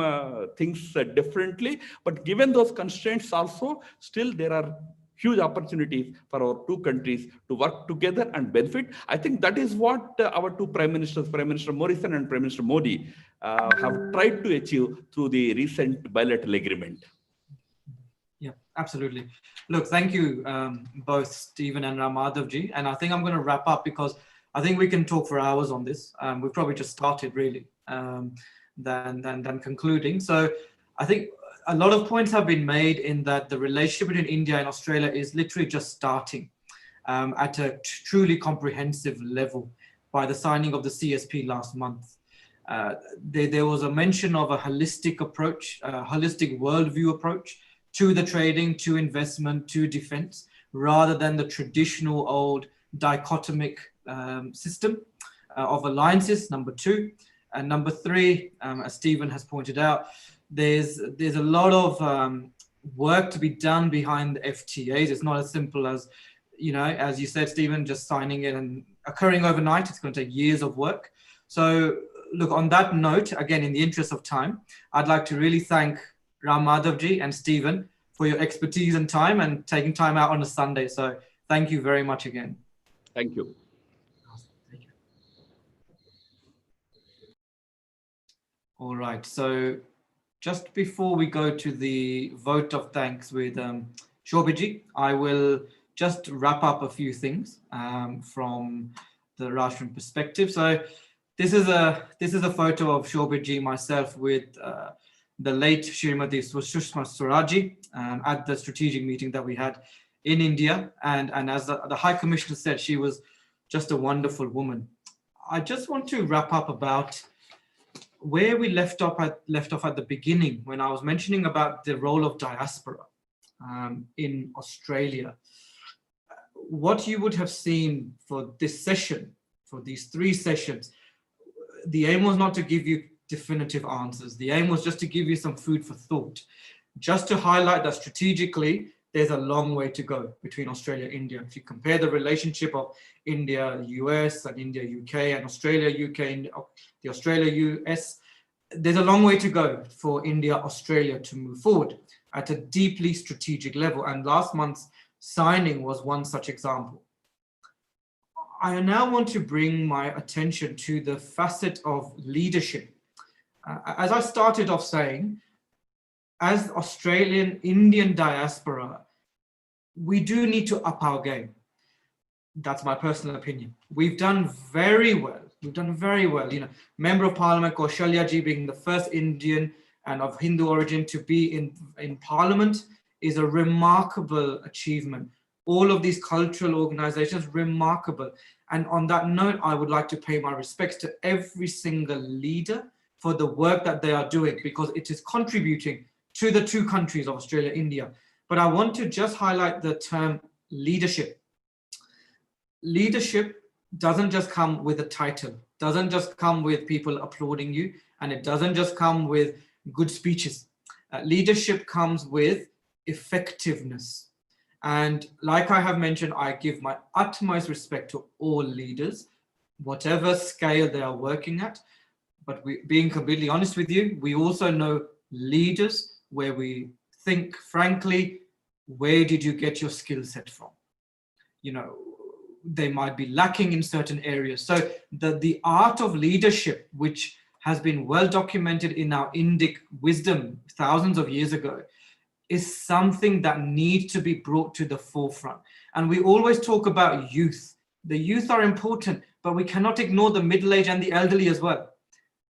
thinks differently. But given those constraints also, still there are huge opportunities for our two countries to work together and benefit. I think that is what our two prime ministers, Prime Minister Morrison and Prime Minister Modi, have tried to achieve through the recent bilateral agreement. Yeah, absolutely. Look, thank you both Stephen and Ram Madhavji. And I think I'm going to wrap up because I think we can talk for hours on this. We've probably just started really than concluding. So I think a lot of points have been made in that the relationship between India and Australia is literally just starting at a truly comprehensive level by the signing of the CSP last month. There was a mention of a holistic approach, a holistic worldview approach to the trading, to investment, to defense, rather than the traditional old dichotomic system of alliances, number two. And number three, as Stephen has pointed out, there's a lot of work to be done behind the FTAs. It's not as simple as, you know, as you said, Stephen, just signing it and occurring overnight. It's going to take years of work. So look, on that note, again, in the interest of time, I'd like to really thank Ram Madhavji and Stephen for your expertise and time and taking time out on a Sunday. So thank you very much again. Thank you. Awesome. All right. So just before we go to the vote of thanks with Shobhit, I will just wrap up a few things from the Rashtram perspective. So this is a photo of Shobhit, myself with the late Srimati Sushma Swaraj at the strategic meeting that we had in India. And as the High Commissioner said, she was just a wonderful woman. I just want to wrap up about where we left off at the beginning when I was mentioning about the role of diaspora in Australia. What you would have seen for this session, for these 3 sessions, the aim was not to give you definitive answers. The aim was just to give you some food for thought, just to highlight that strategically, there's a long way to go between Australia and India. If you compare the relationship of India, US, and India, UK, and Australia, UK, and the Australia, US, there's a long way to go for India, Australia to move forward at a deeply strategic level. And last month's signing was one such example. I now want to bring my attention to the facet of leadership. As I started off saying, as Australian Indian diaspora, we do need to up our game. That's my personal opinion. We've done very well. We've done very well. You know, Member of Parliament Kaushaliya ji being the first Indian and of Hindu origin to be in Parliament is a remarkable achievement. All of these cultural organizations, remarkable. And on that note, I would like to pay my respects to every single leader for the work that they are doing, because it is contributing to the 2 countries of Australia, India. But I want to just highlight the term leadership. Leadership doesn't just come with a title, doesn't just come with people applauding you, and it doesn't just come with good speeches. Leadership comes with effectiveness. And like I have mentioned, I give my utmost respect to all leaders, whatever scale they are working at. But being completely honest with you, we also know leaders where we think, frankly, where did you get your skill set from? You know, they might be lacking in certain areas. So the art of leadership, which has been well documented in our Indic wisdom thousands of years ago, is something that needs to be brought to the forefront. And we always talk about youth. The youth are important, but we cannot ignore the middle-aged and the elderly as well.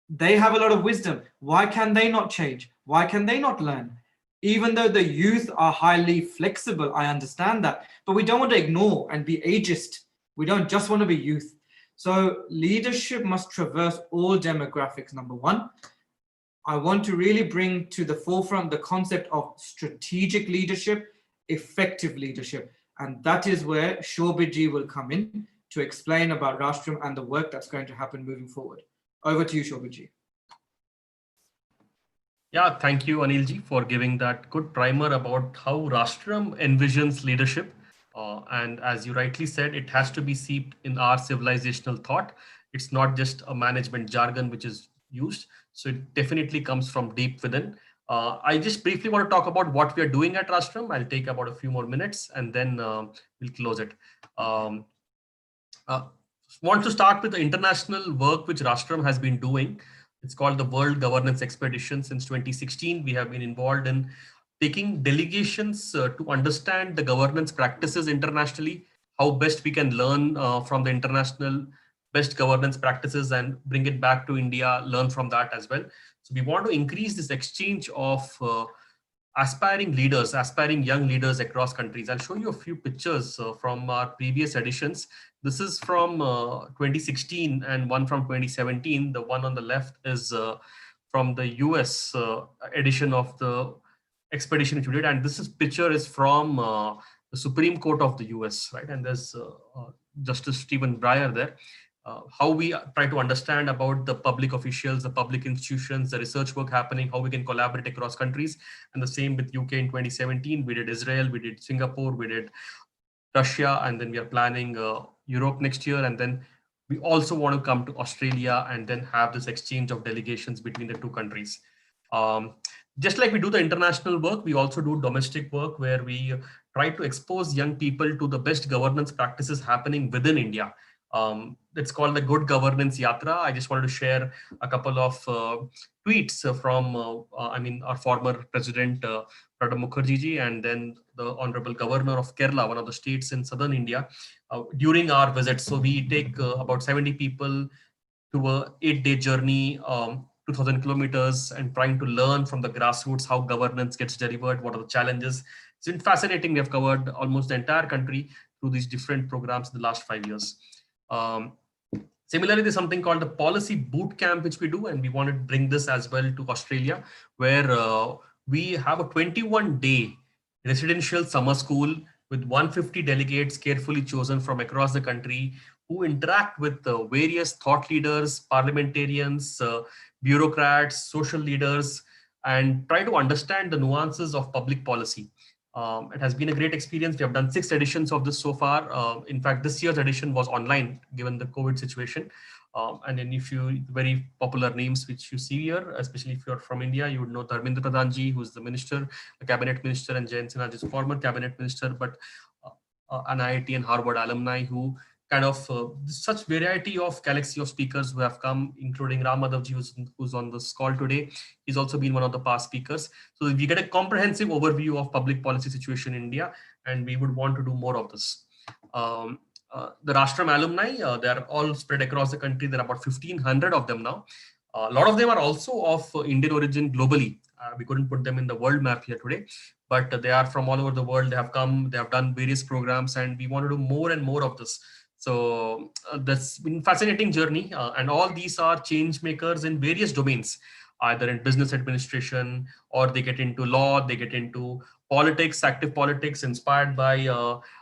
They have a lot of wisdom. Why can they not change? Why can they not learn? Even though the youth are highly flexible, I understand that, but we don't want to ignore and be ageist. We don't just want to be youth. So leadership must traverse all demographics, number one. I want to really bring to the forefront the concept of strategic leadership, effective leadership. And that is where Shobhit will come in to explain about Rashtram and the work that's going to happen moving forward. Over to you, Shobhit. Yeah, thank you, Anil for giving that good primer about how Rashtram envisions leadership. And as you rightly said, it has to be seeped in our civilizational thought. It's not just a management jargon which is used. So it definitely comes from deep within. I just briefly want to talk about what we are doing at Rashtram. I'll take about a few more minutes and then we'll close it. Want to start with the international work which Rashtram has been doing. It's called the World Governance Expedition. Since 2016, we have been involved in taking delegations to understand the governance practices internationally, how best we can learn from the international best governance practices and bring it back to India, learn from that as well. So we want to increase this exchange of aspiring leaders, aspiring young leaders across countries. I'll show you a few pictures from our previous editions. This is from 2016 and one from 2017. The one on the left is from the US edition of the expedition which we did. And this picture is from the Supreme Court of the US, right? And there's Justice Stephen Breyer there. How we try to understand about the public officials, the public institutions, the research work happening, how we can collaborate across countries. And the same with UK in 2017. We did Israel, we did Singapore, we did Russia, and then we are planning Europe next year. And then we also want to come to Australia and then have this exchange of delegations between the 2 countries. Just like we do the international work, we also do domestic work where we try to expose young people to the best governance practices happening within India. It's called the Good Governance Yatra. I just wanted to share a couple of tweets from, our former president, Pranab Mukherjee ji, and then the Honorable Governor of Kerala, one of the states in southern India, during our visit. So we take about 70 people to a 8-day journey, 2,000 kilometers, and trying to learn from the grassroots how governance gets delivered, what are the challenges. It's been fascinating. We have covered almost the entire country through these different programs in the last 5 years. Similarly, there's something called the policy boot camp, which we do, and we want to bring this as well to Australia, where we have a 21-day residential summer school with 150 delegates carefully chosen from across the country who interact with various thought leaders, parliamentarians, bureaucrats, social leaders, and try to understand the nuances of public policy. It has been a great experience. We have done 6 editions of this so far. In fact, this year's edition was online given the COVID situation. And then if you, very popular names which you see here, especially if you're from India, you would know Dharmendra Pradhanji, who's the minister, the cabinet minister, and Jayant Sinha is former cabinet minister, but an IIT and Harvard alumni who kind of such variety of galaxy of speakers who have come, including Ram Madhavji, who's on this call today. He's also been one of the past speakers. So we get a comprehensive overview of public policy situation in India, and we would want to do more of this. The Rashtram alumni, they are all spread across the country. There are about 1,500 of them now. A lot of them are also of Indian origin globally. We couldn't put them in the world map here today, but they are from all over the world. They have come, they have done various programs, and we want to do more and more of this. So that's been a fascinating journey. And all these are change makers in various domains, either in business administration, or they get into law, they get into politics, active politics, inspired by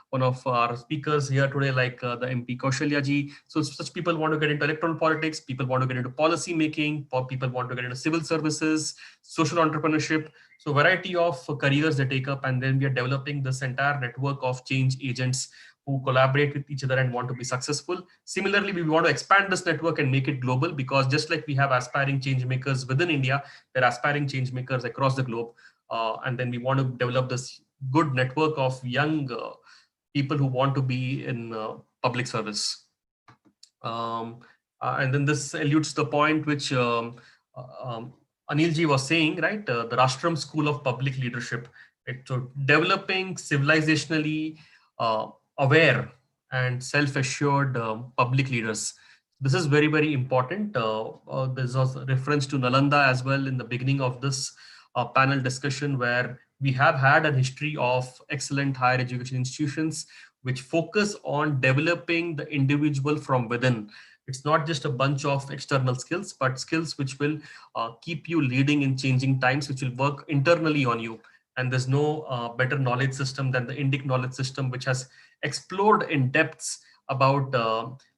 one of our speakers here today, like the MP Kaushaliya ji. So such people want to get into electoral politics, people want to get into policy making, people want to get into civil services, social entrepreneurship. So variety of careers they take up, and then we are developing this entire network of change agents who collaborate with each other and want to be successful. Similarly, we want to expand this network and make it global, because just like we have aspiring change makers within India, there are aspiring change makers across the globe. And then we want to develop this good network of young people who want to be in public service. And then this alludes to the point which Anil ji was saying, right? The Rashtram School of Public Leadership. So developing civilizationally aware and self-assured public leaders. This is very, very important. There's also reference to Nalanda as well in the beginning of this panel discussion, where we have had a history of excellent higher education institutions which focus on developing the individual from within. It's not just a bunch of external skills, but skills which will keep you leading in changing times, which will work internally on you. And there's no better knowledge system than the Indic knowledge system, which has explored in depths about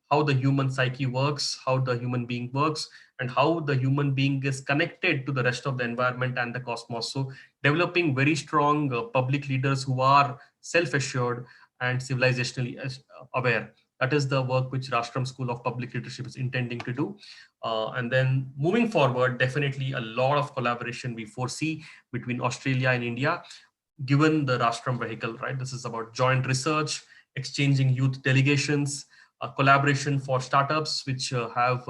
how the human psyche works, how the human being works, and how the human being is connected to the rest of the environment and the cosmos. So developing very strong public leaders who are self-assured and civilizationally aware. That is the work which Rashtram School of Public Leadership is intending to do. And then moving forward, definitely a lot of collaboration we foresee between Australia and India, given the Rashtram vehicle, right? This is about joint research, exchanging youth delegations, collaboration for startups which have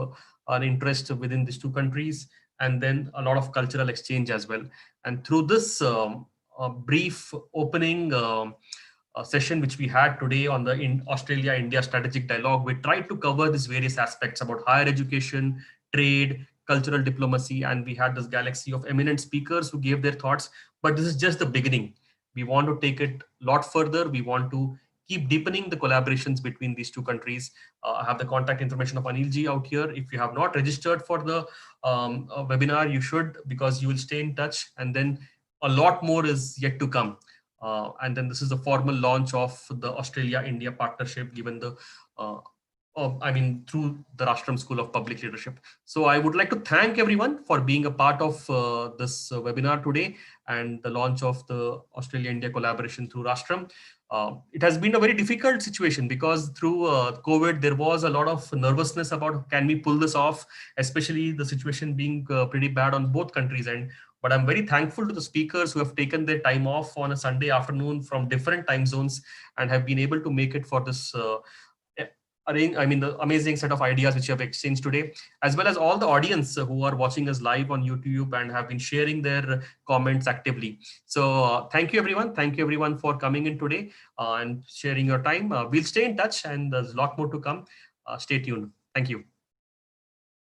an interest within these two countries, and then a lot of cultural exchange as well. And through this brief opening session which we had today on the Australia-India Strategic Dialogue, we tried to cover these various aspects about higher education, trade, cultural diplomacy, and we had this galaxy of eminent speakers who gave their thoughts. But this is just the beginning. We want to take it a lot further. We want to keep deepening the collaborations between these two countries. I have the contact information of Anil ji out here. If you have not registered for the webinar, you should, because you will stay in touch, and then a lot more is yet to come. And then this is the formal launch of the Australia-India partnership, given the, through the Rashtram School of Public Leadership. So I would like to thank everyone for being a part of this webinar today and the launch of the Australia-India collaboration through Rashtram. It has been a very difficult situation, because through COVID, there was a lot of nervousness about can we pull this off, especially the situation being pretty bad on both countries' end. But I'm very thankful to the speakers who have taken their time off on a Sunday afternoon from different time zones and have been able to make it for this the amazing set of ideas which you have exchanged today, as well as all the audience who are watching us live on YouTube and have been sharing their comments actively. So thank you everyone. Thank you everyone for coming in today and sharing your time. We'll stay in touch, and there's a lot more to come. Stay tuned. Thank you.